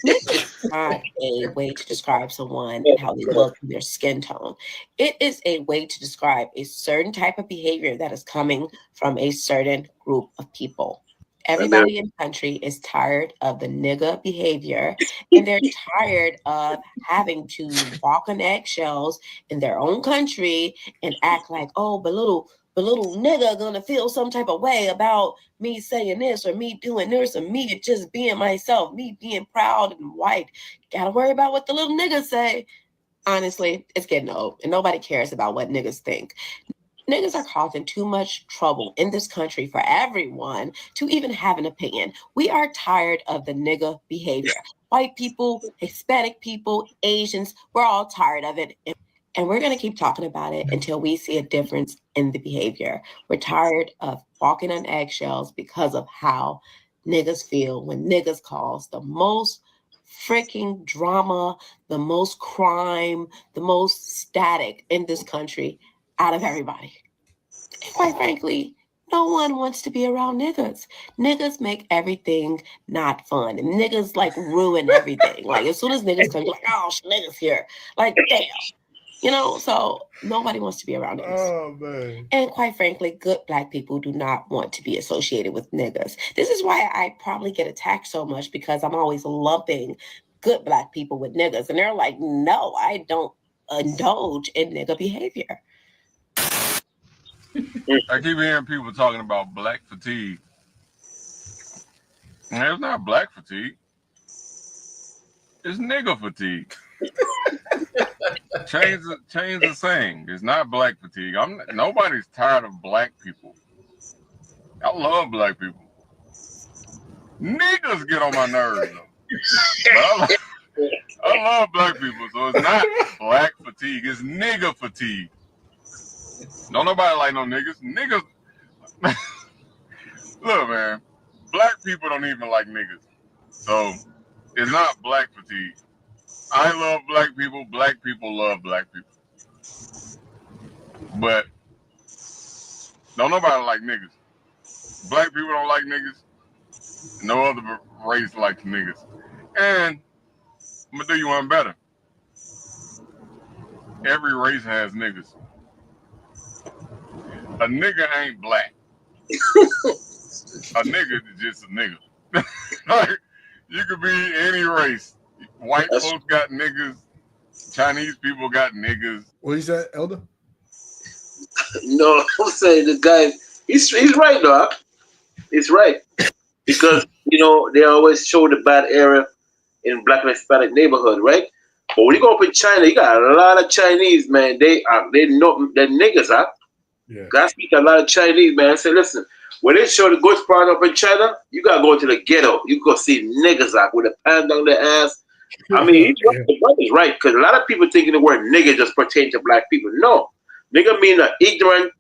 N: Niggas is not a way to describe someone and how they look and their skin tone. It is a way to describe a certain type of behavior that is coming from a certain group of people. Everybody in the country is tired of the nigga behavior, and they're tired of having to walk on eggshells in their own country and act like, oh, but little nigga gonna feel some type of way about me saying this or me doing this or me just being myself, me being proud and white. Gotta worry about what the little niggas say. Honestly, it's getting old, and nobody cares about what niggas think. Niggas are causing too much trouble in this country for everyone to even have an opinion. We are tired of the nigga behavior. White people, Hispanic people, Asians, we're all tired of it. And we're going to keep talking about it until we see a difference in the behavior. We're tired of walking on eggshells because of how niggas feel when niggas cause the most freaking drama, the most crime, the most static in this country out of everybody. And quite frankly, no one wants to be around niggas. Niggas make everything not fun. And niggas like ruin everything. Like as soon as niggas come, you're like, oh, niggas here. Like, damn. You know, so nobody wants to be around niggas.
A: Oh man.
N: And quite frankly, good Black people do not want to be associated with niggas. This is why I probably get attacked so much, because I'm always lumping good Black people with niggas. And they're like, no, I don't indulge in nigga behavior.
O: I keep hearing people talking about black fatigue. And it's not black fatigue. It's nigga fatigue. Change the saying. It's not black fatigue. Nobody's tired of black people. I love black people. Niggas get on my nerves though. I love black people, so it's not black fatigue. It's nigga fatigue. Don't nobody like no niggas. Niggas. Look, man. Black people don't even like niggas. So it's not black fatigue. I love black people. Black people love black people. But don't nobody like niggas. Black people don't like niggas. No other race likes niggas. And I'm gonna do you one better. Every race has niggas. A nigga ain't black. A nigga is just a nigga. Like, you could be any race. White folks got niggas. Chinese people got niggas.
A: What is that, Elder?
C: No, I'm saying the guy, he's right, dog. He's right. Because, you know, they always show the bad area in Black and Hispanic neighborhood, right? But when you go up in China, you got a lot of Chinese, man. They know they're niggas, huh?
A: Yeah.
C: I speak a lot of Chinese, man. I say, listen, when they show the goods part up in China, you gotta go into the ghetto. You go see niggas out with a pan down their ass. I mean, the brother's right, because a lot of people thinking the word nigga just pertains to black people. No, nigga mean an ignorant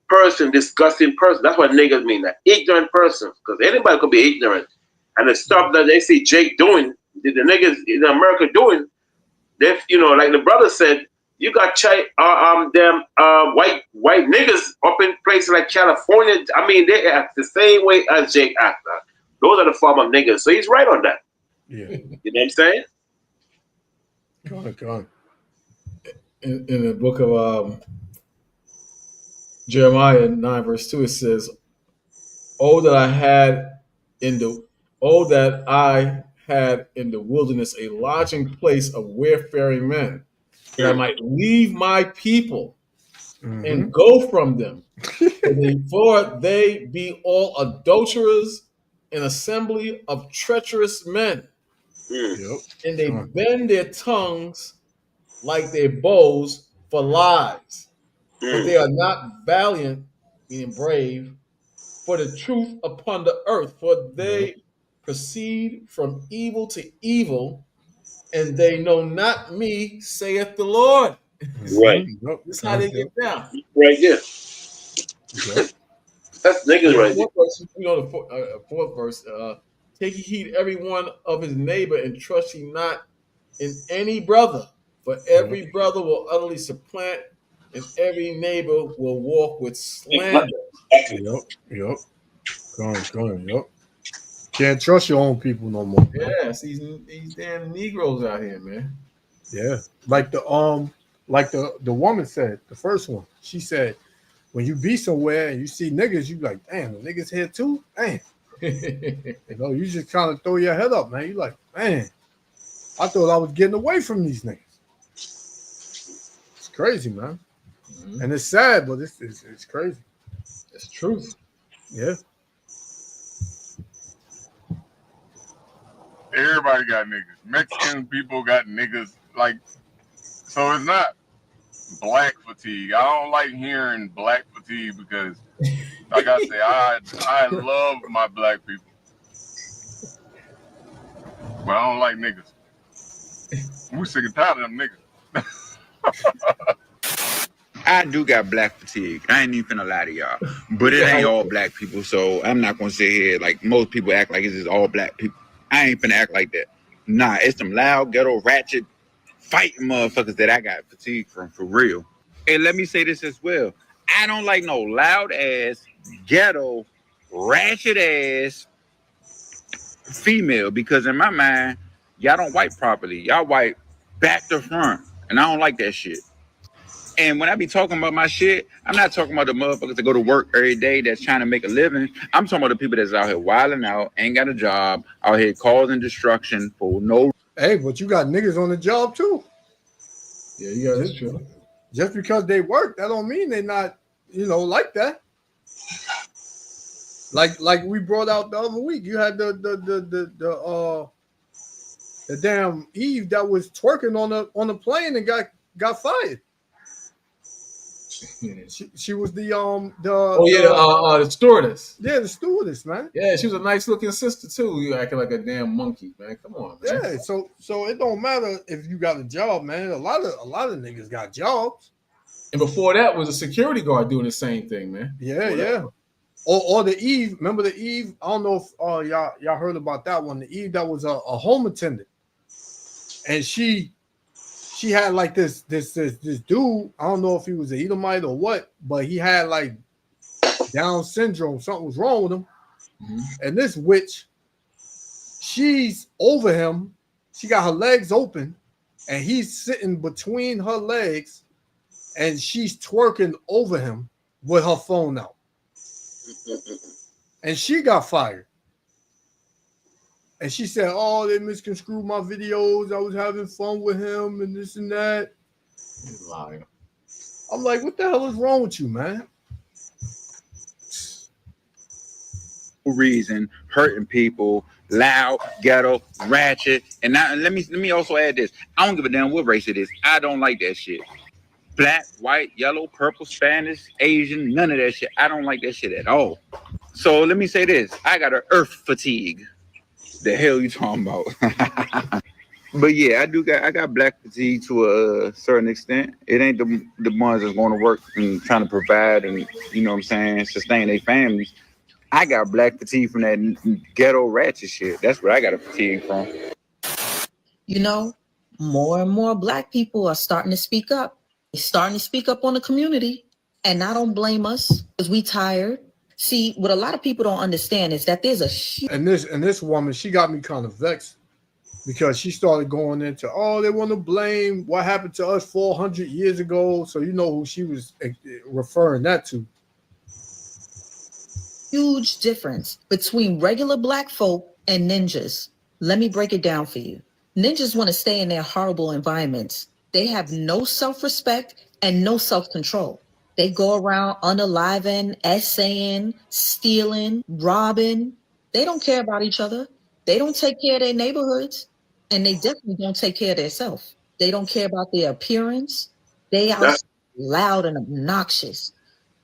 C: person, disgusting person. That's what niggas mean, an ignorant person. Because anybody could be ignorant. And the stuff that they see Jake doing, the niggas in America doing, they, you know, like the brother said, you got white niggas up in places like California. I mean, they act the same way as Jake acts. Those are the form of niggas. So he's right on that.
A: Yeah.
C: You know what I'm saying?
A: Go on.
B: In the book of Jeremiah 9 verse 2, it says, "Oh that I had in the wilderness a lodging place of wayfaring men, that I might leave my people and go from them. For they be all adulterers, an assembly of treacherous men. And they bend their tongues like their bows for lies. But they are not valiant, meaning brave, for the truth upon the earth. For they proceed from evil to evil, and they know not me, saith the Lord."
C: Right.
B: That's how they get down.
C: Right there. That's niggas right there.
B: You know, the fourth verse. Take heed every one of his neighbor, and trust ye not in any brother. For every brother will utterly supplant, and every neighbor will walk with slander.
A: Yep. Going. Yep. Can't trust your own people no more.
B: Yeah, it's these damn Negroes out here, man.
A: Yeah. Like the woman said, the first one, she said, when you be somewhere and you see niggas, you like, damn, the niggas here too? Damn. You know, you just kind of throw your head up, man. You like, man, I thought I was getting away from these niggas. It's crazy, man. And it's sad, but it's crazy.
B: It's truth.
A: Yeah.
O: Everybody got niggas. Mexican people got niggas. Like, so it's not black fatigue. I don't like hearing black fatigue because, like I say, I love my black people, but I don't like niggas. We sick and tired of them niggas.
P: I do got black fatigue. I ain't even finna lie to y'all. But it ain't all black people, so I'm not gonna sit here like most people act like it's just all black people. I ain't finna act like that. Nah, it's some loud, ghetto, ratchet, fighting motherfuckers that I got fatigue from, for real. And let me say this as well. I don't like no loud ass, ghetto, ratchet ass female, because in my mind, y'all don't wipe properly. Y'all wipe back to front. And I don't like that shit. And when I be talking about my shit, I'm not talking about the motherfuckers that go to work every day that's trying to make a living. I'm talking about the people that's out here wilding out, ain't got a job, out here causing destruction for no.
A: Hey, but you got niggas on the job too.
B: Yeah, that's true.
A: Just because they work, that don't mean they not, like that. Like we brought out the other week. You had the damn Eve that was twerking on the plane and got fired. She was the
B: stewardess.
A: Yeah, the stewardess, man.
B: Yeah, she was a nice looking sister too. You acting like a damn monkey, man. Come on, man.
A: Yeah, so it don't matter if you got a job, man. A lot of niggas got jobs.
B: And before that was a security guard doing the same thing, man.
A: Yeah. Or the Eve. Remember the Eve? I don't know if y'all heard about that one. The Eve that was a home attendant, and she had like this dude. I don't know if he was an Edomite or what, but he had like Down syndrome. Something was wrong with him. Mm-hmm. And this witch, she's over him. She got her legs open, and he's sitting between her legs, and she's twerking over him with her phone out. And she got fired. And she said, "Oh, they misconstrued my videos. I was having fun with him and this and that."
B: He's lying.
A: I'm like, what the hell is wrong with you, man?
P: Reason, hurting people, loud, ghetto, ratchet. And now let me also add this. I don't give a damn what race it is. I don't like that shit. Black, white, yellow, purple, Spanish, Asian, none of that shit. I don't like that shit at all. So let me say this. I got a earth fatigue. The hell you talking about? But yeah, I got black fatigue to a certain extent. It ain't the ones that's going to work and trying to provide and, sustain their families. I got black fatigue from that ghetto ratchet shit. That's where I got a fatigue from.
Q: More and more black people are starting to speak up. They're starting to speak up on the community. And I don't blame us because we tired. See, what a lot of people don't understand is that there's a huge...
A: And this woman, she got me kind of vexed because she started going into, they want to blame what happened to us 400 years ago. So you know who she was referring that to.
Q: Huge difference between regular black folk and ninjas. Let me break it down for you. Ninjas want to stay in their horrible environments. They have no self-respect and no self-control. They go around unaliving, essaying, stealing, robbing. They don't care about each other. They don't take care of their neighborhoods. And they definitely don't take care of themselves. They don't care about their appearance. They are loud and obnoxious.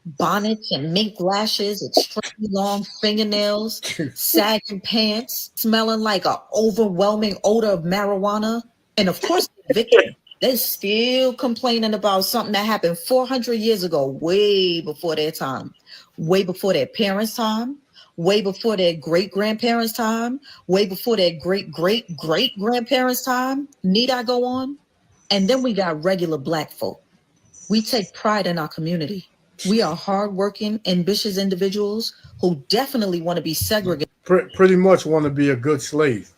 Q: Bonnets and mink lashes, extremely long fingernails, sagging pants, smelling like an overwhelming odor of marijuana. And of course, the victim. They're still complaining about something that happened 400 years ago, way before their time, way before their parents' time, way before their great-grandparents' time, way before their great-great-great-grandparents' time. Need I go on? And then we got regular black folk. We take pride in our community. We are hardworking, ambitious individuals who definitely want to be segregated.
A: Pretty much want to be a good slave.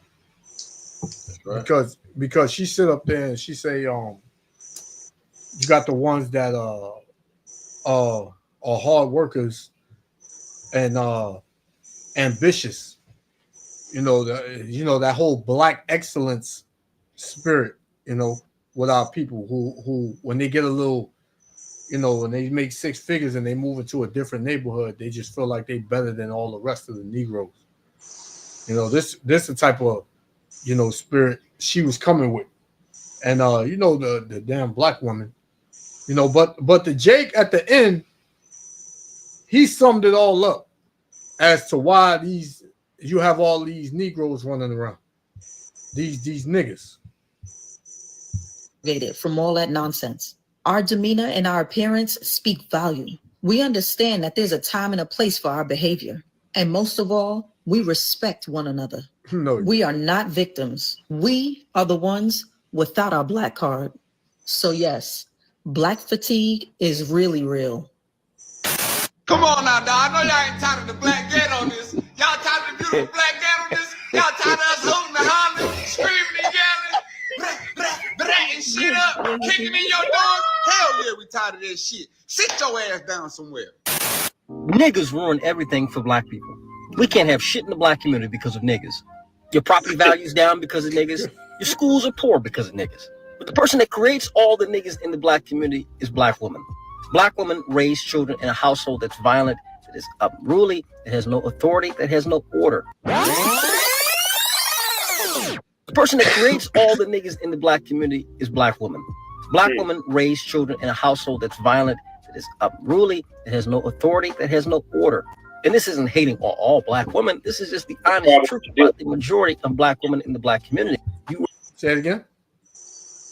A: Right. Because she sit up there and she say, you got the ones that are hard workers and ambitious. That whole black excellence spirit, with our people who when they get a little, when they make six figures and they move into a different neighborhood, they just feel like they better than all the rest of the Negroes. This the type of spirit she was coming with. And the damn black woman, but the Jake at the end, he summed it all up as to why you have all these Negroes running around. These niggas.
Q: From all that nonsense. Our demeanor and our appearance speak volume. We understand that there's a time and a place for our behavior. And most of all, we respect one another.
A: No.
Q: We are not victims. We are the ones without our black card. So yes, black fatigue is really real.
R: Come on now, dog. I know y'all ain't tired of the black ghetto on this. Y'all tired of the beautiful black ghetto on this. Y'all tired of us hooting and hollering, screaming and yelling, and shit up, kicking in your doors. Hell yeah, we tired of that shit. Sit your ass down somewhere.
S: Niggas ruin everything for black people. We can't have shit in the black community because of niggas. Your property value's down because of niggas. Your schools are poor because of niggas. But the person that creates all the niggas in the black community is black women. Black women raise children in a household that's violent, that is unruly, that has no authority, that has no order. The person that creates all the niggas in the black community is black women. Black women raise children in a household that's violent, that is unruly, that has no authority, that has no order. And this isn't hating all black women. This is just the honest truth about the majority of black women in the black community.
A: Say it again.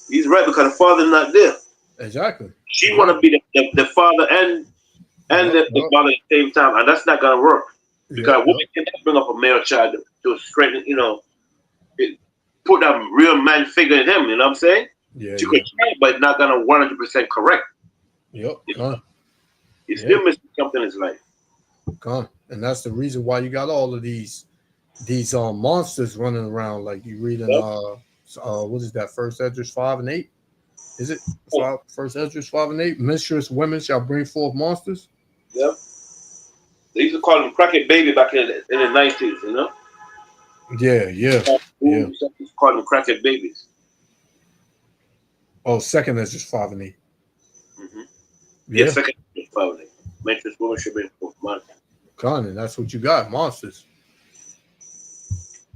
C: He's right because the father's not there.
A: Exactly.
C: She want to be the father and the mother at the same time, and that's not gonna work because women can bring up a male child to straighten, put that real man figure in him. You know what I'm saying?
A: Yeah.
C: She could try, but not gonna 100% correct.
A: Yep.
C: He's still missing something in his life.
A: And that's the reason why you got all of these monsters running around. Like you read in what is that? First Esdras 5 and 8. Is it First Esdras 5 and 8? Mistress women shall bring forth monsters.
C: Yeah. They used to call them crackhead baby back in the 90s. You know.
A: Yeah.
C: Call them crackhead babies.
A: Oh, second Esdras 5 and 8.
C: Mm-hmm. Yeah, second Esdras 5 and 8. Mistress women should bring forth monsters.
A: And that's what you got, monsters.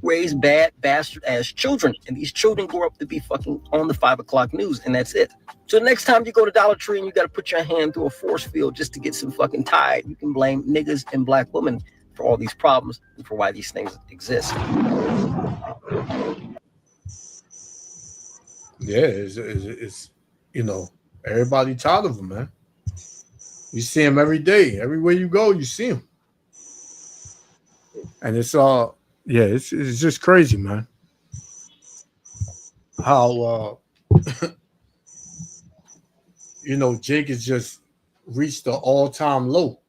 S: Raise bad bastard ass children, and these children grow up to be fucking on the 5 o'clock news, and that's it. So the next time you go to Dollar Tree and you got to put your hand through a force field just to get some fucking Tide, you can blame niggas and black women for all these problems and for why these things exist.
A: Yeah, it's everybody tired of them, man. You see them every day, everywhere you go, you see them, and it's it's just crazy, man. How Jake has just reached the all-time low.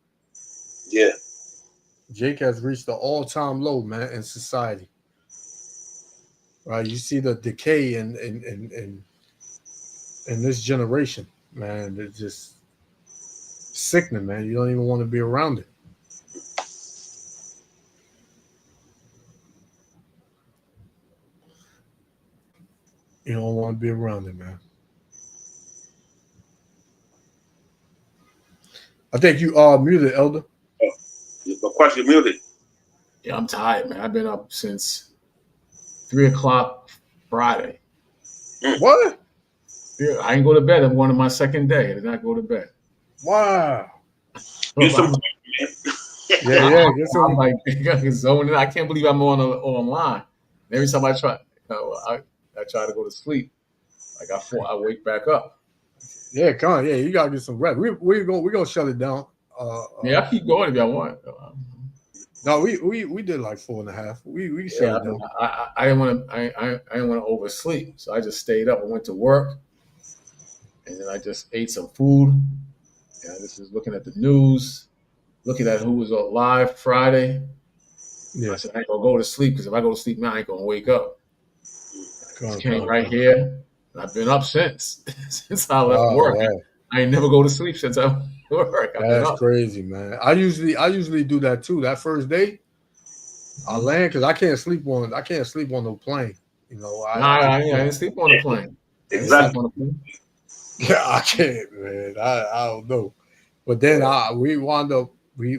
C: Yeah,
A: Jake has reached the all-time low, man, in society. Right, you see the decay in this generation, man. It's just sickening, man. You don't even want to be around it. You don't want to be around it, man. I think you are muted, Elder.
C: My question muted.
B: Yeah, I'm tired, man. I've been up since 3 o'clock Friday.
A: What?
B: Yeah, I ain't go to bed. I'm going to my second day. I did not go to bed.
A: Wow.
C: Get some.
A: Get some.
B: I'm like zoning. I can't believe I'm online. Every time I try, I try to go to sleep. Like I wake back up.
A: Yeah, come on. Yeah, you gotta get some rest. We're gonna shut it down.
B: Yeah, I keep going if y'all want.
A: No, we did like 4.5. We shut it down.
B: I didn't want to oversleep, so I just stayed up. I went to work, and then I just ate some food. And I just was looking at the news, looking at who was live Friday. Yeah. I said I ain't gonna go to sleep because if I go to sleep now, I ain't gonna wake up. I came right here, and I've been up since I left work. Wow. I ain't never go to sleep since I work.
A: That's crazy, man. I usually do that too. That first day, I land because I can't sleep on no plane.
B: I didn't sleep on the plane.
C: Exactly.
A: Yeah, I can't, man. I don't know. But then we wound up we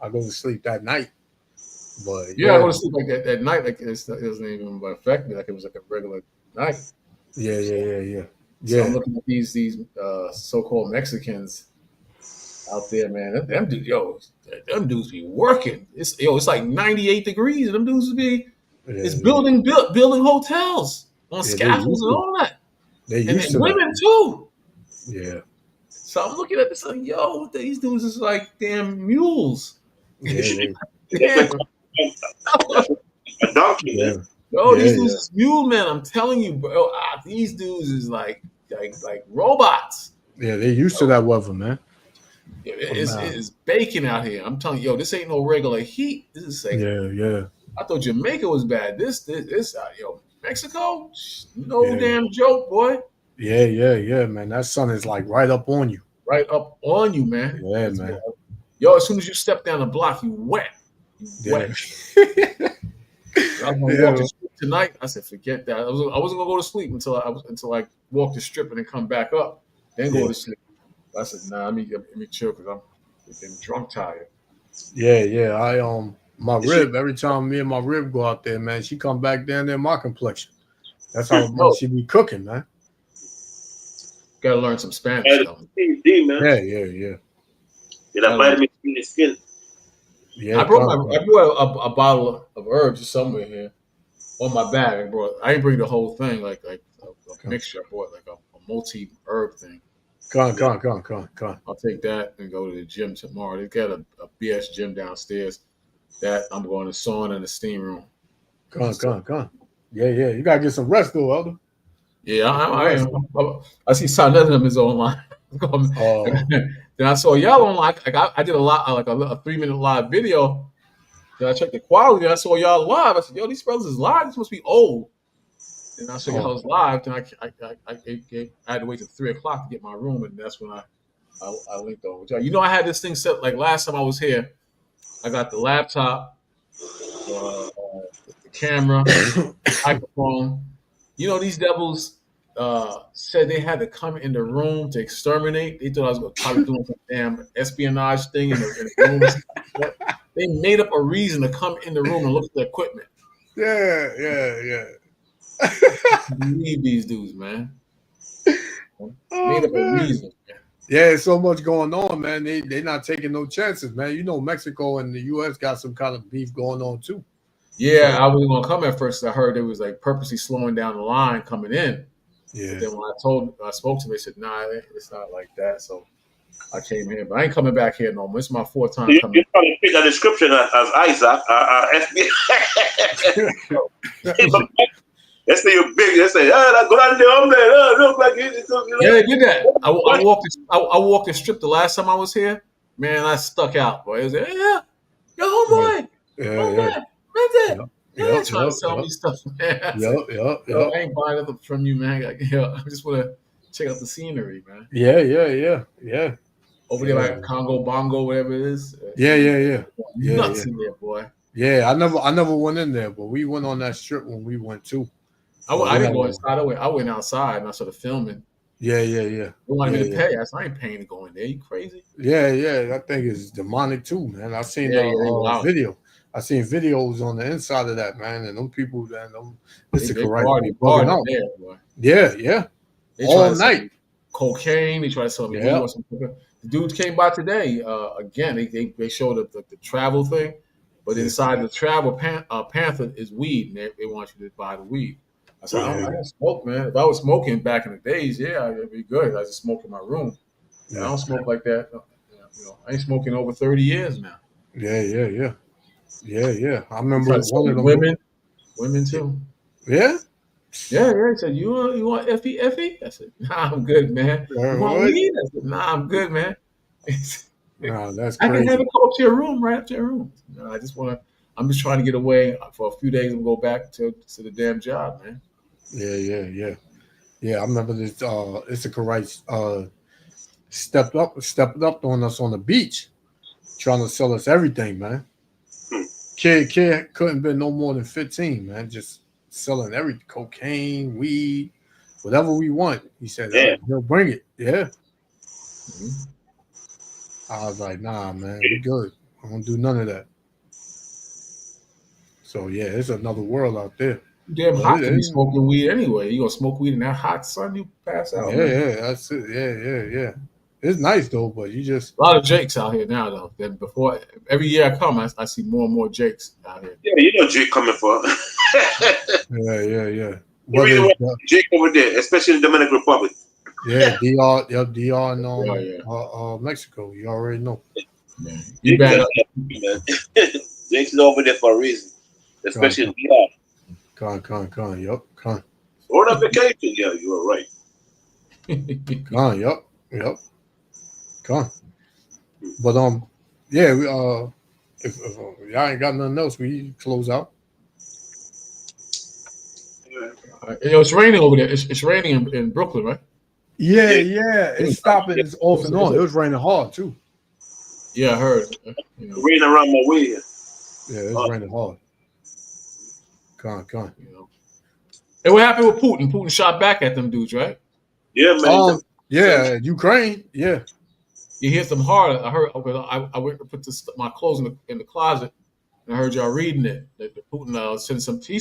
A: I go to sleep that night. But
B: I go to sleep like that night. Like it doesn't even affect me. Like it was like a regular night.
A: Yeah.
B: So I'm looking at these so-called Mexicans out there, man. Them dudes be working. It's like 98 degrees, and them dudes be building hotels on scaffolds and all that. And women too.
A: Yeah.
B: So I'm looking at this like, these dudes is like damn mules.
A: Yeah.
C: A donkey, man.
B: These dudes is mule men. I'm telling you, bro. These dudes is like robots.
A: Yeah, they're used to that weather, man.
B: It's baking out here. I'm telling you, this ain't no regular heat. This is like, I thought Jamaica was bad. This Mexico, damn joke, boy.
A: Yeah, man. That sun is like right up on you.
B: Right up on you, man.
A: Yeah, man.
B: Yo, as soon as you step down the block, you wet. You wet. I was gonna walk the strip tonight. I said, forget that. I wasn't gonna go to sleep until I walk the strip and then come back up, then go to sleep. I said, nah, let me chill because I'm getting drunk tired.
A: Yeah. My rib. Every time me and my rib go out there, man, she come back down there my complexion. That's how much she be cooking, man.
B: Gotta learn some Spanish though.
C: Man.
A: Yeah.
C: Get that vitamin C in the skin.
B: Yeah, I brought a bottle of herbs somewhere here on my bag. I didn't bring the whole thing, like a mixture. I brought like a multi herb thing.
A: Come on.
B: I'll take that and go to the gym tomorrow. They got a BS gym downstairs that I'm going to sauna in the steam room.
A: Come on. Yeah. You gotta get some rest though, Elder.
B: Yeah, I see Silent is online. Then I saw y'all online. I did a 3-minute live video. Then I checked the quality. And I saw y'all live. I said, "Yo, these brothers is live. This must be old." And I saw y'all was live. Then I had to wait till 3 o'clock to get my room, and that's when I linked over with y'all. You know, I had this thing set like last time I was here. I got the laptop, the camera, microphone. You know, these devils said they had to come in the room to exterminate. They thought I was going to probably doing some damn espionage thing in the room. They made up a reason to come in the room and look at the equipment.
A: Yeah.
B: Believe these dudes, man. Made up a reason.
A: Yeah, so much going on, man. They not taking no chances, man. You know, Mexico and the U.S. got some kind of beef going on too.
B: Yeah, I was gonna come at first. I heard they was like purposely slowing down the line coming in.
A: Yeah.
B: But then when I spoke to them, they said, "Nah, it's not like that." So I came here, but I ain't coming back here no more. It's my 4th time coming.
C: You probably pick a description as Isaac, FBI. Let's say you're big. Let's say, grande hombre. Look like
B: yeah, they did that. I walked the strip the last time I was here. Man, I stuck out, boy. It was like, yo, homeboy.
A: Yeah.
B: Yeah, trying to sell me stuff, man.
A: Yep.
B: I ain't buying nothing from you, man. I just want to check out the scenery, man.
A: Yeah.
B: Over there, like Congo Bongo, whatever it is.
A: Yeah.
B: Nuts in there, boy.
A: Yeah, I never went in there, but we went on that strip when we went too.
B: I didn't go inside. I went outside and I started filming.
A: Yeah.
B: They wanted me to pay. I ain't paying to go in there. You crazy?
A: Yeah. That thing is demonic too, man. I've seen video. I seen videos on the inside of that, man, and them people, man, it's a karate bugging out.
B: There, boy.
A: Yeah.
B: They
A: all night.
B: Cocaine. They try to sell me.
A: Yeah.
B: The dude came by today. Again, they showed up the travel thing, but inside the travel panther is weed, and they want you to buy the weed. I said, I don't smoke, man. If I was smoking back in the days, it'd be good. I just smoke in my room. I don't smoke like that. I ain't smoking over 30 years now.
A: Yeah. I remember one of them.
B: Women too.
A: Yeah.
B: Yeah. He said, you want Effie? I said, nah, I'm good, man. You want weed? I said, nah, I'm good, man.
A: Nah, that's
B: I
A: crazy.
B: can have it come up to your room, right up to your room. I'm just trying to get away for a few days and go back to the damn job, man.
A: Yeah. I remember this. Issachar Rice stepped up on us on the beach, trying to sell us everything, man. Kid couldn't be no more than 15, man. Just selling everything, cocaine, weed, whatever we want. He said, he'll bring it. Yeah. I was like, nah, man, we good. I don't do none of that. So yeah, it's another world out there.
B: Damn hot to be smoking weed anyway. You gonna smoke weed in that hot sun, you pass out.
A: Yeah, that's it. Yeah. It's nice though, but you just
B: a lot of Jakes out here now though. Than before, every year I come, I see more and more Jakes out here.
C: Yeah, you know Jake coming for.
A: Yeah.
C: Jake over there, especially in the Dominican Republic.
A: Yeah, DR and Mexico. You already know.
B: Yeah. You back up.
C: Jake's is over there for a reason, especially in DR.
A: Con. Yup.
C: Or on vacation, yeah, you were right.
A: Con, yup. Con. But yeah, we if y'all ain't got nothing else, we close out.
B: It's raining over there. It's raining in Brooklyn, right?
A: Yeah, it's stopping. It's off and on. It was raining hard too.
B: Yeah, I heard.
C: Raining around my way here.
A: Yeah, it was raining hard. Come on.
B: Hey, what happened with Putin? Putin shot back at them dudes, right?
C: Yeah, man.
A: Yeah, Ukraine. Yeah.
B: You hit them hard. I heard. I went to put my clothes in the closet, and I heard y'all reading it. That Putin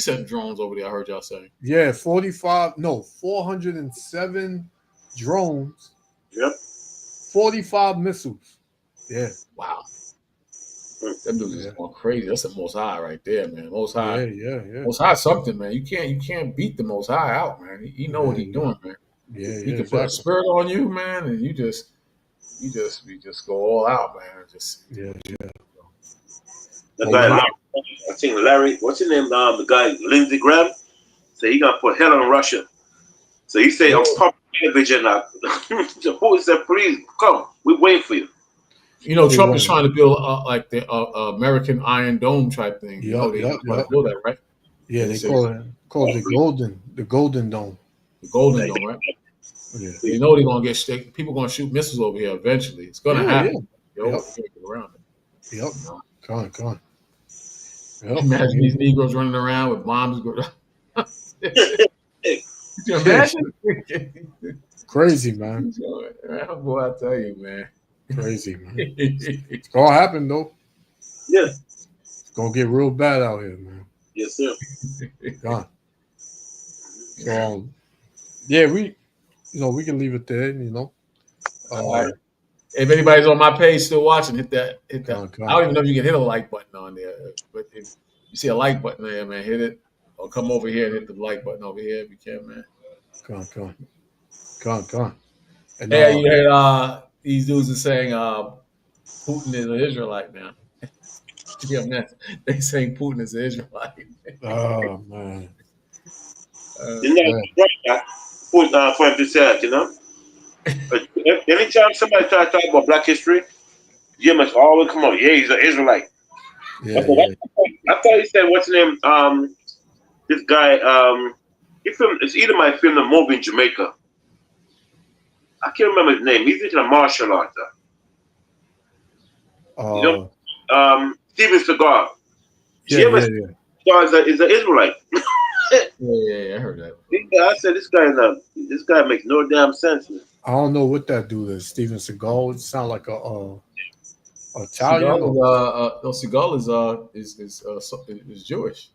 B: sent drones over there. I heard y'all saying.
A: Yeah, 407 drones.
C: Yep.
A: 45 missiles. Yeah.
B: Wow. Them dudes is going crazy. That's the Most High right there, man. Most High.
A: Yeah.
B: Most High something, man. You can't beat the Most High out, man. He know what he's doing, man.
A: Yeah,
B: He can put a spirit on you, man, and you just go all out, man.
A: Yeah.
C: The guy, I think Larry, what's his name? The guy Lindsey Graham, said he gonna put hell on Russia. So he said on public television, the Putin said, "Please come, we're waiting for you."
B: You know, Trump is trying to build like the American Iron Dome type thing. You know, they trying to build that, right?
A: Yeah, they call it the Golden Dome.
B: The Golden Dome, right?
A: Yeah.
B: You know they're gonna get people gonna shoot missiles over here eventually. It's gonna happen. Yo,
A: Yep.
B: get around it.
A: Yep. Come on. Yep.
B: Imagine these Negroes running around with bombs. Could you imagine?
A: Crazy, man.
B: Boy, I tell you, man.
A: Crazy, man. It's gonna happen though.
C: Yeah.
A: It's gonna get real bad out here, man.
C: Yes, sir.
A: God. So yeah, we can leave it there, you know.
B: All right. If anybody's on my page still watching, hit that. I don't even know if you can hit a like button on there, but if you see a like button there, man, hit it. Or come over here and hit the like button over here if you can, man.
A: Come on. And,
B: hey, you heard these dudes are saying Putin is an Israelite now. Yeah, man. They saying Putin is an Israelite.
A: Oh man.
C: Putin for him to say that, you know. But anytime somebody try to talk about Black history, you must always come on. Yeah, he's an Israelite.
A: Yeah.
C: I thought he said, what's his name? This guy, he filmed. It's either my film, a movie in Jamaica. I can't remember his name. He's into martial arts. You know, Steven Seagal. Seagal is an Israelite.
B: Yeah, I heard that.
C: I said this guy makes no damn sense, man.
A: I don't know what that dude is. Steven Seagal. It sounds like Italian.
B: Seagal is Jewish.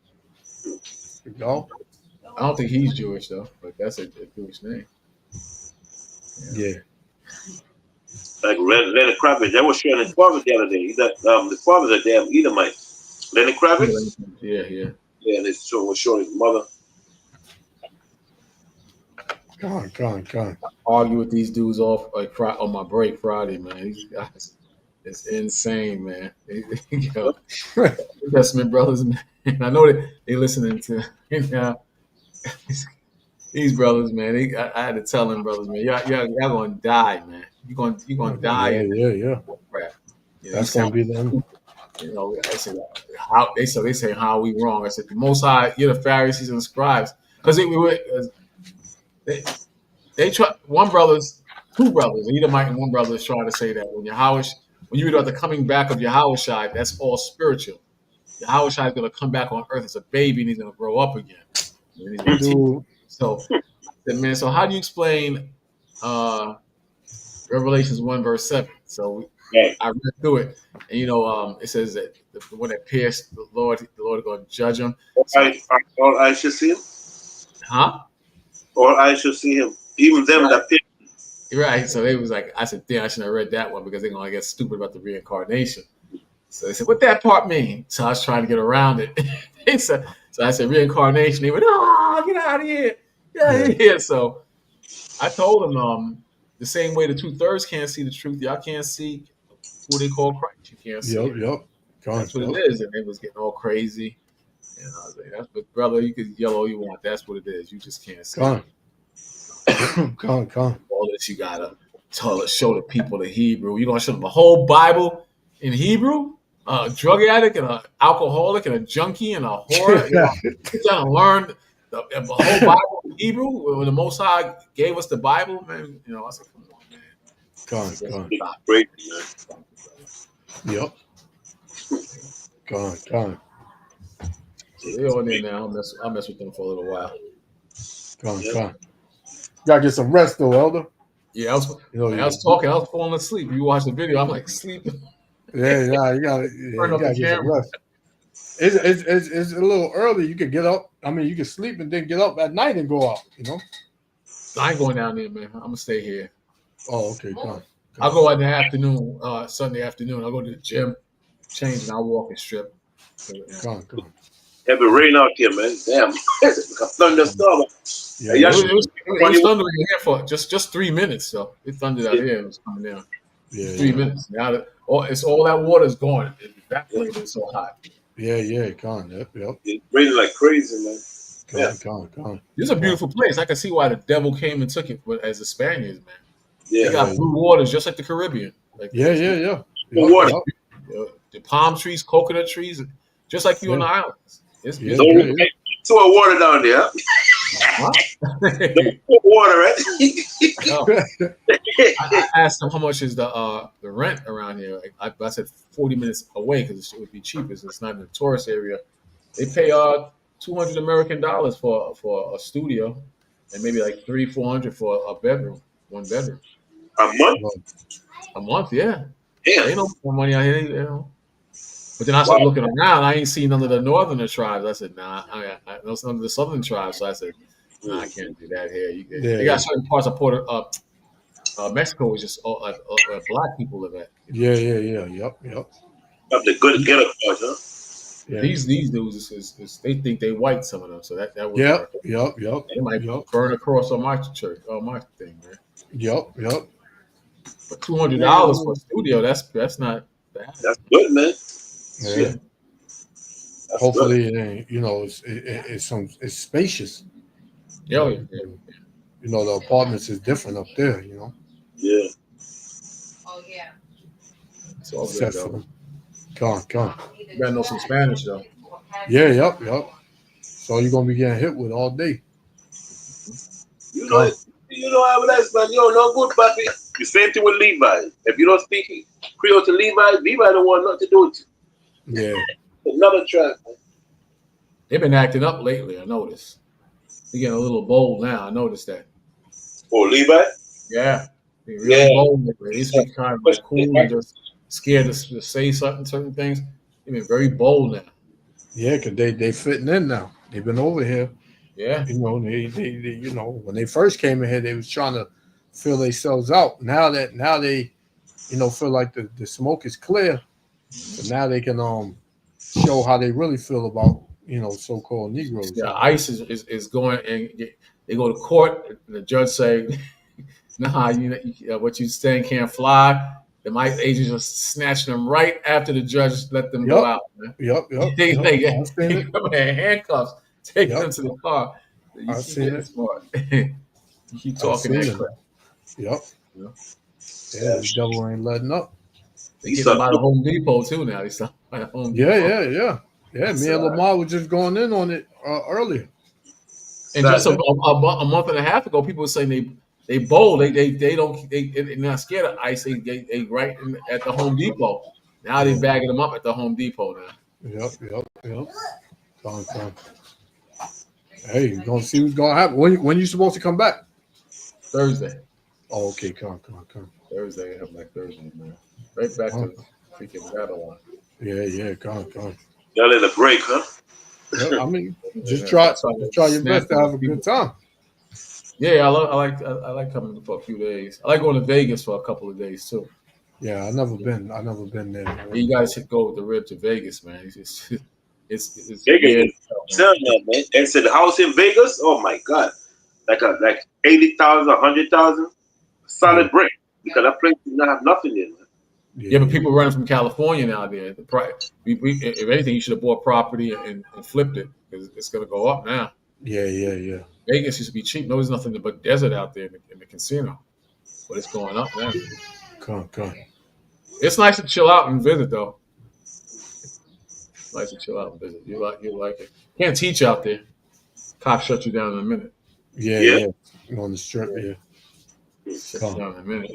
A: Seagal?
B: I don't think he's Jewish though, but that's a Jewish name.
A: Yeah.
C: Like Lenny Kravitz, that was showing his father the other day. The father's a damn Edomite. Lenny Kravitz.
B: Yeah.
C: Yeah, and it was showing his mother.
A: Come on.
B: Argue with these dudes off like on my break Friday, man. These guys, it's insane, man. Investment brothers, man. I know that they listening to these brothers, man. I had to tell them, brothers, man, y'all gonna die, man. You're gonna die.
A: Yeah.
B: Crap.
A: That's gonna be them.
B: You know, I said they say how we wrong. I said the Most High, you're the Pharisees and the scribes, because they try. Two brothers, Edomite and one brother is trying to say that when you read about the coming back of Yahushua, that's all spiritual. Yahushua is going to come back on earth as a baby and he's going to grow up again. So how do you explain Revelations 1 verse 7? So I read through it, and it says that the one that pierced the Lord is going to judge him.
C: All eyes should see him.
B: Huh?
C: All eyes should see him, even them that pierced.
B: Right. So they was like, I said, damn, I shouldn't have read that one because they're going to get stupid about the reincarnation. So they said, what that part mean? So I was trying to get around it. So I said, reincarnation. They went, oh, get out of here. Get out of here. So I told them the same way the 2/3 can't see the truth, y'all can't see who they call Christ. You can't see it.
A: Yep.
B: That's what it is. And they was getting all crazy. And I was like, brother, you can yell all you want. That's what it is. You just can't see it.
A: Come on.
B: All this you gotta show the people the Hebrew. You're gonna show them the whole Bible in Hebrew? A drug addict and an alcoholic and a junkie and a whore. You gotta learn the whole Bible in Hebrew, when the Most High gave us the Bible, man, you know, I said, come on, man.
A: Gone.
C: Great, man.
A: Yep. Gone.
B: So they're on there now. I'll mess with them for a little while.
A: Gone. Gotta get some rest though, Elder.
B: Yeah, I was talking, I was falling asleep. You watch the video, I'm like sleeping.
A: Yeah, you gotta get some rest. It's a little early. You could get up. I mean, you can sleep and then get up at night and go out. You know.
B: I ain't going down there, man. I'm gonna stay here.
A: Oh, okay, gone.
B: I'll go out in the afternoon, Sunday afternoon. I'll go to the gym, change, and I'll walk and strip.
A: Gone.
C: Heavy rain out here, man. Damn, it's like a thunderstorm.
B: Yeah, it was thundering here for just 3 minutes. So it thundered out here. It was coming down.
A: Yeah,
B: 3 minutes. Now that all that water's gone. It evaporated. It's so hot.
A: Yeah, gone. Yep.
C: It's raining like crazy, man.
A: Gone.
B: This is a beautiful place. I can see why the devil came and took it as the Spaniards, man.
C: Yeah,
B: they got blue waters just like the Caribbean. Like,
A: yeah.
B: Blue water. The palm trees, coconut trees, just like you on the islands. It's
C: So water down there. Water, right?
B: I asked them how much is the rent around here. I said 40 minutes away because it would be cheaper. It's not in the tourist area. They pay $200 American for a studio, and maybe like $300-400 for a bedroom, 1 bedroom. A month, yeah.
C: Yeah.
B: Ain't no more money out here, you know. But then I started looking around. I ain't seen none of the northern tribes. I said, nah. I know some of the southern tribes. So I said, nah, I can't do that here. They got certain parts of Mexico is just black people live at.
A: Yeah. Yep.
C: The good ghetto part, huh?
A: Yeah.
B: These dudes is they think they white, some of them. So that would
A: Yep.
B: They might burn a cross on my church, on my thing, man.
A: Yep.
B: But $200 for a studio, that's not bad.
C: That's good, man.
A: Yeah. Hopefully, it ain't, you know, it's spacious.
B: Yeah.
A: You know, the apartments is different up there. You know.
C: Yeah.
N: Oh yeah.
B: It's all good though.
A: Gone.
B: You gotta know some Spanish though.
A: Yeah. Yep. So you're gonna be getting hit with all day.
C: You know how it is, man. You're no good, papi. The same thing with Levi. If you don't speak Creole to Levi don't want nothing to do with you.
A: Yeah.
C: Another track.
B: They've been acting up lately, I noticed. They're getting a little bold now. I noticed that.
C: Oh, Levi?
B: Yeah. They're really bold lately. They used to be kind of like cool and just scared to say certain things. They've been very bold now.
A: Yeah, because they fitting in now. They've been over here.
B: Yeah.
A: You know, they you know, when they first came in here, they was trying to fill themselves out. Now they, you know, feel like the smoke is clear. So now they can show how they really feel about, you know, so-called Negroes.
B: Yeah, ICE is going and they go to court. And the judge say, "Nah, what you saying can't fly." The ICE agents just snatched them right after the judge let them go out. Man.
A: Yep.
B: They come in handcuffs, take them to the car. You
A: I've seen it.
B: Smart. You keep talking that crap.
A: Yep. Yeah, the devil ain't letting up.
B: They get them by the Home Depot too now. They start by the Home Depot.
A: Yeah. Me and Lamar were just going in on it earlier.
B: And just a month and a half ago, people were saying they bold. They're not scared of ICE. They right at the Home Depot. Now they're bagging them up at the Home Depot now.
A: Yep. Come. Hey, you're gonna see what's gonna happen. When you supposed to come back?
B: Thursday.
A: Oh, okay. Come.
B: Thursday, I have like Thursday, man. Right back to freaking Babylon.
A: Yeah. Come.
C: Y'all in a break, huh?
A: Yeah, I mean, just try your best to have a good time.
B: Yeah, I like coming for a few days. I like going to Vegas for a couple of days too.
A: Yeah, I've never been there.
B: Man. You guys should go with the rib to Vegas, man. It's
C: Vegas. Man. And said the house in Vegas. Oh my God, like 80,000, 100,000 solid brick, because that place does not have nothing in it.
B: Yeah, but people running from California now. There, if anything, you should have bought property and flipped it because it's going to go up now.
A: Yeah.
B: Vegas used to be cheap. No, there's nothing but desert out there in the casino, but it's going up now.
A: Come.
B: It's nice to chill out and visit, though. Nice to chill out and visit. You like it. Can't teach out there. Cop shut you down in a minute.
A: Yeah. On the strip, yeah.
B: Shut you down in a minute.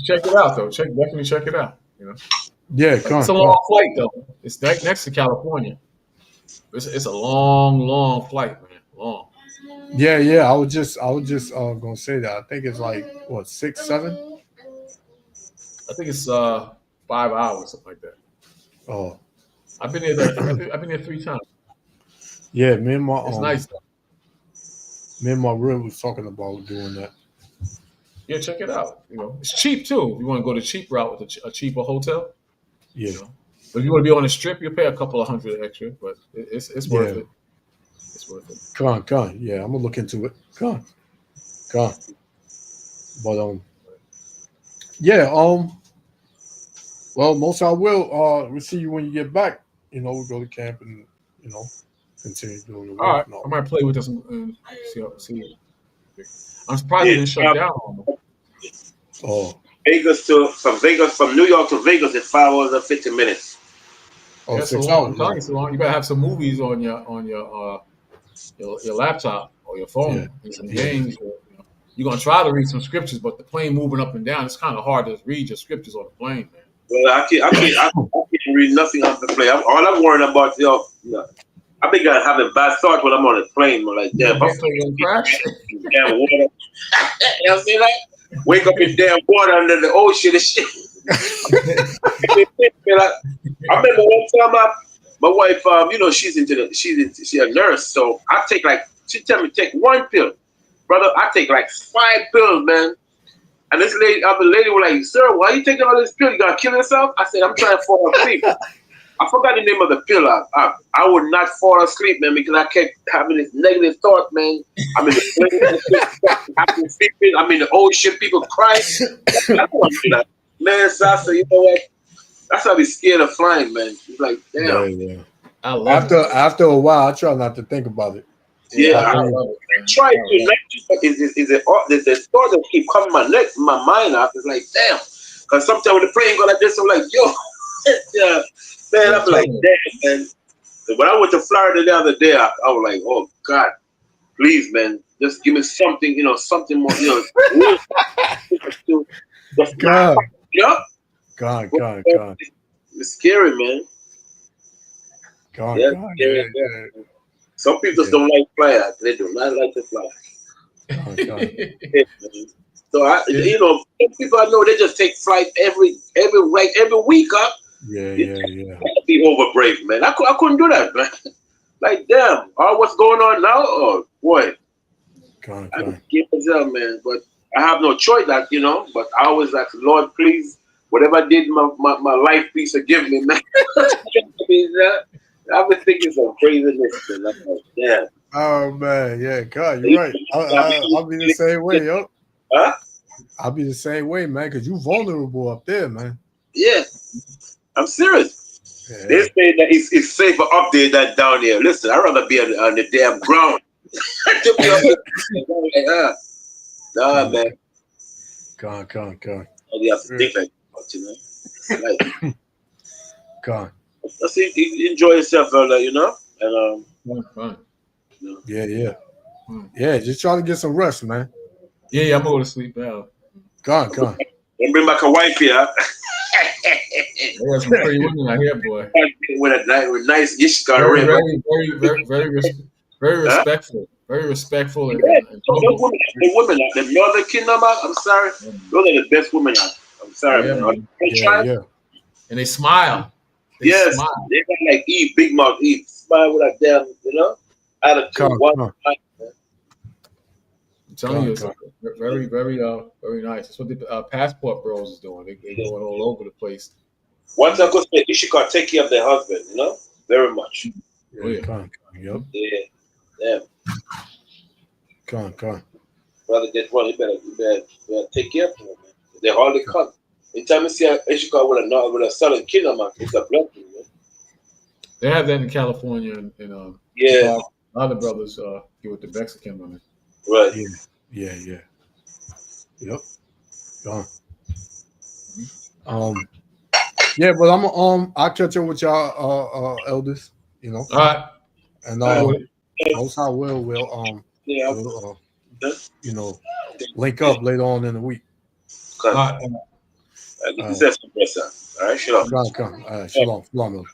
B: Check it out though. Definitely check it out. You know.
A: Yeah,
B: It's a long flight though. It's next to California. It's a long flight, man. Long.
A: Yeah. I was just gonna say that. I think it's like what 6, 7.
B: I think it's 5 hours, something like that.
A: Oh,
B: I've been there. I've been there 3 times.
A: Yeah, me and my
B: It's nice though.
A: Me and my rib was talking about doing that.
B: Yeah, check it out. You know, it's cheap too. If you want to go the cheap route with a cheaper hotel.
A: Yeah.
B: You know? But if you want to be on the strip, you'll pay a couple of $100 extra, but it's worth it. It's worth it.
A: Come on. Yeah, I'm gonna look into it. Come on. But yeah, well, most I will. We'll see you when you get back. You know, we'll go to camp and continue doing the work.
B: All right, I might play with this and see. I'm surprised it didn't shut down on them.
A: Oh.
C: From New York to Vegas is 5 hours and 50 minutes.
A: Oh,
B: That's
A: 6
B: long.
A: hours.
B: I'm telling you, so long. You better have some movies on your laptop or your phone and some games. Or, you're gonna try to read some scriptures, but the plane moving up and down, it's kind of hard to read your scriptures on the plane, man.
C: Well, I can't read nothing off the plane. All I'm worrying about, I think I'm having bad thoughts when I'm on a plane. I'm like, damn,
B: crash.
C: Damn water. You see that? Wake up in damn water under the ocean and shit. I remember one time my wife, she's a nurse, so I take she tell me take 1 pill, brother. I take 5 pills, man. And this lady, the lady was like, sir, why are you taking all this pill? You gonna kill yourself? I said, I'm trying to fall asleep. I forgot the name of the pill. I would not fall asleep, man, because I kept having this negative thought, man. I'm in the plane, I'm in the ocean, people crying. I don't want to do that. Man, Sasa, you know what? That's why I be scared of flying, man. It's like, damn.
A: Yeah.
B: I love
A: After a while, I try not to think about it.
C: Yeah, I try to. Is the thought that keep coming my mind up? It's like, damn. Because sometimes when the plane go like this, I'm like, yo, yeah, man. I'm like, damn, man. So when I went to Florida the other day, I was like, oh God, please, man, just give me something, something more,
A: God.
C: Yeah.
A: God.
C: It's scary, man.
A: God.
C: Scary, yeah. Some people just don't like flying. They do not like to fly. So some people I know, they just take flight every week, huh?
A: Yeah.
C: Be over brave, man. I couldn't do that, man. Like, damn, what's going on now? Oh boy, I can't tell, man. But I have no choice, but I always ask, Lord, please, whatever I did, my life, please forgive me, man. I've been thinking some craziness, man. I'm like, damn.
A: Oh man, yeah, God, you're right. I'll be the same way, yo.
C: Huh?
A: I'll be the same way, man, because you vulnerable up there, man.
C: Yeah, I'm serious.
A: Yeah.
C: They say that it's safer up there than down here. Listen, I'd rather be on the damn ground. To be up there. Nah, man.
A: God.
C: You have to think like that, Like,
A: God.
C: Let's enjoy yourself, brother, and
B: fun.
A: Yeah. Yeah, just try to get some rest, man.
B: Yeah, I'm going to sleep now.
A: God.
C: And bring back a wife here.
B: There's some pretty women out here, boy.
C: With a nice Ishka ring.
B: Very respectful. Very respectful. And
C: the women, the Northern Kingdom, I'm sorry. Those are the best women out. I'm sorry, man.
A: Yeah.
B: And they smile. They
C: got like Eve, Big Mouth Eve. Smile with a damn, attitude.
B: I'm telling you, it's very, very, very nice. That's what the Passport Bros is doing. They're going all over the place.
C: Once I go say Ishika take care of their husband, very much.
A: Yep.
C: Yeah.
A: Come on.
C: Brother, get one. You better take care of him, man. They hardly come. Anytime you see Ishika with a southern kingdom, man, it's a blessing, man.
B: They have that in California, and
C: yeah,
B: a lot of brothers get with the Mexican women.
C: Right.
A: Yeah. Yep. Gone. Yeah, but I'll catch up with y'all elders,
B: All right.
A: And Most High will
C: Yeah.
A: you know, link up later on in the week.
C: All right. All right. All right. Shalom.
A: Shalom. Shalom.